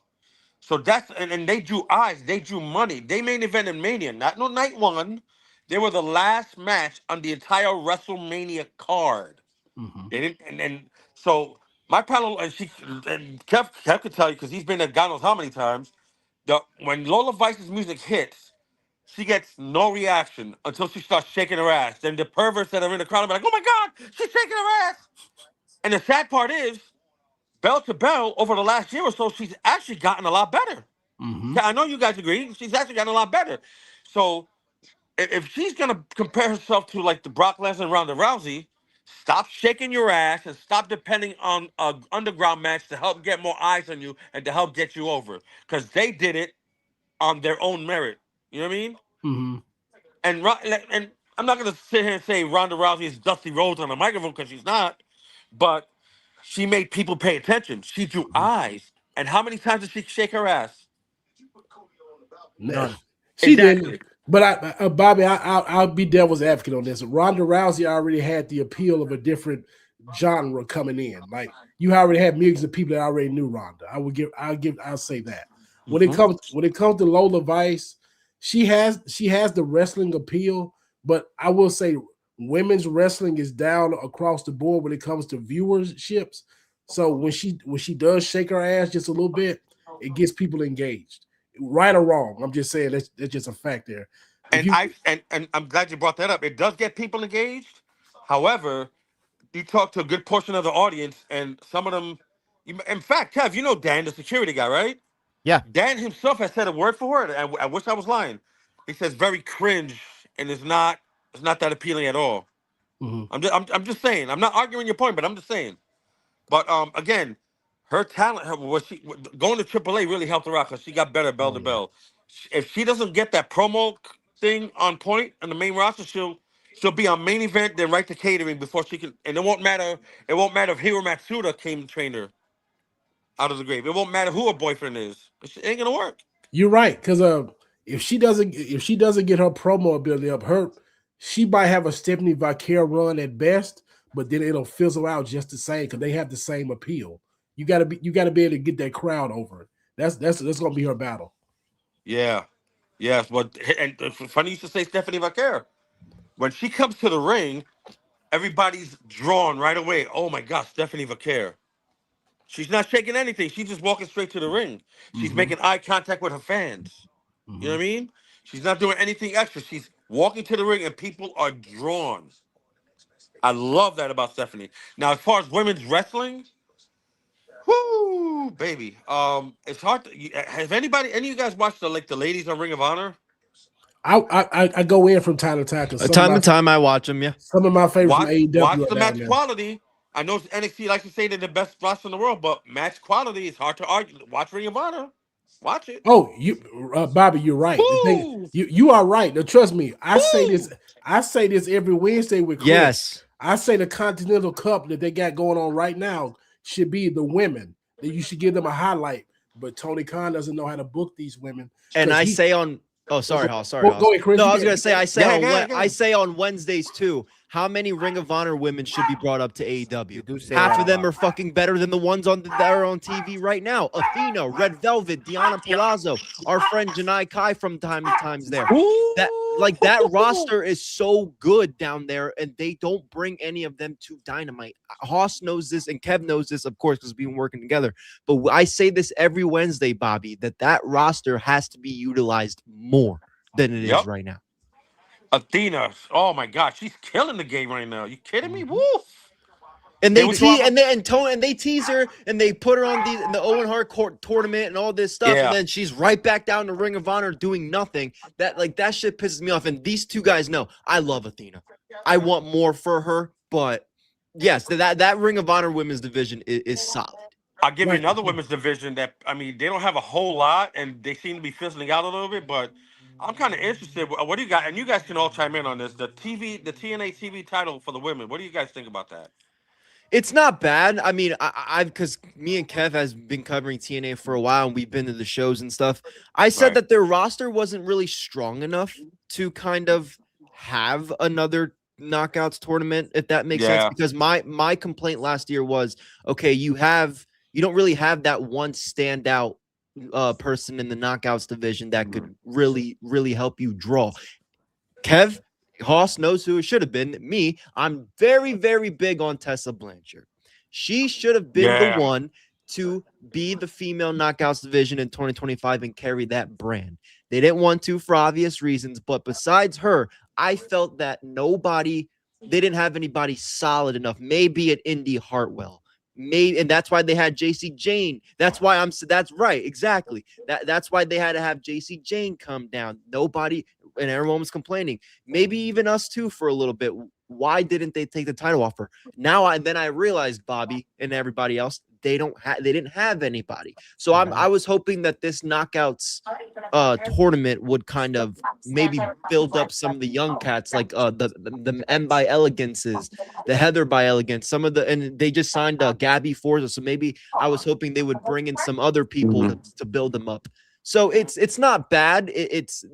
So and they drew eyes, they drew money. They main evented Mania, not no night one. They were the last match on the entire WrestleMania card. They didn't, and so my problem, and Kev could tell you, because he's been there God knows how many times. When Lola Vice's music hits, she gets no reaction until she starts shaking her ass. Then the perverts that are in the crowd are like, "Oh my God, she's shaking her ass!" And the sad part is, bell to bell, over the last year or so, she's actually gotten a lot better. I know you guys agree. She's actually gotten a lot better. So if she's gonna compare herself to like the Brock Lesnar and Ronda Rousey, stop shaking your ass and stop depending on an underground match to help get more eyes on you and to help get you over. Because they did it on their own merit. You know what I mean? And I'm not gonna sit here and say Ronda Rousey is Dusty Rhodes on the microphone, because she's not. But she made people pay attention. She drew eyes. And how many times did she shake her ass? None. She didn't. But Bobby, I'll be devil's advocate on this. Ronda Rousey already had the appeal of a different genre coming in. Like, you already had millions of people that already knew Ronda. I'll say that. When it comes to Lola Vice, she has the wrestling appeal, but I will say women's wrestling is down across the board when it comes to viewerships. So when she does shake her ass just a little bit, it gets people engaged. Right or wrong, I'm just saying that's just a fact there. And I'm glad you brought that up. It does get people engaged. However, you talk to a good portion of the audience, and some of them. In fact, Kev, you know Dan, the security guy, right? Yeah. Dan himself has said a word for her, and I wish I was lying. He says very cringe, and it's not that appealing at all. I'm just saying. I'm not arguing your point, but I'm just saying. But again, her talent, going to AAA really helped her out, because she got better bell to bell. If she doesn't get that promo thing on point on the main roster, she'll be on main event, then right to catering before she can. And it won't matter. It won't matter if Hiro Matsuda came to train her out of the grave. It won't matter who her boyfriend is. It ain't gonna work. You're right, because if she doesn't get her promo ability up, she might have a Stephanie Vaquer run at best, but then it'll fizzle out just the same, because they have the same appeal. You gotta be able to get that crowd over it. That's gonna be her battle. Yeah. Yes, but and it's funny you should say Stephanie Vaquer. When she comes to the ring, everybody's drawn right away. Oh my God, Stephanie Vaquer. She's not shaking anything. She's just walking straight to the ring. She's making eye contact with her fans. You know what I mean? She's not doing anything extra. She's walking to the ring and people are drawn. I love that about Stephanie. Now, as far as women's wrestling, whoo, baby. It's hard to have any of you guys watched the ladies on Ring of Honor? I go in from time to time. Time to time, I watch them. Yeah, some of my favorites from AEW. Watch the match quality. I know NXT likes to say they're the best roster in the world, but match quality is hard to argue. Watch Ring of Honor. Watch it. Oh, Bobby, you're right. The thing, you are right. Now, trust me. I say this every Wednesday with Chris. Yes. I say the Continental Cup that they got going on right now should be the women. That you should give them a highlight. But Tony Khan doesn't know how to book these women. And I say on. Oh, sorry, Hoss. Sorry, Hoss. Go ahead, Chris. No, I was gonna say. I say on Wednesdays too. How many Ring of Honor women should be brought up to AEW? Half of them are fucking better than the ones that are on TV right now. Athena, Red Velvet, Deonna Purrazzo, our friend Janai Kai from time to time's there. That roster is so good down there, and they don't bring any of them to Dynamite. Hoss knows this, and Kev knows this, of course, because we've been working together. But I say this every Wednesday, Bobby, that roster has to be utilized more than it is right now. Athena, oh my God, she's killing the game right now. You kidding me? Woof. And they tease her and they put her on the Owen Hart tournament and all this stuff, and then she's right back down to Ring of Honor doing nothing. That shit pisses me off. And these two guys know I love Athena. I want more for her, but yes, that Ring of Honor women's division is solid. I'll give you another women's division that they don't have a whole lot and they seem to be fizzling out a little bit, but I'm kind of interested. What do you got? And you guys can all chime in on this. The TNA TV title for the women. What do you guys think about that? It's not bad. I mean, because me and Kev has been covering TNA for a while, and we've been to the shows and stuff. I said that their roster wasn't really strong enough to kind of have another knockouts tournament, if that makes sense. Because my complaint last year was, okay, you don't really have that one standout person in the knockouts division that could really, really help you draw. Kev, Hoss knows who it should have been. Me, I'm very, very big on Tessa Blanchard. She should have been the one to be the female knockouts division in 2025 and carry that brand. They didn't want to for obvious reasons, but besides her, I felt that they didn't have anybody solid enough. Maybe an Indy Hartwell. And that's why they had JC Jane. That's why that's right. Exactly. That's why they had to have JC Jane come down. Nobody, and everyone was complaining. Maybe even us too for a little bit. Why didn't they take the title off her? Then I realized, Bobby and everybody else, they didn't have anybody. So I was hoping that this knockouts tournament would kind of maybe build up some of the young cats, like the M by Elegances, the Heather by Elegance, and they just signed Gabby Forza. So maybe I was hoping they would bring in some other people to build them up. So it's not bad.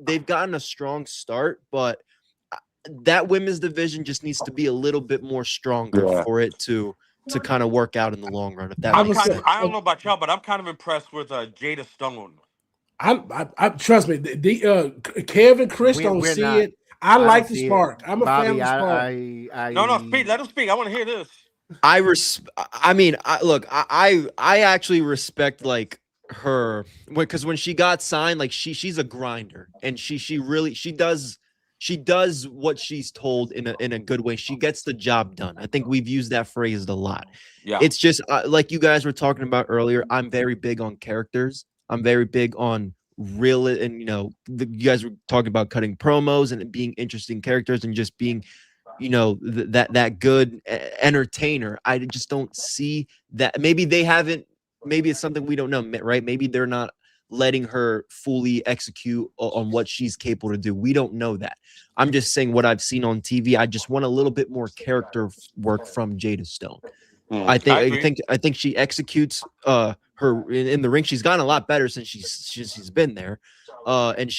They've gotten a strong start, but that women's division just needs to be a little bit more stronger for it to kind of work out in the long run. If that makes sense. I don't know about y'all, but I'm kind of impressed with Jada Stone. I trust me. The Kev and Chris don't see it. I like the spark. I'm a fan of the spark. No, speak. Let him speak. I want to hear this. I actually respect like her because when she got signed, like she's a grinder and she does what she's told in a good way. She gets the job done. I think we've used that phrase a lot. Yeah. It's just like you guys were talking about earlier. I'm very big on characters. I'm very big on real, and you guys were talking about cutting promos and being interesting characters and just being, that good entertainer. I just don't see that. Maybe they haven't. Maybe it's something we don't know, right? Maybe they're not letting her fully execute on what she's capable to do. We don't know that. I'm just saying what I've seen on TV. I just want a little bit more character work from Jada Stone. I think she executes her in the ring. She's gotten a lot better since she's been there. And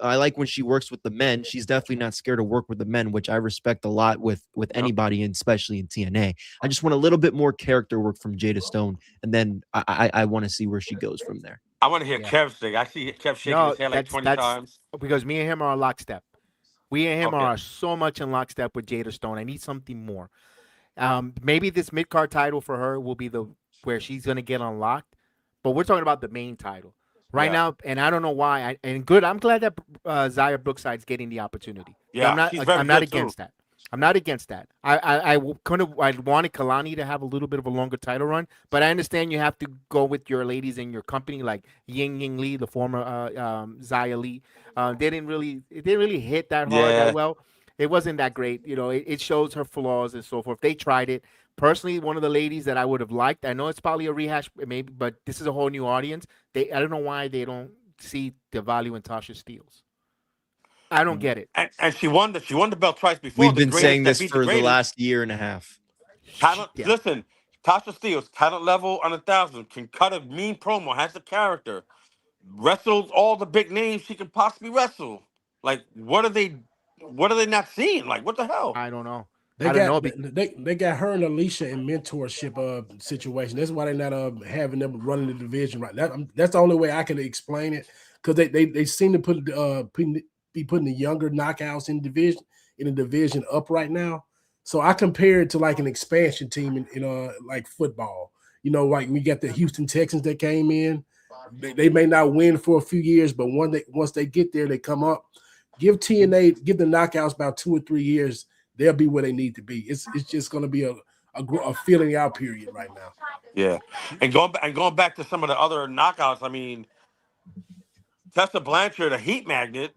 I like when she works with the men. She's definitely not scared to work with the men, which I respect a lot with anybody, and especially in TNA. I just want a little bit more character work from Jada Stone, and then I want to see where she goes from there. I want to hear Kev sing. I see Kev shaking his head like 20 times. Because me and him are on lockstep. We and him Okay. are so much in lockstep with Jada Stone. I need something more. Maybe this mid card title for her will be where she's gonna get unlocked, but we're talking about the main title right now. And I don't know why. I'm glad that Zaya Brookside's getting the opportunity. Yeah, I'm not against that. I'm not against that. I wanted Kalani to have a little bit of a longer title run, but I understand you have to go with your ladies in your company, like Ying Lee, the former Zaya Lee. It didn't really hit that hard that well. It wasn't that great. It shows her flaws and so forth. They tried it. Personally, one of the ladies that I would have liked, I know it's probably a rehash, maybe, but this is a whole new audience. I don't know why they don't see the value in Tasha Steelz. I don't get it. And she won the belt twice before. We've been saying this for the last year and a half. Listen, Tasha Steelz, talent level on 1,000, can cut a mean promo, has the character, wrestles all the big names she can possibly wrestle. Like, what are they not seeing? Like, what the hell? I don't know. They got her and Alicia in mentorship situation. That's why they're not having them running the division right. That's the only way I can explain it, because they seem to be putting the younger knockouts in the division up right now. So I compare it to like an expansion team in like football. Like we got the Houston Texans that came in. They may not win for a few years, but once they get there, they come up. Give TNA, give the knockouts about 2 or 3 years, they'll be where they need to be. It's just going to be a feeling out period right now. Yeah, and going back to some of the other knockouts, I mean, Tessa Blanchard, a heat magnet.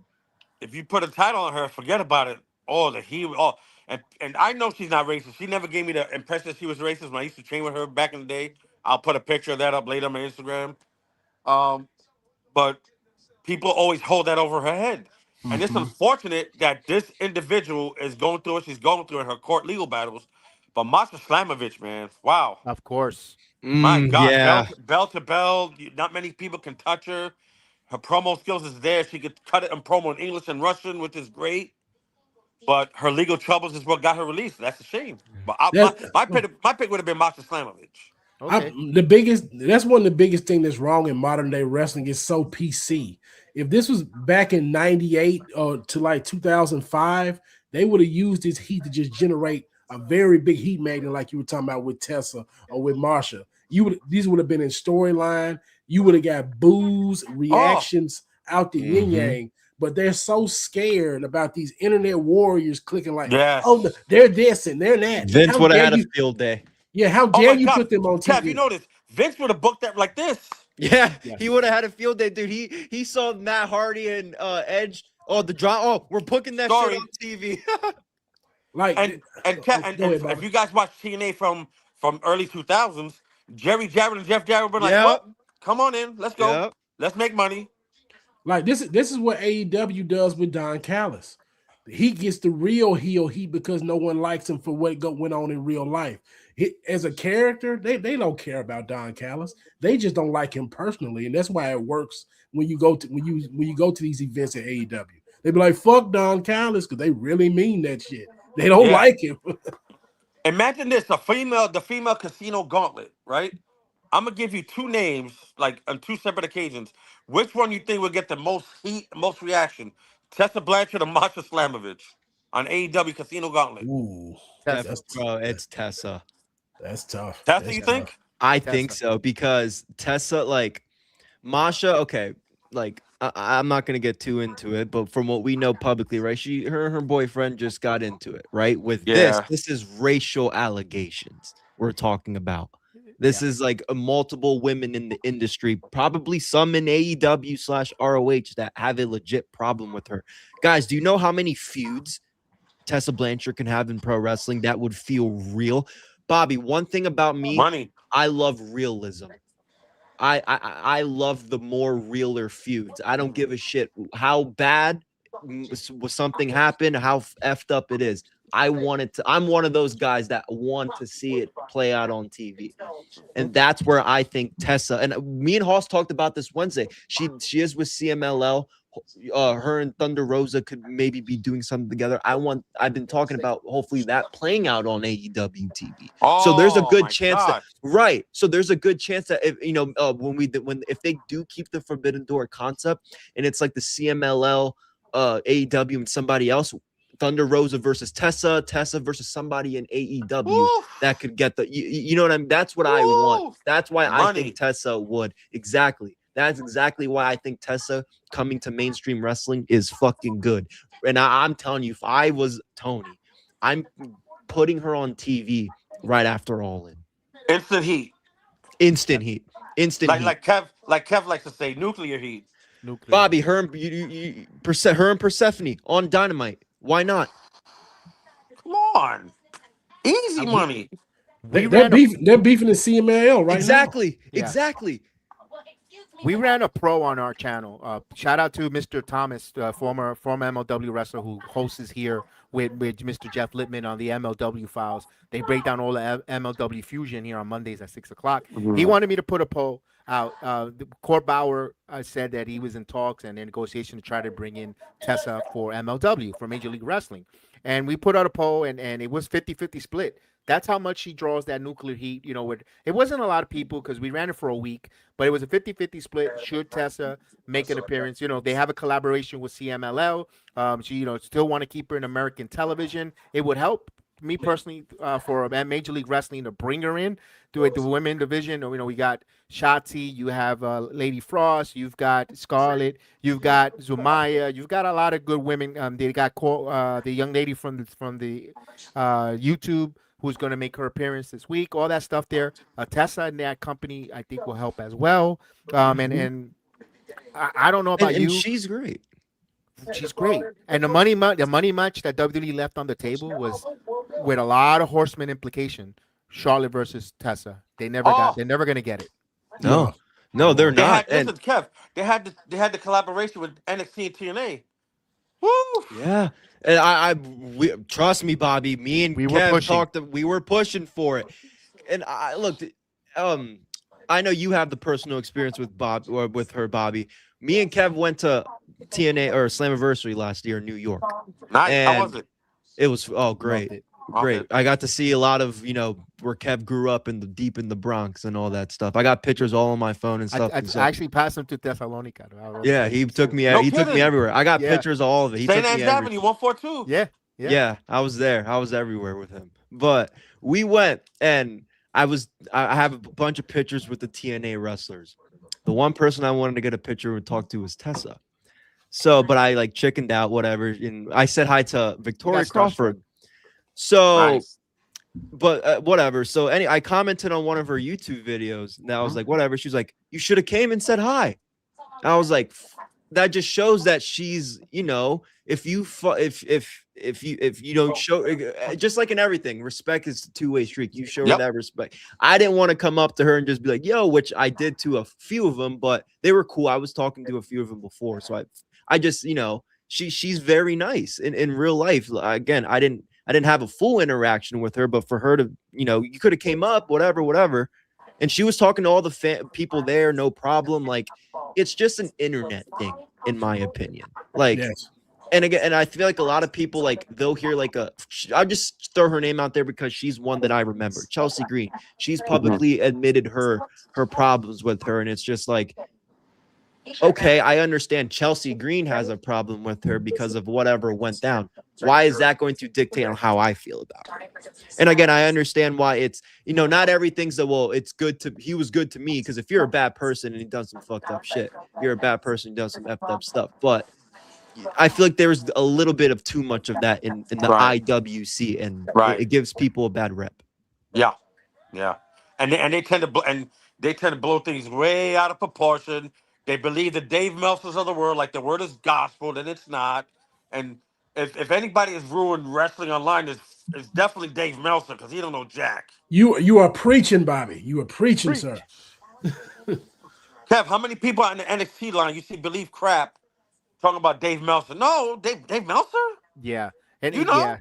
If you put a title on her, forget about it. Oh, the heat. Oh, and I know she's not racist. She never gave me the impression that she was racist when I used to train with her back in the day. I'll put a picture of that up later on my Instagram. But people always hold that over her head. And it's unfortunate that this individual is going through what she's going through in her court legal battles. But Masha Slamovich, man, wow. Of course. My God, yeah. bell to bell. Not many people can touch her. Her promo skills is there. She could cut it in promo in English and Russian, which is great. But her legal troubles is what got her released. That's a shame. But my pick would have been Masha Slamovich. Okay. That's one of the biggest things that's wrong in modern day wrestling. Is so PC. If this was back in 98 to like 2005, they would have used this heat to just generate a very big heat magnet, like you were talking about with Tessa or with Marsha. These would have been in storyline. You would have got boos, reactions out the yin yang. But they're so scared about these internet warriors clicking like, oh, they're this and they're that. Vince would have had a field day. Yeah, how dare you put them on TV? Kev, you notice Vince would have booked that like this. Yeah, he would have had a field day, dude. He saw Matt Hardy and Edge. Oh, the drama. Oh, we're booking that shit on TV. If you guys watch TNA from early 2000s, Jerry Jarrett and Jeff Jarrett were like, "Well, come on in, let's go, let's make money." Like this is what AEW does with Don Callis. He gets the real heel heat because no one likes him for what went on in real life. As a character, they don't care about Don Callis. They just don't like him personally, and that's why it works when you go to these events at AEW. They be like, "Fuck Don Callis," because they really mean that shit. They don't like him. Imagine this: the female casino gauntlet, right? I'm gonna give you two names, like on two separate occasions. Which one you think will get the most heat, most reaction? Tessa Blanchard or Masha Slamovich on AEW Casino Gauntlet? Ooh, it's Tessa. That's tough. Tessa, you think? I think so, because Tessa, like Masha, okay, like I'm not gonna get too into it, but from what we know publicly, right? Her boyfriend just got into it, right? With this is racial allegations we're talking about. This is like multiple women in the industry, probably some in AEW/ROH that have a legit problem with her. Guys, do you know how many feuds Tessa Blanchard can have in pro wrestling that would feel real? Bobby, one thing about me, money. I love realism. I love the more realer feuds. I don't give a shit how bad was something happen, how effed up it is. I'm one of those guys that want to see it play out on TV. And that's where I think Tessa, and me and Hoss talked about this Wednesday. She is with CMLL. Her and Thunder Rosa could maybe be doing something together. I've been talking about hopefully that playing out on AEW TV. So there's a good chance that So there's a good chance that if they do keep the Forbidden Door concept and it's like the CMLL AEW and somebody else. Thunder Rosa versus Tessa versus somebody in AEW Woo! that could get the you know what I mean? That's what I want. That's why I Money. think Tessa would. Exactly. That's exactly why I think Tessa coming to mainstream wrestling is fucking good. And I'm telling you, if I was Tony, I'm putting her on TV right after All In. Instant heat. Instant heat. Instant heat. Like Kev likes to say, nuclear heat. Nuclear. Bobby, her and Persephone on Dynamite. Why not? Come on. Easy money. They're beefing the CMLL right Exactly. Yeah. Exactly. We ran a pro on our channel. Shout out to Mr. Thomas, former MLW wrestler who hosts here with Mr. Jeff Littman on the MLW files. They break down all the MLW fusion here on Mondays at 6 o'clock. He wanted me to put a poll out. Court Bauer said that he was in talks and in negotiation to try to bring in Tessa for MLW, for Major League Wrestling. And we put out a poll, and it was 50-50 split. That's how much she draws that nuclear heat. You know, it wasn't a lot of people because we ran it for a week, but it was a 50-50 split. Should Tessa make an appearance? You know, they have a collaboration with CMLL. She, still want to keep her in American television. It would help me personally for Major League Wrestling to bring her in to the women division. We got Shotzi, you have Lady Frost, you've got Scarlett, you've got Zumaya, you've got a lot of good women. They got the young lady from the YouTube who's going to make her appearance this week. All that stuff there. Tessa and that company, I think, will help as well. And I don't know about you. She's great. She's great. And the money match that WWE left on the table was with a lot of horseman implication. Charlotte versus Tessa. They're never going to get it. No, they're not. Listen, Kev, they had the collaboration with NXT and TNA. Woo! Yeah. And we trust me, Bobby. Me and Kev we were pushing for it. And I looked. I know you have the personal experience with her, Bobby. Me and Kev went to TNA or Slammiversary last year in New York. Nice. How was it? It was great. Great. I got to see a lot of where Kev grew up deep in the Bronx and all that stuff. I got pictures all on my phone and stuff. I actually passed him to Thessalonica. Yeah, he took me. He took me everywhere. I got pictures of all of it. St. Anne's Avenue, 142. Yeah. I was there. I was everywhere with him. But we went, and I have a bunch of pictures with the TNA wrestlers. The one person I wanted to get a picture and talk to was Tessa. So, but I chickened out, whatever. And I said hi to Victoria Crawford. So, nice. But whatever. So I commented on one of her YouTube videos, and I was like, whatever. She was like, you should have came and said hi. And I was like, that just shows that she's, if you don't show, just like in everything, respect is a two-way street. You show her that respect. I didn't want to come up to her and just be like, yo, which I did to a few of them, but they were cool. I was talking to a few of them before. So I just, she's very nice in real life. Again, I didn't have a full interaction with her, but for her to, you could have came up, whatever. And she was talking to all the people there, no problem. It's just an internet thing, in my opinion. Yes. And again, and I feel like a lot of people they'll hear I'll just throw her name out there because she's one that I remember. Chelsea Green. She's publicly admitted her problems with her, and it's just okay, I understand Chelsea Green has a problem with her because of whatever went down. Why is that going to dictate on how I feel about her? And again, I understand why it's, not everything's he was good to me, because if you're a bad person and he does some fucked up shit, you're a bad person who does some effed up stuff. But I feel like there's a little bit of too much of that in the IWC, and it gives people a bad rep. Yeah. And they tend to blow things way out of proportion. They believe the Dave Meltzers of the world, like the word is gospel, and it's not. And if anybody has ruined wrestling online, it's definitely Dave Meltzer, because he don't know jack. You are preaching, Bobby. You are preaching, sir. Kev, how many people on the NXT line you see believe crap talking about Dave Meltzer? No, Dave Meltzer? Yeah. And you know.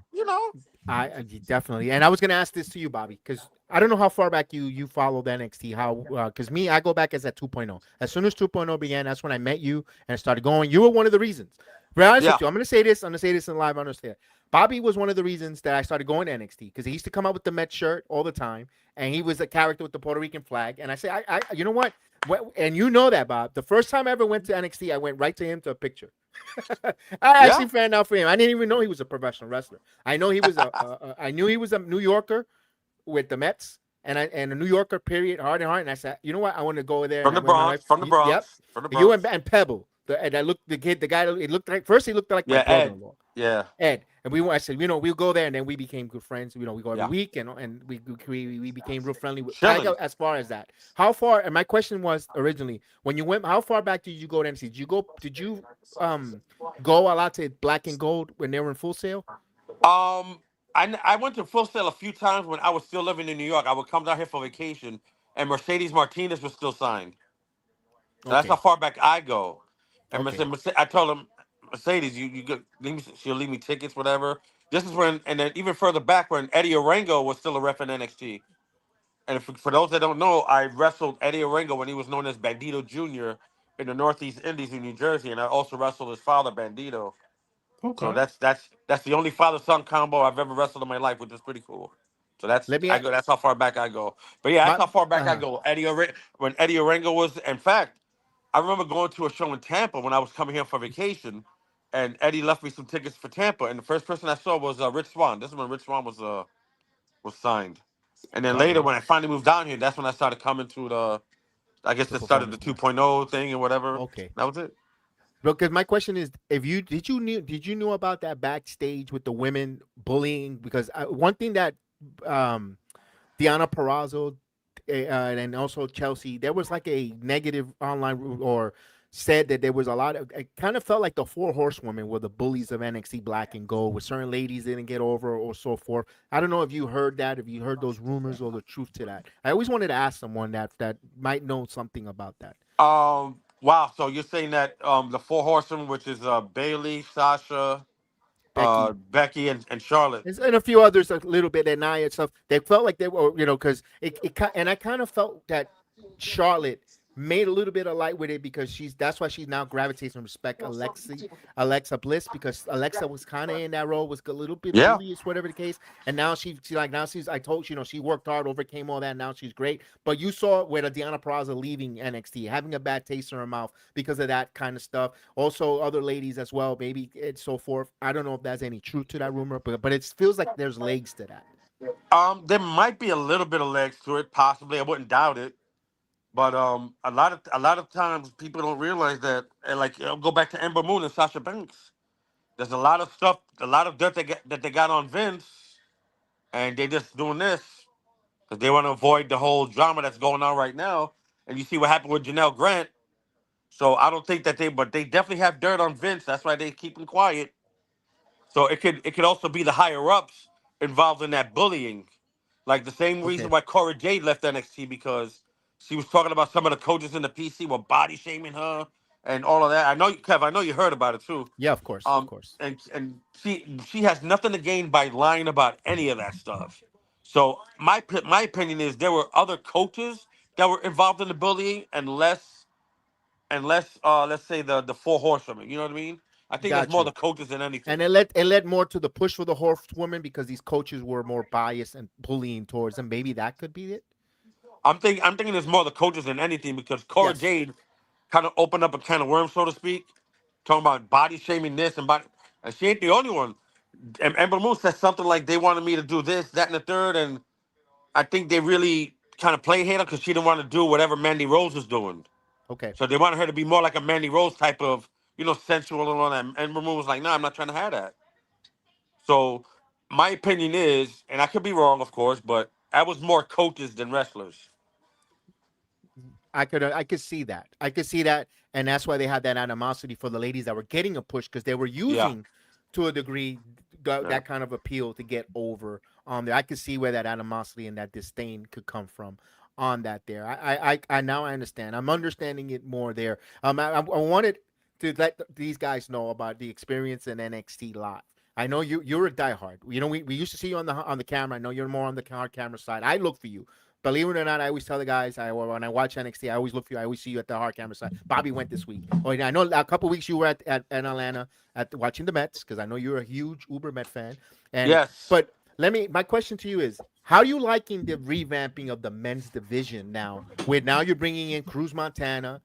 I definitely. And I was going to ask this to you, Bobby, because I don't know how far back you followed NXT. Because I go back as at 2.0. As soon as 2.0 began, that's when I met you and I started going. You were one of the reasons. With you, I'm going to say this. I'm going to say this in live. I understand. Bobby was one of the reasons that I started going to NXT, because he used to come out with the Met shirt all the time, and he was a character with the Puerto Rican flag. And I say, you know what? And you know that, Bob. The first time I ever went to NXT, I went right to him to a picture. I actually found out for him. I didn't even know he was a professional wrestler. I know he was I knew he was a New Yorker with the Mets, and a New Yorker, period, heart and heart. And I said, you know what? I want to go there. From the Bronx. From the Bronx. Yep. From the Bronx. You and Pebble. The guy. It looked like first. He looked like my brother-in-law. Yeah. Ed. And I said, we'll go there, and then we became good friends. We go every week, and we became real friendly. I go as far as that. How far? And my question was originally, when you went, how far back did you go to NXT? Did you go a lot to Black and Gold when they were in Full Sail? I went to Full Sail a few times when I was still living in New York. I would come down here for vacation, and Mercedes Martinez was still signed. So that's how far back I go. And I told him, Mercedes, she'll leave me tickets, whatever. This is when, and then even further back when Eddie Orengo was still a ref in NXT. And for those that don't know, I wrestled Eddie Orengo when he was known as Bandito Jr. in the Northeast Indies in New Jersey, and I also wrestled his father, Bandito. Okay. So that's the only father-son combo I've ever wrestled in my life, which is pretty cool. So that's how far back I go. But yeah, that's how far back I go. When Eddie Orengo was, in fact, I remember going to a show in Tampa when I was coming here for vacation, and Eddie left me some tickets for Tampa, and the first person I saw was Rich Swann. This is when Rich Swann was signed. And then later, when I finally moved down here, that's when I started coming to I guess it started the 2.0 thing and whatever. Okay. That was it. Because my question is, did you know about that backstage with the women bullying? Because one thing that Deonna Purrazzo and also Chelsea, there was like a negative online or said that there was a lot of, it kind of felt like the four horsewomen were the bullies of NXT Black and Gold, where certain ladies didn't get over or so forth. I don't know if you heard that, if you heard those rumors or the truth to that. I always wanted to ask someone that might know something about that. Wow. So you're saying that the four horsewomen, which is Bailey, Sasha, Becky, and Charlotte, and a few others, a little bit, and Nia and stuff. They felt like they were, because and I kind of felt that Charlotte made a little bit of light with it because that's why she's now gravitates and respect Alexa Bliss, because Alexa was kind of in that role, was a little bit bullyish, whatever the case, and now I told she worked hard, overcame all that, and now she's great. But you saw where the Deonna Purrazzo leaving NXT, having a bad taste in her mouth because of that kind of stuff. Also, other ladies as well, maybe and so forth. I don't know if there's any truth to that rumor, but it feels like there's legs to that. There might be a little bit of legs to it, possibly. I wouldn't doubt it. But a lot of times people don't realize that, like, go back to Ember Moon and Sasha Banks. There's a lot of stuff, a lot of dirt that they got on Vince, and they just doing this because they want to avoid the whole drama that's going on right now. And you see what happened with Janelle Grant. So I don't think that but they definitely have dirt on Vince. That's why they keep him quiet. So it could also be the higher ups involved in that bullying, like the same reason why Cora Jade left NXT, because she was talking about some of the coaches in the PC were body shaming her and all of that. I know, Kev, I know you heard about it too. Yeah, of course, of course. And she has nothing to gain by lying about any of that stuff. So my opinion is there were other coaches that were involved in the bullying, and less let's say the four horsewomen. You know what I mean? I think it's more the coaches than anything. And it led more to the push for the horsewomen because these coaches were more biased and bullying towards them. Maybe that could be it. I'm thinking it's more the coaches than anything, because Cora Jade kind of opened up a can of worms, so to speak, talking about body shaming this and she ain't the only one. And Ember Moon said something like they wanted me to do this, that, and the third, and I think they really kind of played her because she didn't want to do whatever Mandy Rose was doing. Okay. So they wanted her to be more like a Mandy Rose type of, sensual and all that. And Ember Moon was like, "No, I'm not trying to have that." So my opinion is, and I could be wrong, of course, but I was more coaches than wrestlers. I could see that. And that's why they had that animosity for the ladies that were getting a push, because they were using, to a degree, that kind of appeal to get over on there. I could see where that animosity and that disdain could come from on that there. I now I understand. I'm understanding it more there. I wanted to let these guys know about the experience in NXT Live. I know you're a diehard. We used to see you on the camera. I know you're more on the camera side. I look for you. Believe it or not, I always tell the guys, when I watch NXT, I always look for you. I always see you at the hard camera side. Bobby went this week. I know a couple weeks you were at Atlanta watching the Mets, because I know you're a huge Uber Met fan. And, yes. But My question to you is, how are you liking the revamping of the men's division now? Where now you're bringing in Cruz Montana,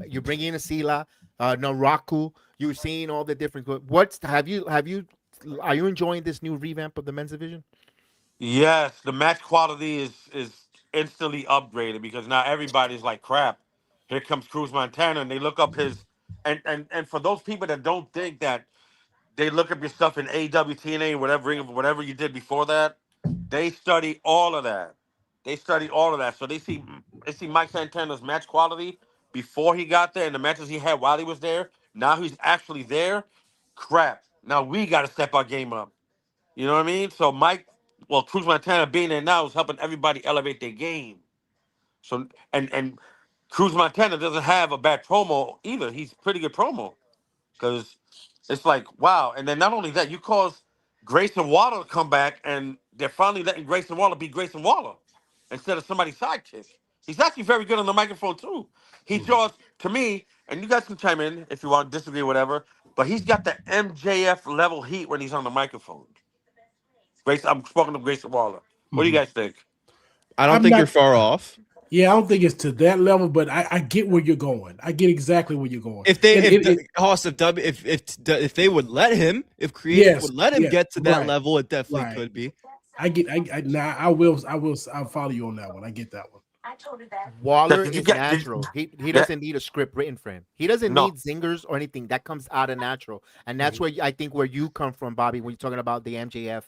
you're bringing in Zilla, Naraku. You're seeing all the different. Are you enjoying this new revamp of the men's division? Yes, the match quality is instantly upgraded because now everybody's like, crap. Here comes Cruz Montana, and they look up his and for those people that don't think that they look up your stuff in AEW, TNA, whatever you did before that, they study all of that. They study all of that, so they see Mike Santana's match quality before he got there and the matches he had while he was there. Now he's actually there. Crap. Now we got to step our game up. You know what I mean? So Cruz Montana being there now is helping everybody elevate their game. So and Cruz Montana doesn't have a bad promo either. He's pretty good promo because it's like wow. And then not only that, you cause Grayson Waller to come back, and they're finally letting Grayson Waller be Grayson Waller instead of somebody's sidekick. He's actually very good on the microphone too. He draws to me, and you guys can chime in if you want to disagree, or whatever. But he's got the MJF level heat when he's on the microphone. I'm spoken of Grayson Waller. What do you guys think? I don't think you're far off. Yeah, I don't think it's to that level, but I get where you're going. I get exactly where you're going. If they would let him, if creative would let him get to that level, it definitely could be. I'll follow you on that one. I get that one. Waller is natural. He doesn't need a script written for him. He doesn't need zingers or anything. That comes out of natural, and that's where I think where you come from, Bobby, when you're talking about the MJF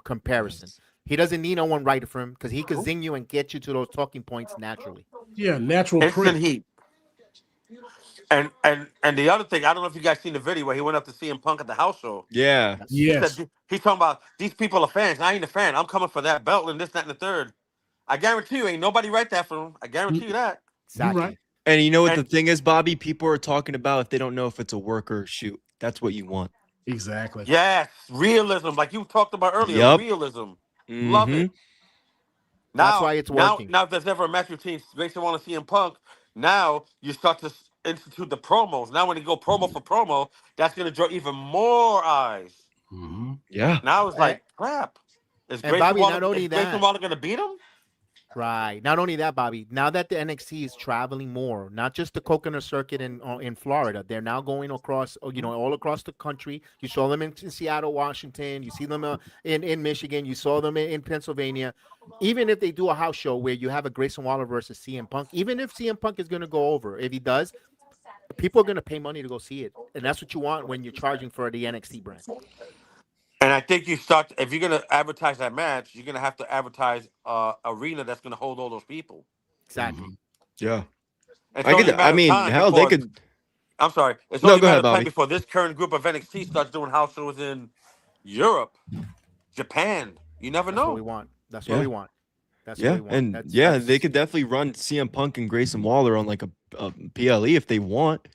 comparison. He doesn't need no one writer for him because he can zing you and get you to those talking points naturally. Yeah, natural instant heat. And the other thing, I don't know if you guys seen the video where he went up to CM Punk at the house show. Yeah. Yes. He's talking about these people are fans. I ain't a fan. I'm coming for that belt and this, that, and the third. I guarantee you, ain't nobody write that for him. I guarantee you that. Exactly. Right. And you know what the thing is, Bobby? People are talking about if they don't know if it's a work or a shoot. That's what you want. Exactly. Yes, realism, like you talked about earlier. Yep. Realism. Love it. Now, that's why it's working. Now, if there's ever a match between Grayson Waller and CM Punk, now you start to institute the promos. Now, when you go promo for promo, that's going to draw even more eyes. Mm-hmm. Yeah. Now it's like, crap. Is Grayson Waller going to beat him? Right. Not only that, Bobby. Now that the NXT is traveling more, not just the Coconut Circuit in Florida, they're now going across, all across the country. You saw them in Seattle, Washington. You see them in Michigan. You saw them in Pennsylvania. Even if they do a house show where you have a Grayson Waller versus CM Punk, even if CM Punk is going to go over, if he does, people are going to pay money to go see it, and that's what you want when you're charging for the NXT brand. And I think if you're going to advertise that match, you're going to have to advertise arena that's going to hold all those people. Exactly. Yeah. They could. I'm sorry. It's only a matter of time before this current group of NXT starts doing house shows in Europe, Japan. You never know. That's what we want. That's what we want. That's what we want. And they could definitely run CM Punk and Grayson Waller on like a PLE if they want.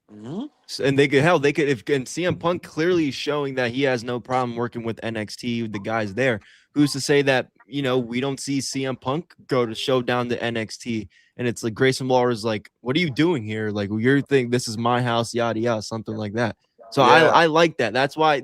Mm-hmm. And they could and CM Punk clearly showing that he has no problem working with NXT with the guys there. Who's to say that we don't see CM Punk go to show down to NXT and it's like Grayson Waller is like, what are you doing here? Like your thing, this is my house, yada yada, something like that. So I like that. That's why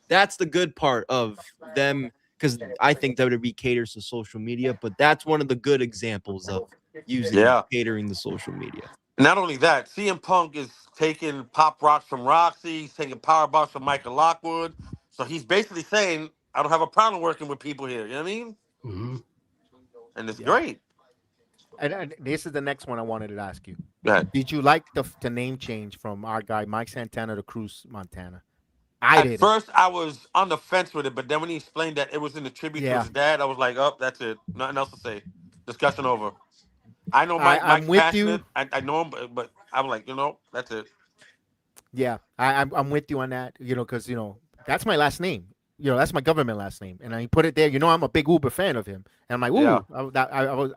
that's the good part of them, because I think WWE caters to social media, but that's one of the good examples of using catering to social media. Not only that, CM Punk is taking pop rocks from Roxy, he's taking power bombs from Michael Lockwood. So he's basically saying, I don't have a problem working with people here. You know what I mean? Mm-hmm. And it's great. And this is the next one I wanted to ask you. Go ahead. Did you like the name change from our guy Mike Santana to Cruz Montana? At first, I was on the fence with it, but then when he explained that it was in the tribute to his dad, I was like, oh, that's it. Nothing else to say. Discussion over. I know Mike's passionate. I know him, but I'm like, that's it. Yeah, I'm with you on that. Because that's my last name. That's my government last name, and I put it there. I'm a big Uber fan of him, and I'm like, ooh,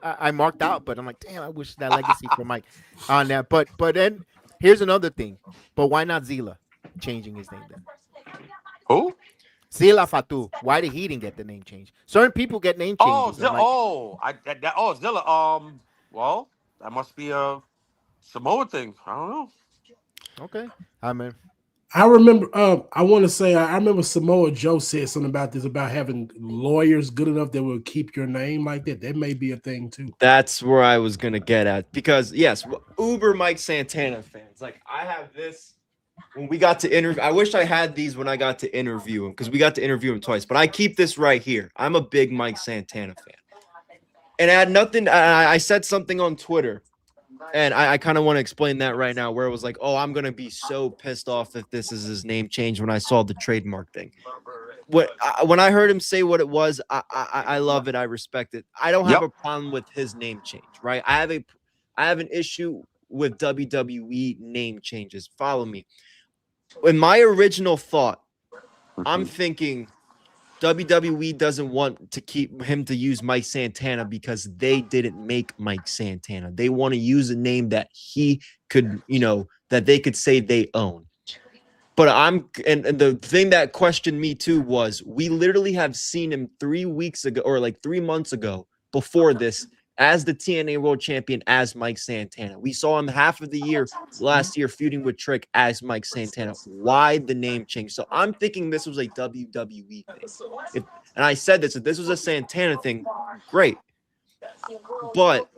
I marked out, but I'm like, damn, I wish that legacy for Mike on that. But then here's another thing. But why not Zilla changing his name then? Who? Zilla Fatu. Why did he didn't get the name change? Certain people get name changes. Zilla. Well, that must be a Samoan thing. I don't know. Okay. I mean, I remember. I want to say I remember Samoa Joe said something about this about having lawyers good enough that will keep your name like that. That may be a thing too. That's where I was gonna get at because yes, Uber Mike Santana fans. Like I have this when we got to interview. I wish I had these when I got to interview him because we got to interview him twice. But I keep this right here. I'm a big Mike Santana fan, and I had nothing. I said something on Twitter. And I kind of want to explain that right now, where it was like, oh, I'm gonna be so pissed off if this is his name change when I saw the trademark thing. When I heard him say what it was, I love it. I respect it. I don't have a problem with his name change, right? I have an issue with WWE name changes. Follow me. In my original thought, I'm thinking WWE doesn't want to keep him to use Mike Santana because they didn't make Mike Santana. They want to use a name that he could, that they could say they own. But and the thing that questioned me too was we literally have seen him 3 weeks ago or like 3 months ago before this as the TNA World Champion as Mike Santana. We saw him half of the year last year feuding with Trick as Mike Santana. Why the name change? So I'm thinking this was a WWE thing. And I said this, if this was a Santana thing, great. But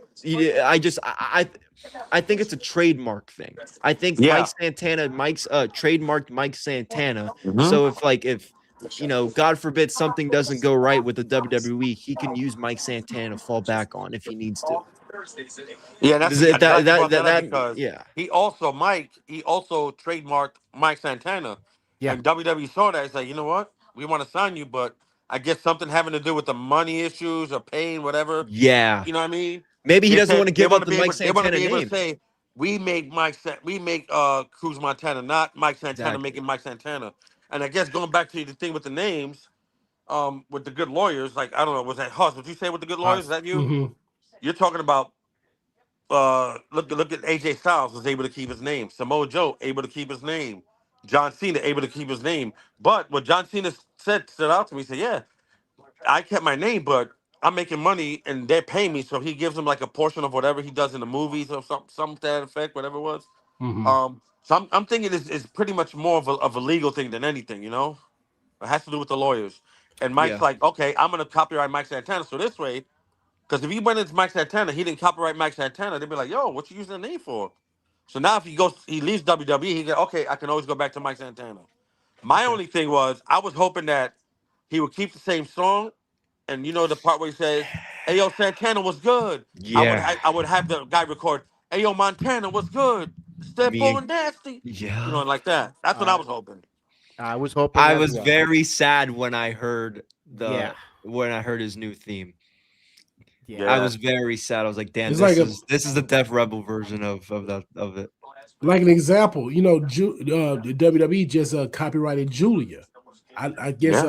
I think it's a trademark thing. I think Mike Santana, Mike's trademarked Mike Santana. So if God forbid something doesn't go right with the WWE, he can use Mike Santana to fall back on if he needs to. Yeah, that's because yeah. He also trademarked Mike Santana. Yeah. And WWE saw that. It's like, you know what? We want to sign you, but I guess something having to do with the money issues or pain, whatever. Yeah. You know what I mean? Maybe he doesn't want to give up the Mike Santana name. They want to be able to say, we make Cruz Montana, not Mike Santana making Mike Santana. And I guess going back to the thing with the names, with the good lawyers, like, I don't know, was that Huss? What you say with the good lawyers? Is that you? Mm-hmm. You're talking about look at AJ Styles was able to keep his name. Samoa Joe able to keep his name. John Cena able to keep his name. But what John Cena stood out to me, he said, yeah, I kept my name, but I'm making money and they're paying me. So he gives them like a portion of whatever he does in the movies or something to that effect, whatever it was. Mm-hmm. So I'm thinking it's pretty much more of a legal thing than anything, It has to do with the lawyers. And Mike's like, okay, I'm going to copyright Mike Santana. So this way, because if he went into Mike Santana, he didn't copyright Mike Santana, they'd be like, yo, what you using the name for? So now if he leaves WWE, he go, okay, I can always go back to Mike Santana. My only thing was, I was hoping that he would keep the same song. And the part where he says, hey, yo, Santana was good. Yeah. I would have the guy record, hey, yo, Montana was good. Step on nasty. Yeah. Like that. That's what I was hoping. I was hoping. I was very sad when I heard his new theme. Yeah. I was very sad. I was like, damn, this is the Def Rebel version of it. Like an example, the WWE just copyrighted Julia. I guess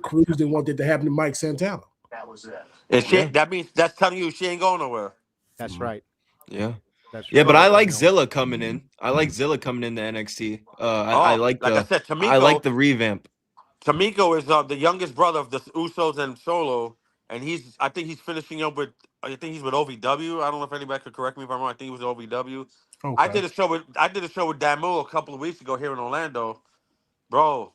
Cruz didn't want that to happen to Mike Santana. And that means that's telling you she ain't going nowhere. That's right. Yeah. That's right. But I like Zilla coming in. I like Zilla coming into NXT. I like the revamp. Tamiko is the youngest brother of the Usos and Solo, and I think he's finishing up with OVW. I don't know if anybody could correct me if I'm wrong. I think he was OVW. Okay. I did a show with Damu a couple of weeks ago here in Orlando, bro.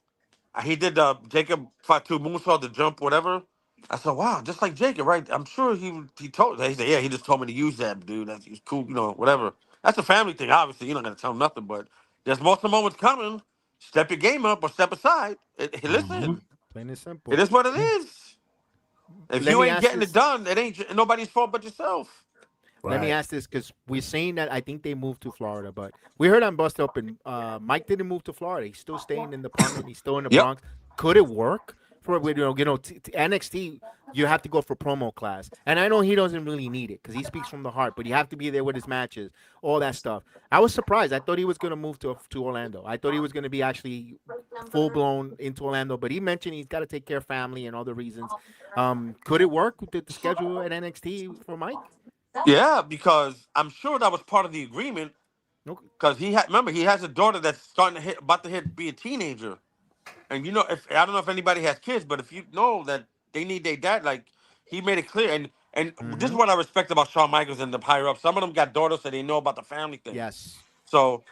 He did the Jacob Fatu moonsault, the jump, whatever. I said, wow, just like Jacob, right? I'm sure he told. He said, yeah, he just told me to use that, dude. He's cool, whatever. That's a family thing, obviously. You're not gonna tell him nothing, but there's more moments coming. Step your game up or step aside. Listen, plain and simple. It is what it is. If you ain't getting it done, it ain't nobody's fault but yourself. Let me ask this, because we're saying that I think they moved to Florida, but we heard on Bust Open, Mike didn't move to Florida. He's still staying in the apartment. He's still in the Bronx. Could it work for NXT? You have to go for promo class, and I know he doesn't really need it because he speaks from the heart. But you have to be there with his matches, all that stuff. I was surprised. I thought he was going to move to Orlando. I thought he was going to be actually full blown into Orlando, but he mentioned he's got to take care of family and other reasons. Could it work with the schedule at NXT for Mike? Yeah, because I'm sure that was part of the agreement. Because he has a daughter that's about to be a teenager, and if I don't know if anybody has kids, but if you know that they need their dad, like he made it clear, and this is what I respect about Shawn Michaels and the higher ups. Some of them got daughters, so they know about the family thing. Yes. So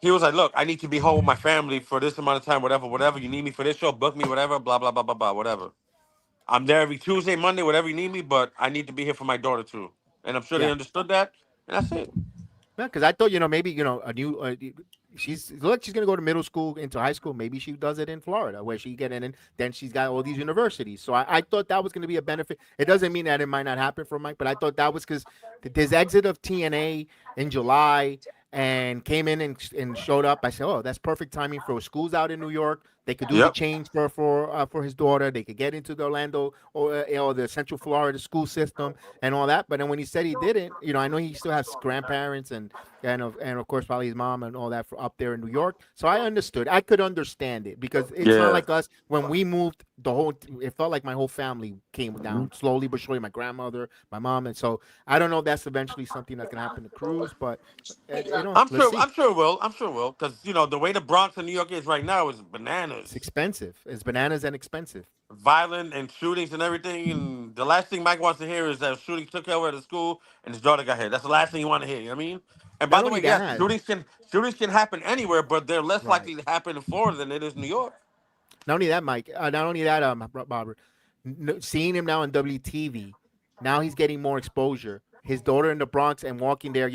he was like, "Look, I need to be home with my family for this amount of time, whatever. You need me for this show, book me, whatever, blah blah blah blah blah, whatever. I'm there every Tuesday, Monday, whatever you need me, but I need to be here for my daughter too." And I'm sure they Yeah. understood that, and that's it. Yeah, because I thought maybe a new she's gonna go to middle school into high school. Maybe she does it in Florida where she get in and then she's got all these universities. So I thought that was gonna be a benefit. It doesn't mean that it might not happen for Mike, but I thought that was because his exit of TNA in July and came in and showed up. I said, oh, that's perfect timing for schools out in New York. They could do the change for his daughter. They could get into the Orlando or the Central Florida school system and all that. But then when he said he didn't, I know he still has grandparents and of course probably his mom and all that up there in New York. So I understood. I could understand it because it's not like us when we moved. It felt like my whole family came down slowly but surely. My grandmother, my mom, and so I don't know if that's eventually something that's gonna happen to Cruz, but I'm sure it will. I'm sure it will because the way the Bronx and New York is right now is bananas. It's expensive. It's bananas and expensive. Violent and shootings and everything. And the last thing Mike wants to hear is that shooting took over at the school and his daughter got hit. That's the last thing you want to hear. You know what I mean? And by Not the only way, yes, that- shootings can happen anywhere, but they're less Right. likely to happen in Florida than it is in New York. Not only that, Mike. Not only that, Robert. Seeing him now on WTV, now he's getting more exposure. His daughter in the Bronx and walking there,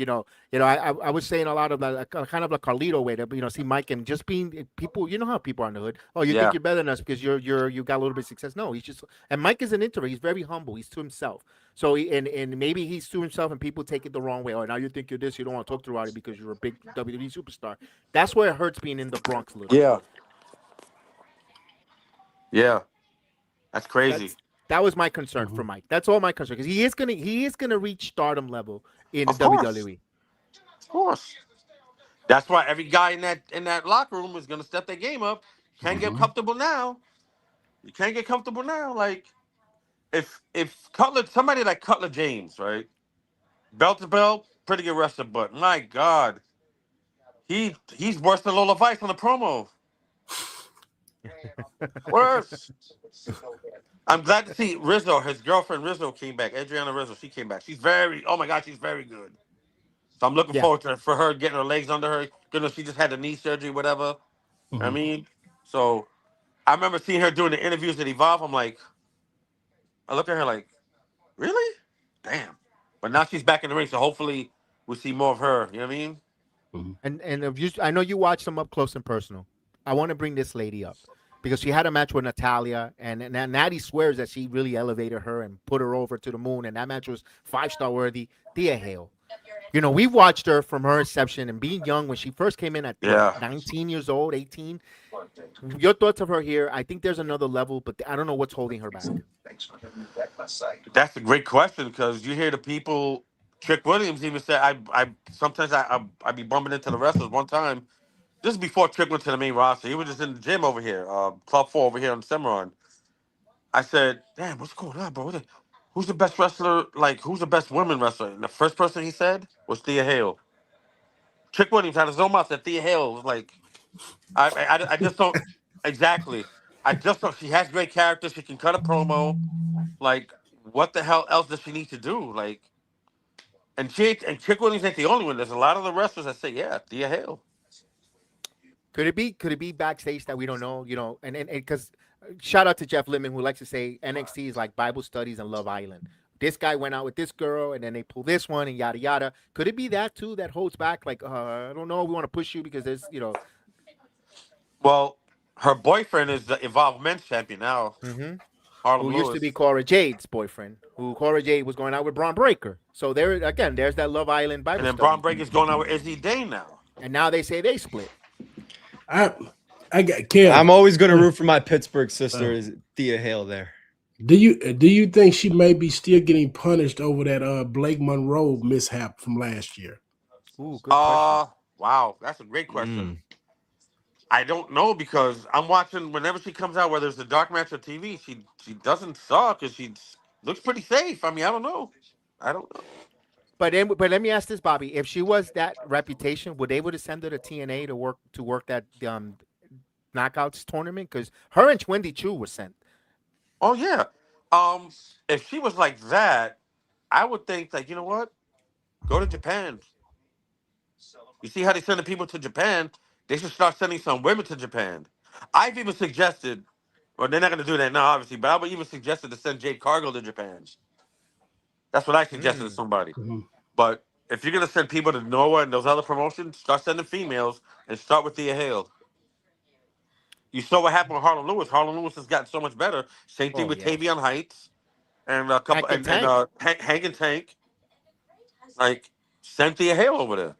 I was saying a lot of kind of a Carlito way to, see Mike and just being people. You know how people are in the hood. Oh, you think you're better than us because you got a little bit of success. No, he's just and Mike is an introvert. He's very humble. He's to himself. So and maybe he's to himself and people take it the wrong way. Oh, now you think you're this. You don't want to talk to it because you're a big WWE superstar. That's where it hurts being in the Bronx a little. Yeah. Yeah. That's crazy. That was my concern for Mike. That's all my concern because he is gonna reach stardom level in the WWE. Of course. That's why every guy in that locker room is gonna step their game up. Can't get comfortable now. You can't get comfortable now. Like if somebody like Cutler James, right? Belt to belt, pretty good wrestler, but my God, he's worse than Lola Vice on the promo. Worse. I'm glad to see Rizzo, his girlfriend Rizzo came back. Adriana Rizzo, she came back. She's oh my God, she's very good. So I'm looking forward for her getting her legs under her. Goodness, she just had a knee surgery, whatever. I mean, so I remember seeing her doing the interviews at Evolve. I look at her like, really? Damn. But now she's back in the ring, so hopefully we'll see more of her. You know what I mean? And I know you watched them up close and personal. I want to bring this lady up because she had a match with Natalia, and Natty swears that she really elevated her and put her over to the moon, and that match was 5-star worthy. Thea Hale. We watched her from her inception and being young when she first came in at 19 years old, 18. Your thoughts of her here? I think there's another level, but I don't know what's holding her back. That's a great question because you hear the people. Trick Williams even said, I sometimes I be bumping into the wrestlers. One time, this is before Trick went to the main roster. He was just in the gym over here, Club 4 over here on Cimarron. I said, damn, what's going on, bro? Who's the best wrestler? Like, who's the best women wrestler? And the first person he said was Thea Hale. Trick Williams had his own mouth that Thea Hale was like, I just don't, exactly. I just don't, she has great character. She can cut a promo. Like, what the hell else does she need to do? Like, and Trick Williams ain't the only one. There's a lot of the wrestlers that say, yeah, Thea Hale. Could it be backstage that we don't know? And because shout out to Jeff Lippman who likes to say NXT is like Bible studies and Love Island. This guy went out with this girl, and then they pull this one, and yada yada. Could it be that too that holds back? Like, I don't know. We want to push you because there's, Well, her boyfriend is the Evolve Men's Champion now. Harlem who used to be Cora Jade's boyfriend. Who Cora Jade was going out with Braun Breaker. So there's that Love Island Bible. And then study. Braun Breaker's going out with Izzy Dane now. And now they say they split. I got Kev. I'm always going to root for my Pittsburgh sister, is Thea Hale there. Do you think she may be still getting punished over that Blake Monroe mishap from last year? Ooh, good question. Wow, that's a great question. I don't know because I'm watching whenever she comes out, whether it's a dark match or TV, she doesn't suck and she looks pretty safe. I mean, I don't know. But let me ask this, Bobby: if she was that reputation, would they send her to TNA to work that knockouts tournament? Because her and Wendy Chu were sent. Oh yeah. If she was like that, I would think like, you know what? Go to Japan. You see how they sending people to Japan? They should start sending some women to Japan. I've even suggested, well, they're not going to do that now, obviously, but I would even suggested to send Jade Cargill to Japan. That's what I suggested to somebody. But if you're going to send people to Noah and those other promotions, start sending females and start with Thea Hale. You saw what happened with Harlan Lewis. Harlan Lewis has gotten so much better. Same thing with Tavion Heights and a couple Hank Hank and Tank. Like, send Thea Hale over there.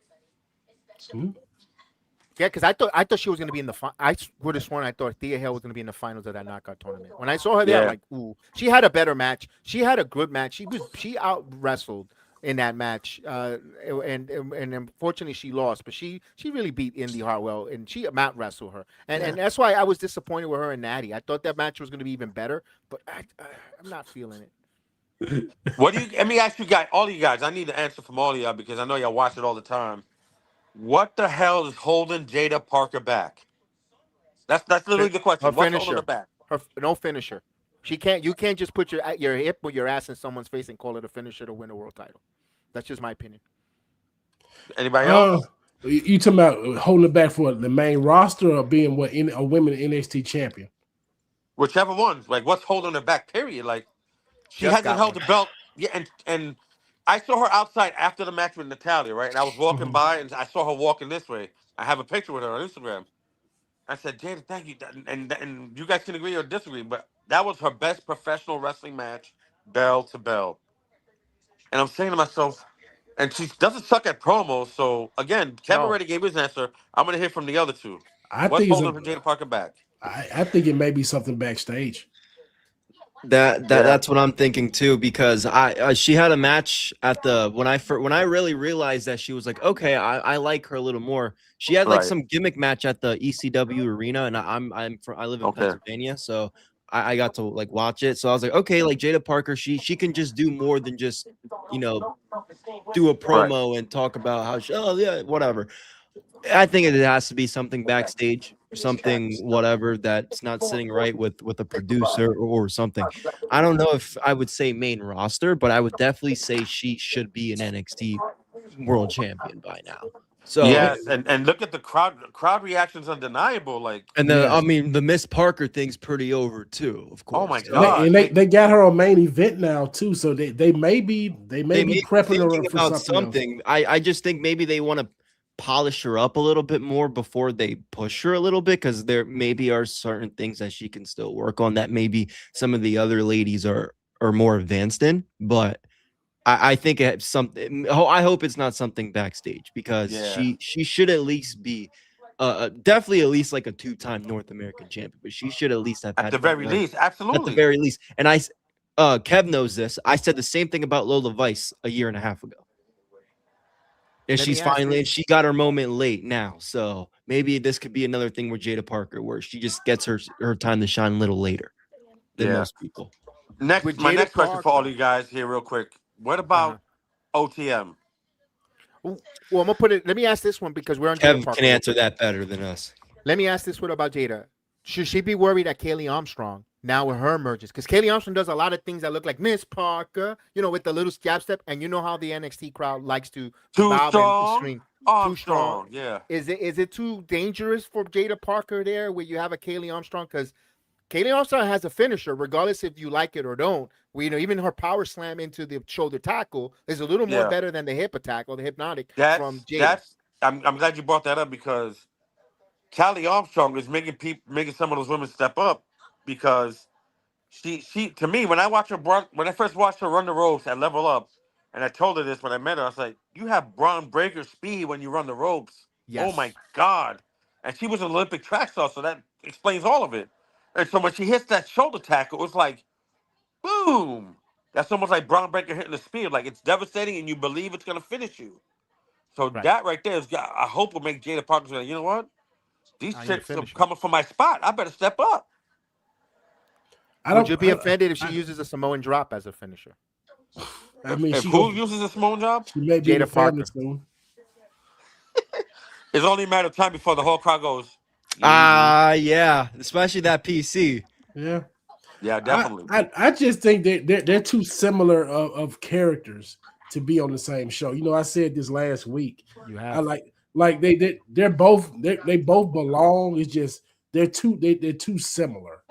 Yeah, because I thought she was going to be in the I would have sworn I thought Thea Hale was going to be in the finals of that knockout tournament. When I saw her there, I'm like, ooh, she had a better match. She had a good match. She out wrestled in that match, and unfortunately she lost. But she really beat Indy Hartwell, and she out wrestled her, and that's why I was disappointed with her and Natty. I thought that match was going to be even better, but I'm not feeling it. Let me ask you guys, all of you guys. I need an answer from all of y'all because I know y'all watch it all the time. What the hell is holding Jada Parker back? That's literally the question. Her What's finisher. holding her back? No finisher. She can't. You can't just put your hip or your ass in someone's face and call it a finisher to win a world title. That's just my opinion. Anybody else? You talking about holding it back for the main roster or being a women NXT champion? Whichever one. Like, what's holding her back? Period. Like, she Just hasn't got held one. the belt. Yeah, and I saw her outside after the match with Natalia, right? And I was walking by and I saw her walking this way. I have a picture with her on Instagram. I said, Jada, thank you. And you guys can agree or disagree, but that was her best professional wrestling match, bell to bell. And I'm saying to myself, and she doesn't suck at promos. So, again, Kevin already gave his answer. I'm going to hear from the other two. What's holding Jada Parker back? I think it may be something backstage. That's what I'm thinking too, because she had a match at the when I really realized that she was like, okay, I like her a little more. She had like some gimmick match at the ECW arena, and I live in Pennsylvania, so I got to like watch it. So I was like, okay, like Jada Parker, she can just do more than just do a promo and talk about how whatever. I think it has to be something backstage, something whatever that's not sitting right with a producer or something. I don't know if I would say main roster, but I would definitely say she should be an NXT world champion by now. So yes, and look at the crowd reaction's undeniable. Like, and I mean the Miss Parker thing's pretty over too, of course. Oh my god! And they got her on main event now too, so they may be prepping her for about something. I just think maybe they want to polish her up a little bit more before they push her a little bit, because there maybe are certain things that she can still work on that maybe some of the other ladies are more advanced in. But I think it's something. I hope it's not something backstage, because she should at least be definitely at least like a 2-time North American champion, but she should at least have at the very least, absolutely at the very least. And Kev knows this. I said the same thing about Lola Vice a year and a half ago. And she got her moment late now. So maybe this could be another thing with Jada Parker, where she just gets her time to shine a little later than most people. My next question for all you guys here real quick. What about OTM? Well, I'm gonna put it. Let me ask this one, because we're on Kevin Jada Parker. can answer that better than us. Let me ask this one about Jada. Should she be worried that Kaylee Armstrong now with her merges? Because Kaylee Armstrong does a lot of things that look like Miss Parker, with the little jab step, and you know how the NXT crowd likes to bob and scream. Too strong. Yeah. Is it too dangerous for Jada Parker there, where you have a Kaylee Armstrong? Because Kaylee Armstrong has a finisher, regardless if you like it or don't. Even her power slam into the shoulder tackle is a little more better than the hip attack or the hypnotic from Jada. I'm glad you brought that up, because Callie Armstrong is making some of those women step up, because she to me, when I first watched her run the ropes at Level Up, and I told her this when I met her, I was like, you have Braun Breaker speed when you run the ropes. Yes. Oh my God. And she was an Olympic track star, so that explains all of it. And so when she hits that shoulder tackle, it's like, boom. That's almost like Braun Breaker hitting the spear. Like, it's devastating, and you believe it's going to finish you. So that right there I hope will make Jada Parker say, you know what? These chicks are coming for my spot. I better step up. Would you be offended if she uses a Samoan drop as a finisher? I mean, who uses a Samoan drop? She may be Jada Parker. soon. It's only a matter of time before the whole crowd goes. Yeah, especially that PC. Yeah. Yeah, definitely. I just think they're too similar of characters to be on the same show. You know, I said this last week. You I have like they both belong. It's just they're too similar.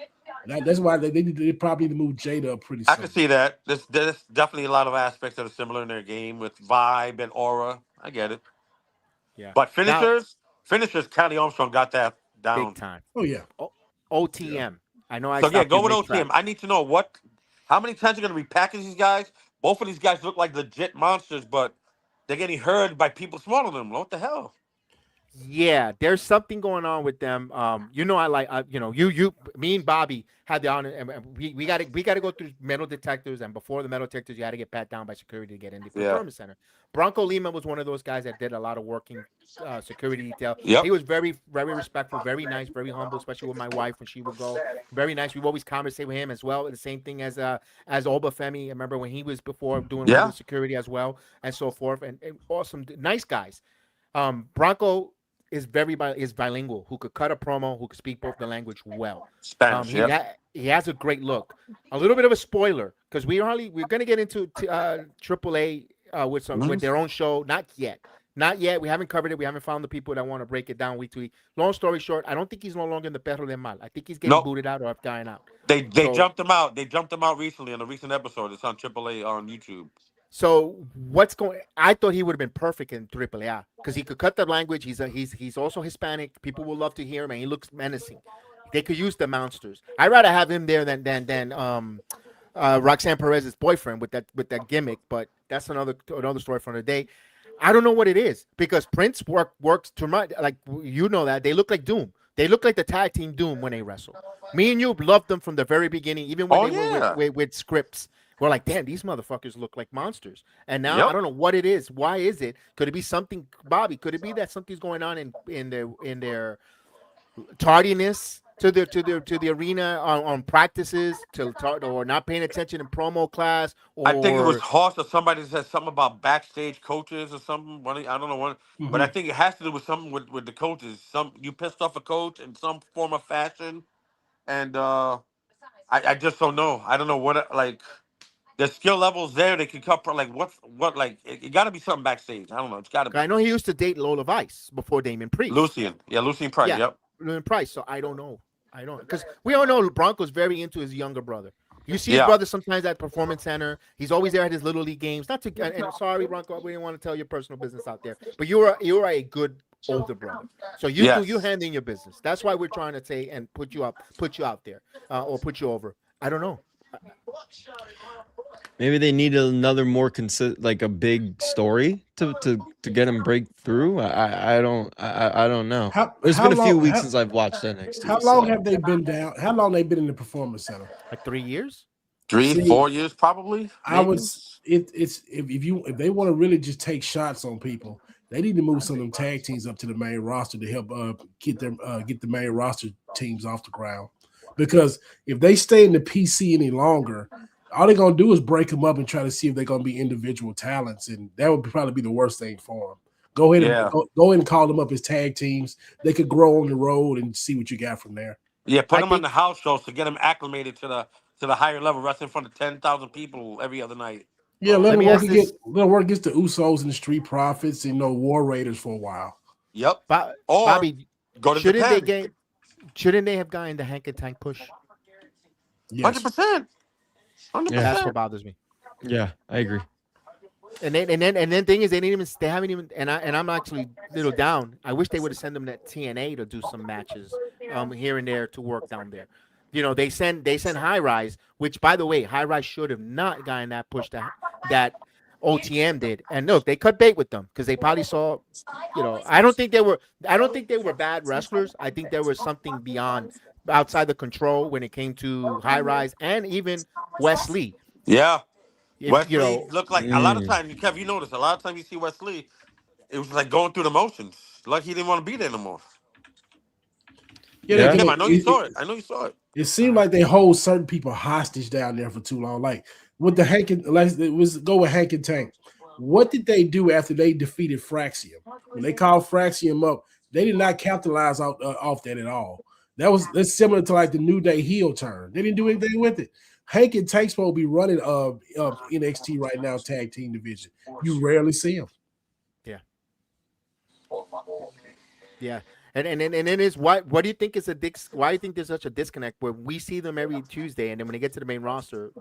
That's why they probably need to move Jada up pretty soon. I can see that. There's definitely a lot of aspects that are similar in their game with vibe and aura. I get it. yeah. But Now, finishers, Kelly Armstrong got that down. big time. Oh yeah. OTM. Yeah. I know. I So yeah, stopped go in with mid-track. OTM. I need to know how many times you're going to repackage these guys. Both of these guys look like legit monsters, but they're getting heard by people smaller than them. What the hell? Yeah, there's something going on with them. You know, me and Bobby had the honor, and we got to go through metal detectors, and before the metal detectors, you had to get pat down by security to get in the performance center. Bronco Lima was one of those guys that did a lot of working security detail. Yep. He was very, very respectful, very nice, very humble, especially with my wife when she would go. Very nice. We've always conversate with him as well. The same thing as Obafemi. I remember when he was before doing window security as well, and so forth. And awesome, nice guys. Bronco is bilingual, who could cut a promo, who could speak both the language well. Spanish, he has a great look. A little bit of a spoiler, because we're going to get into AAA with their own show. Not yet. We haven't covered it. We haven't found the people that want to break it down week to week. Long story short, I don't think he's no longer in the Perro de Mal. I think he's getting booted out or dying out. They jumped him out. They jumped him out recently in a recent episode. It's on AAA on YouTube. So I thought he would have been perfect in AAA because he could cut the language. He's also Hispanic. People will love to hear him, and he looks menacing. They could use the monsters. I'd rather have him there than Roxanne Perez's boyfriend with that gimmick. But that's another story for another day. I don't know what it is because Prince works too much. Like you know that they look like Doom. They look like the tag team Doom when they wrestle. Me and you loved them from the very beginning, even when they were with scripts. We're like, damn, these motherfuckers look like monsters. And now I don't know what it is. Why is it? Could it be something, Bobby? Could it be that something's going on in their tardiness to the arena on practices or not paying attention in promo class? Or... I think it was Hoss or somebody said something about backstage coaches or something. I don't know what, but I think it has to do with something with the coaches. You pissed off a coach in some form of fashion, and I just don't know. I don't know what like. The skill levels there, they can cut like it got to be something backstage. I don't know. It's got to be. I know he used to date Lola Vice before Damon Priest. Lucien Price. Yeah, yep. Lucien Price. So I don't know. Because we all know Bronco's very into his younger brother. You see his brother sometimes at Performance Center. He's always there at his little league games. And I'm sorry, Bronco, we didn't want to tell your personal business out there, but you are a good older brother. So you handling your business. That's why we're trying to say and put you out there, or put you over. I don't know. Maybe they need another more like a big story to get him break through. I don't know. It's been a few weeks since I've watched NXT. How long have they been down? How long they been in the Performance Center? Like 3 years. 4 years probably. Maybe. If they want to really just take shots on people, they need to move some of them tag teams up to the main roster to help get the main roster teams off the ground. Because if they stay in the PC any longer, all they're going to do is break them up and try to see if they're going to be individual talents, and that would probably be the worst thing for them. Go ahead and call them up as tag teams. They could grow on the road and see what you got from there. Yeah, put them on the house shows to get them acclimated to the higher level, wrestling in front of 10,000 people every other night. Yeah, let them work against the Usos and the Street Profits and War Raiders for a while. Yep. Bobby, go to Japan. Shouldn't they have gotten the Hank and Tank push? 100%. Yeah, that's what bothers me. Yeah, I agree. And then thing is they haven't even and I'm actually a little down. I wish they would have sent them that TNA to do some matches here and there to work down there. You know, they send High Rise, which by the way, High Rise should have not gotten that push that OTM did. And look, they cut bait with them because they probably saw, I don't think they were bad wrestlers. I think there was something beyond outside the control when it came to High Rise and even Wesley. Yeah. Wesley looked like a lot of times, Kev, you notice a lot of times you see Wesley, it was like going through the motions. Like he didn't want to be there no more. Yeah, I know you saw it. It seemed like they hold certain people hostage down there for too long. Like with the Hank and go with Hank and Tank. What did they do after they defeated Fraxium? When they called Fraxium up, they did not capitalize off that at all. That's similar to like the New Day heel turn. They didn't do anything with it. Hank and Tank supposed to be running NXT right now, tag team division. You rarely see them. Yeah. And it is what do you think is why do you think there's such a disconnect where we see them every Tuesday and then when they get to the main roster,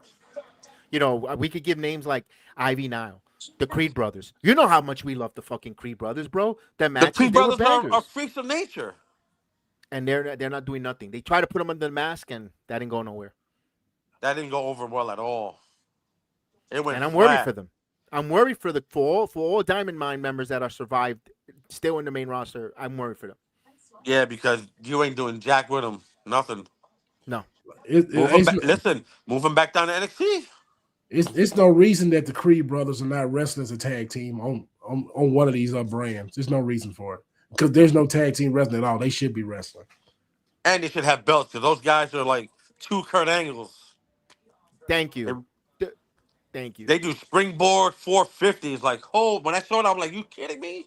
we could give names like Ivy Nile, the Creed brothers. You know how much we love the fucking Creed brothers, bro. The Creed brothers are freaks of nature. And they're not doing nothing. They try to put them under the mask and that didn't go nowhere. That didn't go over well at all. It went and I'm flat. worried for them. I'm worried for all Diamond Mine members that are survived still in the main roster. I'm worried for them. Yeah, because you ain't doing jack with them. Nothing. No. Listen, moving back down to NXT. It's no reason that the Creed brothers are not wrestling as a tag team on one of these brands. There's no reason for it because there's no tag team wrestling at all. They should be wrestling, and they should have belts because those guys are like two Kurt Angles. Thank you. Thank you. They do springboard 450s. Like, when I saw it, I'm like, you kidding me?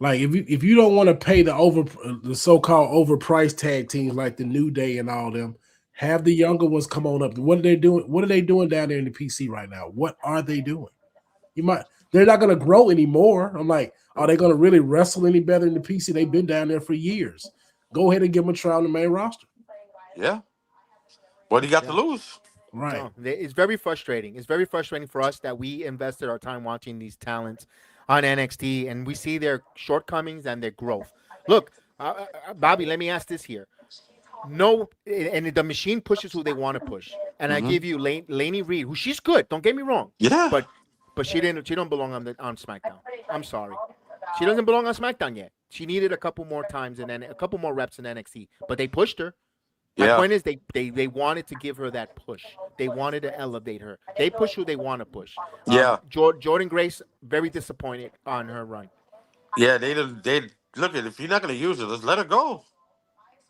Like if you don't want to pay the so-called overpriced tag teams like the New Day and all them, have the younger ones come on up. What are they doing? What are they doing down there in the PC right now? What are they doing? They're not going to grow anymore. I'm like, are they going to really wrestle any better in the PC? They've been down there for years. Go ahead and give them a try on the main roster. Yeah. What do you got to lose? Right. No, it's very frustrating. It's very frustrating for us that we invested our time watching these talents on NXT and we see their shortcomings and their growth. Look, Bobby, let me ask this here. No, and the machine pushes who they want to push. And I give you Lainey Reed, who she's good. Don't get me wrong. Yeah. But she don't belong on SmackDown. I'm sorry. She doesn't belong on SmackDown yet. She needed a couple more times and then a couple more reps in NXT. But they pushed her. My point is they wanted to give her that push. They wanted to elevate her. They push who they want to push. Yeah. Jordan Grace, very disappointed on her run. Yeah, they look at if you're not going to use her, just let her go.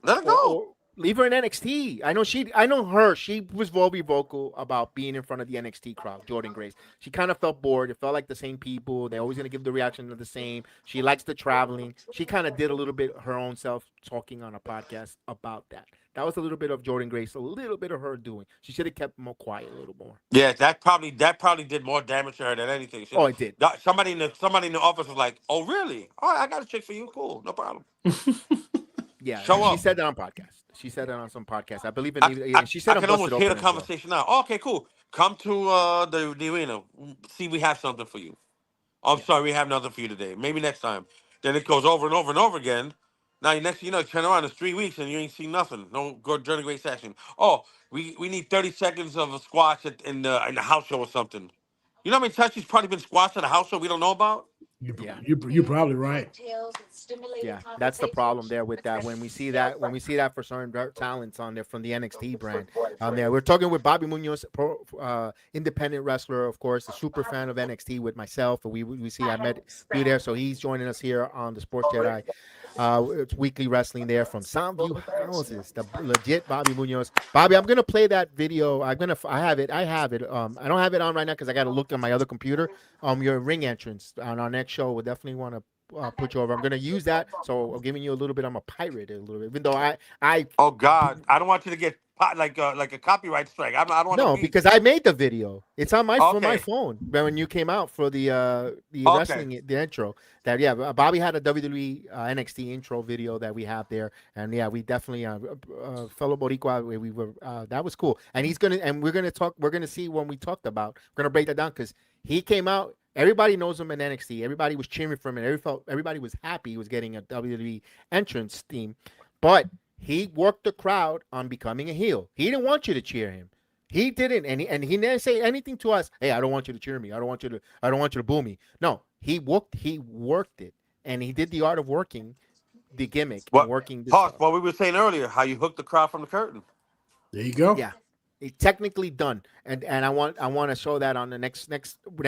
Let her go. Or leave her in NXT. I know her. She was very vocal about being in front of the NXT crowd, Jordan Grace. She kind of felt bored. It felt like the same people. They're always going to give the reaction of the same. She likes the traveling. She kind of did a little bit her own self talking on a podcast about that. That was a little bit of Jordan Grace, a little bit of her doing. She should have kept more quiet a little more. Yeah, that probably did more damage to her than anything. It did. Somebody in the office was like, "Oh, really? All right, I got a chick for you. Cool, no problem." Yeah, Show up. She said that on podcast. She said that on some podcast. I believe she said I can almost hear the conversation now. Oh, okay, cool. Come to the arena. See, we have something for you. Oh, I'm sorry, we have nothing for you today. Maybe next time. Then it goes over and over and over again. Now, next thing you know, turn around, it's 3 weeks and you ain't seen nothing. No good during a great session. Oh, we need 30 seconds of a squash in the house show or something. You know how many times she's probably been squashed at a house show we don't know about? You're probably right. Yeah, that's the problem there with that. When we see that for certain talents on there from the NXT brand on there. We're talking with Bobby Munoz, independent wrestler, of course, a super fan of NXT with myself. And we see I met you there, so he's joining us here on the Sports Jedi. It's weekly wrestling there from Soundview Houses, the legit Bobby Munoz. Bobby, I'm gonna play that video. I have it. I don't have it on right now because I got to look on my other computer. Your ring entrance on our next show. We'll definitely want to put you over. I'm gonna use that. So I'm giving you a little bit. I'm a pirate a little bit, even though I. Oh God, I don't want you to get like a copyright strike. I don't want. No, because I made the video. It's on my phone. When you came out for the wrestling, the intro. Bobby had a WWE NXT intro video that we have there, and we definitely fellow Boricua. We were that was cool, and we're gonna see when we talked about. We're gonna break that down because he came out. Everybody knows him in NXT. Everybody was cheering for him, and everybody was happy he was getting a WWE entrance theme, but he worked the crowd on becoming a heel. He didn't want you to cheer him. He didn't, and he didn't say anything to us. Hey, I don't want you to cheer me. I don't want you to boo me. No, he worked it, and he did the art of working the gimmick. Working. What we were saying earlier, how you hooked the crowd from the curtain. There you go. Yeah, it's technically done, and I want to show that on the next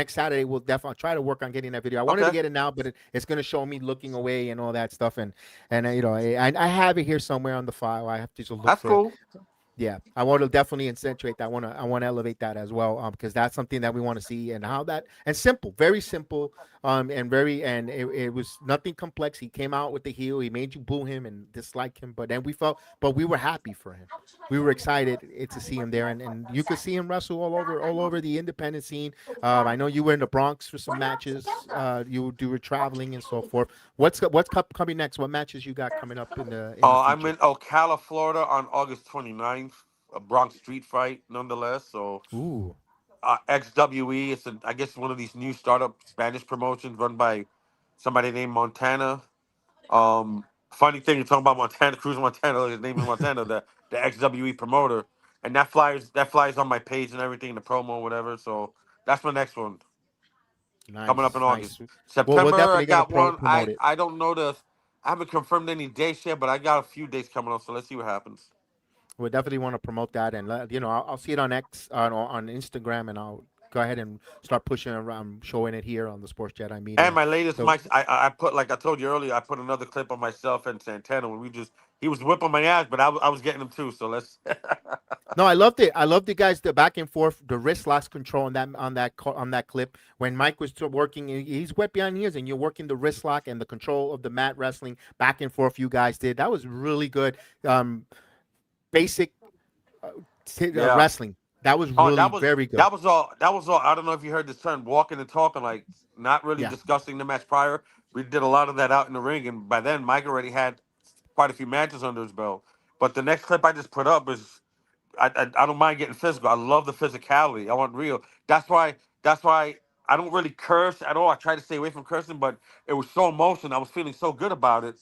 Saturday. We'll definitely try to work on getting that video. I wanted to get it now, but it's going to show me looking away and all that stuff, and I have it here somewhere on the file. I have to just look. That's for cool. it. Yeah, I want to definitely accentuate that. I want to elevate that as well, because that's something that we want to see, and how that, and simple, very simple, and very, and it was nothing complex. He came out with the heel. He made you boo him and dislike him, but then but we were happy for him. We were excited to see him there, and you could see him wrestle all over the independent scene. I know you were in the Bronx for some matches. You were traveling and so forth. What's coming next? What matches you got coming up in the I'm in Ocala, Florida on August 29th, a Bronx street fight nonetheless. So, Ooh. XWE, I guess one of these new startup Spanish promotions run by somebody named Montana. Funny thing, you're talking about Montana, Cruz Montana, his name is Montana, the XWE promoter. And that flies on my page and everything, the promo, whatever. So that's my next one. Nice, Coming up in August. nice. September, We're definitely I got gonna one. promote it. I don't know I haven't confirmed any dates yet, but I got a few dates coming up, so let's see what happens. We definitely want to promote that, and I'll see it on X on Instagram, and I'll go ahead and start pushing around, showing it here on the Sports Jedi media. And my latest So- mics, I put, like I told you earlier, I put another clip of myself and Santana when he was whipping my ass, but I was getting him too. So let's. No, I loved it. I loved the guys, the back and forth, the wrist locks control on that clip. When Mike was working, he's wet behind ears, and you're working the wrist lock and the control of the mat wrestling back and forth. You guys did that was really good. Basic wrestling. That was really very good. That was all. I don't know if you heard this term, walking and talking, like not really discussing the match prior. We did a lot of that out in the ring, and by then Mike already had quite a few matches under his belt. But the next clip I just put up is, I don't mind getting physical. I love the physicality. I want real. That's why I don't really curse at all. I try to stay away from cursing, but it was so emotional. I was feeling so good about it.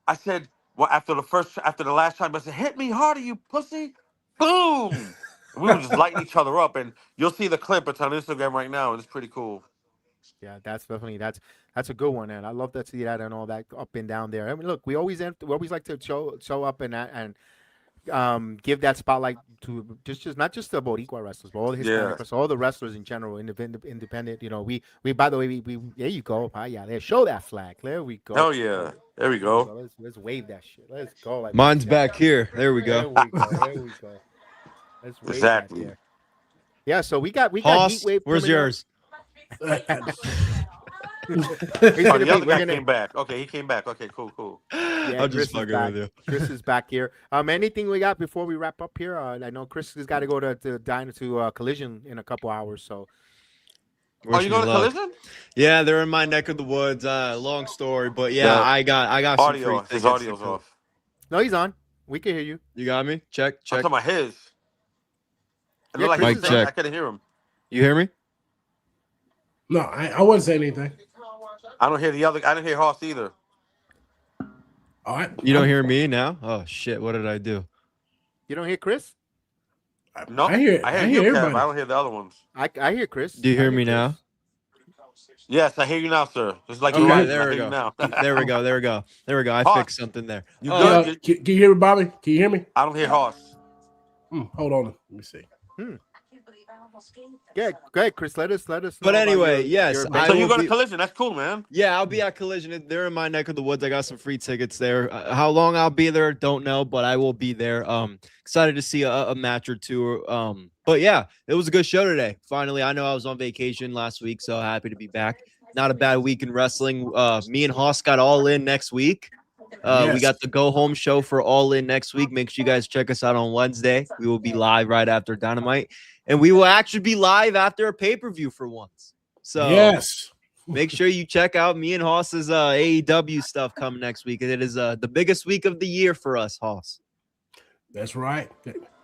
I said, well, after the last time, I said, "Hit me harder, you pussy!" Boom. We were just lighting each other up, and you'll see the clip. It's on Instagram right now, and it's pretty cool. Yeah, that's definitely that's a good one, and I love to see that and all that up and down there. I mean, look, we always like to show up and give that spotlight to just not just the Boricua wrestlers, but all the Hispanic wrestlers, all the wrestlers in general, independent. We by the way, we there you go. There, show that flag. There we go. Oh yeah, there we go. So let's wave that shit. Let's go. Like Mine's back here. There we go. There we go. Let's wave exactly. that there. Yeah, so we got Hoss, Heat Wave. where's yours? The other guy came back. Okay, he came back. Okay, cool. Yeah, I'm just fucking with you. Chris is back here. Anything we got before we wrap up here? I know Chris has got to go to Collision in a couple hours. So, are you going to Collision? Yeah, they're in my neck of the woods. Long story, but yeah, I got some audio. free His tickets. audio's off. No, he's on. We can hear you. You got me? Check. I'm talking about his. It Yeah, looked Mike, like check. I couldn't hear him. You hear me? No, I wouldn't say anything. I don't hear the other. I didn't hear Hoss either. All right. You don't hear me now? Oh shit! What did I do? You don't hear Chris? No, I hear you, everybody. Kev. I don't hear the other ones. I hear Chris. Do you hear me now? Yes, I hear you now, sir. It's like Okay, you right. there I we hear you go. now. There we go. I Hoss, fixed something there. You Oh, good? Can you hear me, Bobby? Can you hear me? I don't hear Hoss. Hold on. Let me see. Yeah, go ahead, Chris. Let us know. But about anyway, your yes, event. So you will go to be- Collision? That's cool, man. Yeah, I'll be at Collision. They're in my neck of the woods. I got some free tickets there. How long I'll be there, don't know, but I will be there. Excited to see a match or two. But yeah, it was a good show today. Finally, I know I was on vacation last week, so happy to be back. Not a bad week in wrestling. Me and Hoss got All In next week. We got the go home show for All In next week. Make sure you guys check us out on Wednesday. We will be live right after Dynamite, and we will actually be live after a pay-per-view for once. So Yes. make sure you check out me and Hoss's AEW stuff coming next week. It is the biggest week of the year for us, Hoss. That's right.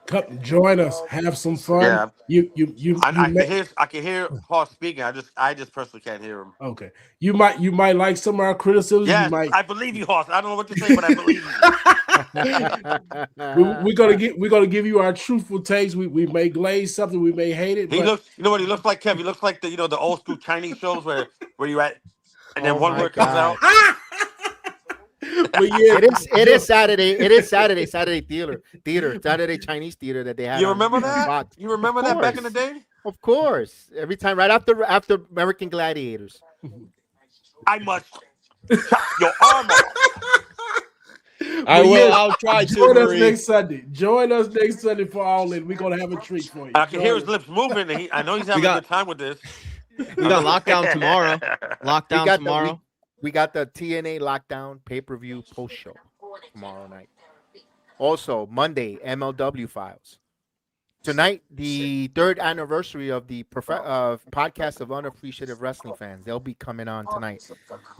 Come join us. Have some fun. Yeah. I can hear Hoss speaking. I just personally can't hear him. Okay. You might like some of our criticisms. Yes, You might. I believe you, Hoss. I don't know what to say, but I believe you. We're gonna give you our truthful takes. We may glaze something, we may hate it. He but looks. You know what he looks like, Kev? He looks like the old school Chinese shows where you at, and then Oh one my word comes God. out. but yeah, It is Saturday. It is Saturday theater, Saturday Chinese theater that they had. You on remember that? Fox. You remember Of that back in the course. day? Of course. Every time, right after American Gladiators. I must chop your arm off. I will. I'll try to. Join us Marie. next Sunday. Join us next Sunday for All In. We're gonna have a treat for you. I can hear his Join us. lips moving. And I know he's having a good time with this. We got lockdown tomorrow. Lockdown tomorrow. We got the TNA Lockdown pay-per-view post-show tomorrow night. Also, Monday, MLW Files. Tonight, the third anniversary of the podcast of Unappreciative Wrestling Fans. They'll be coming on tonight.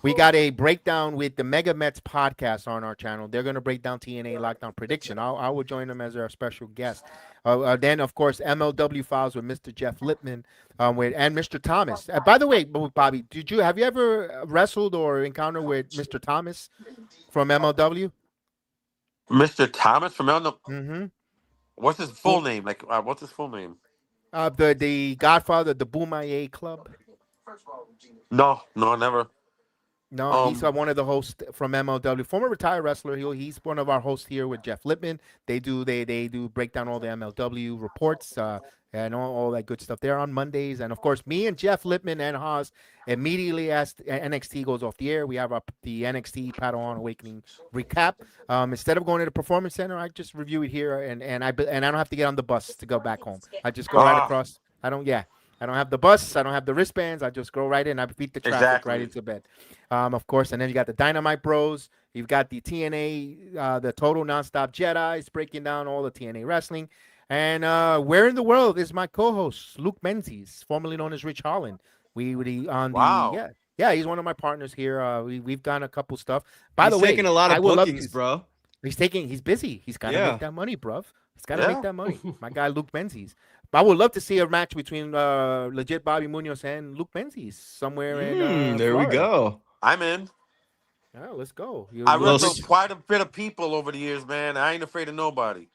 We got a breakdown with the Mega Mets podcast on our channel. They're going to break down TNA Lockdown prediction. I will join them as our special guest. Then, of course, MLW Files with Mr. Jeff Lippman and Mr. Thomas. By the way, Bobby, have you ever wrestled or encountered with Mr. Thomas from MLW? Mr. Thomas from MLW? Mm-hmm. What's his full name? What's his full name? The Godfather, the Boomaye Club. No, never. No, he's one of the hosts from MLW, former retired wrestler. He's one of our hosts here with Jeff Lippman. They do break down all the MLW reports and all that good stuff. They're on Mondays, and of course, me and Jeff Lippman and Haas immediately as NXT goes off the air, we have the NXT Padawan Awakening recap. Instead of going to the Performance Center, I just review it here, and I don't have to get on the bus to go back home. I just go right across. I don't have the bus. I don't have the wristbands. I just go right in. I beat the traffic right into bed. Of course, and then you got the Dynamite Bros. You've got the TNA, the Total Nonstop Jedis, breaking down all the TNA wrestling. And where in the world is my co-host, Luke Menzies, formerly known as Rich Holland? He's one of my partners here. We've done a couple stuff. By the way, taking a lot of bookings, bro. He's busy. He's got to make that money, bruv. He's got to make that money. My guy, Luke Menzies. I would love to see a match between legit Bobby Munoz and Luke Menzies somewhere in there Florida. we go. I'm in. Yeah, let's go. I wrestled quite a bit of people over the years, man. I ain't afraid of nobody.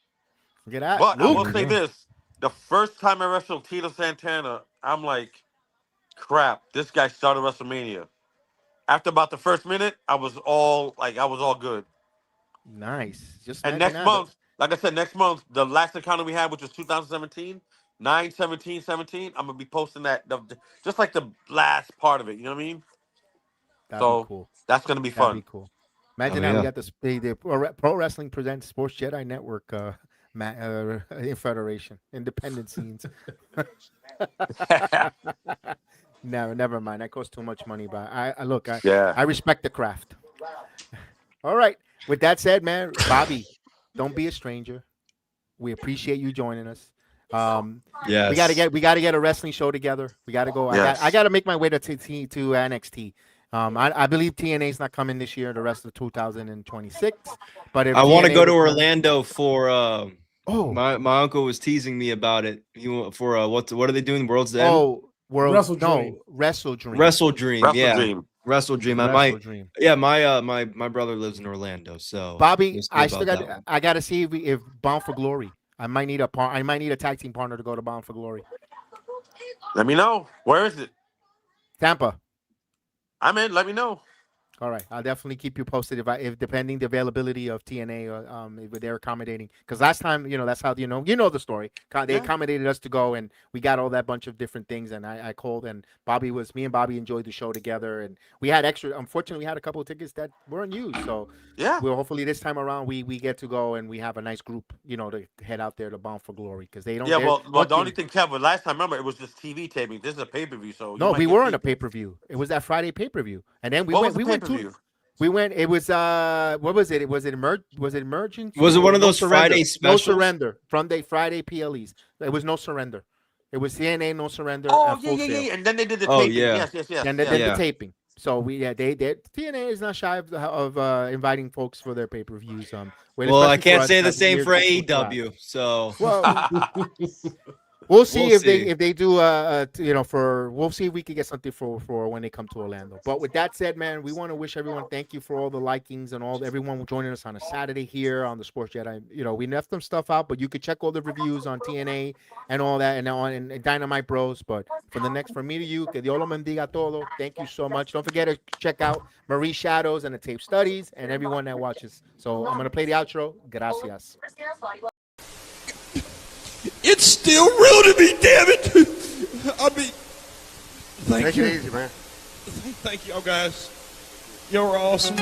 Get out. But Luke, I will say this. The first time I wrestled Tito Santana, I'm like, crap, this guy started WrestleMania. After about the first minute, I was all good. Nice. And next month, like I said, the last encounter we had, which was 2017, 9/17/17, I'm gonna be posting that just like the last part of it. You know what I mean? That'd be cool. That's gonna be fun. That'd be cool. Imagine we got the Pro Wrestling Presents Sports Jedi Network Federation independent scenes. No, never mind. That costs too much money. But I respect the craft. All right. With that said, man, Bobby, don't be a stranger. We appreciate you joining us. Yes. We gotta get a wrestling show together. We gotta go. Yes. I gotta make my way to NXT. I believe TNA is not coming this year, the rest of 2026. But I want to go to Orlando for. My uncle was teasing me about it. What are they doing? World's End. Wrestle Dream. Wrestle Dream. My brother lives in Orlando, so Bobby, I gotta see if Bound for Glory. I might need a tag team partner to go to Bound for Glory. Let me know. Where is it? Tampa. I'm in. Let me know. All right, I'll definitely keep you posted if depending the availability of TNA or if they're accommodating. Because last time, that's how you know the story. They accommodated us to go, and we got all that bunch of different things. And I called, and me and Bobby enjoyed the show together, and we had extra. Unfortunately, we had a couple of tickets that weren't used, so we'll hopefully this time around we get to go and we have a nice group, to head out there to Bound for Glory because they don't. Yeah, well, the only thing, Kevin, last time remember it was just TV taping. This is a pay-per-view, so no, we were on a pay-per-view. It was that Friday pay-per-view, and then we went. It was what was it? Was it Emergence? Was it one of those Friday specials? No Surrender from the Friday PLEs. It was No Surrender. It was CNA No Surrender. Yeah. And then they did the taping. Yes. And then the taping. So TNA is not shy of inviting folks for their pay-per-views. Well, I can't say the same for AEW. So we'll see if they do we'll see if we can get something for when they come to Orlando. But with that said, man, we want to wish everyone thank you for all the likings and everyone joining us on a Saturday here on the Sports Jedi. We left some stuff out, but you could check all the reviews on TNA and all that and on Dynamite Bros. But from me to you, que Dios lo bendiga todo. Thank you so much. Don't forget to check out Marie Shadows and the Tape Studies and everyone that watches. So I'm gonna play the outro. Gracias. It's still real to me, damn it. I mean, thank you. Take it easy, man. Thank y'all guys. Y'all are awesome.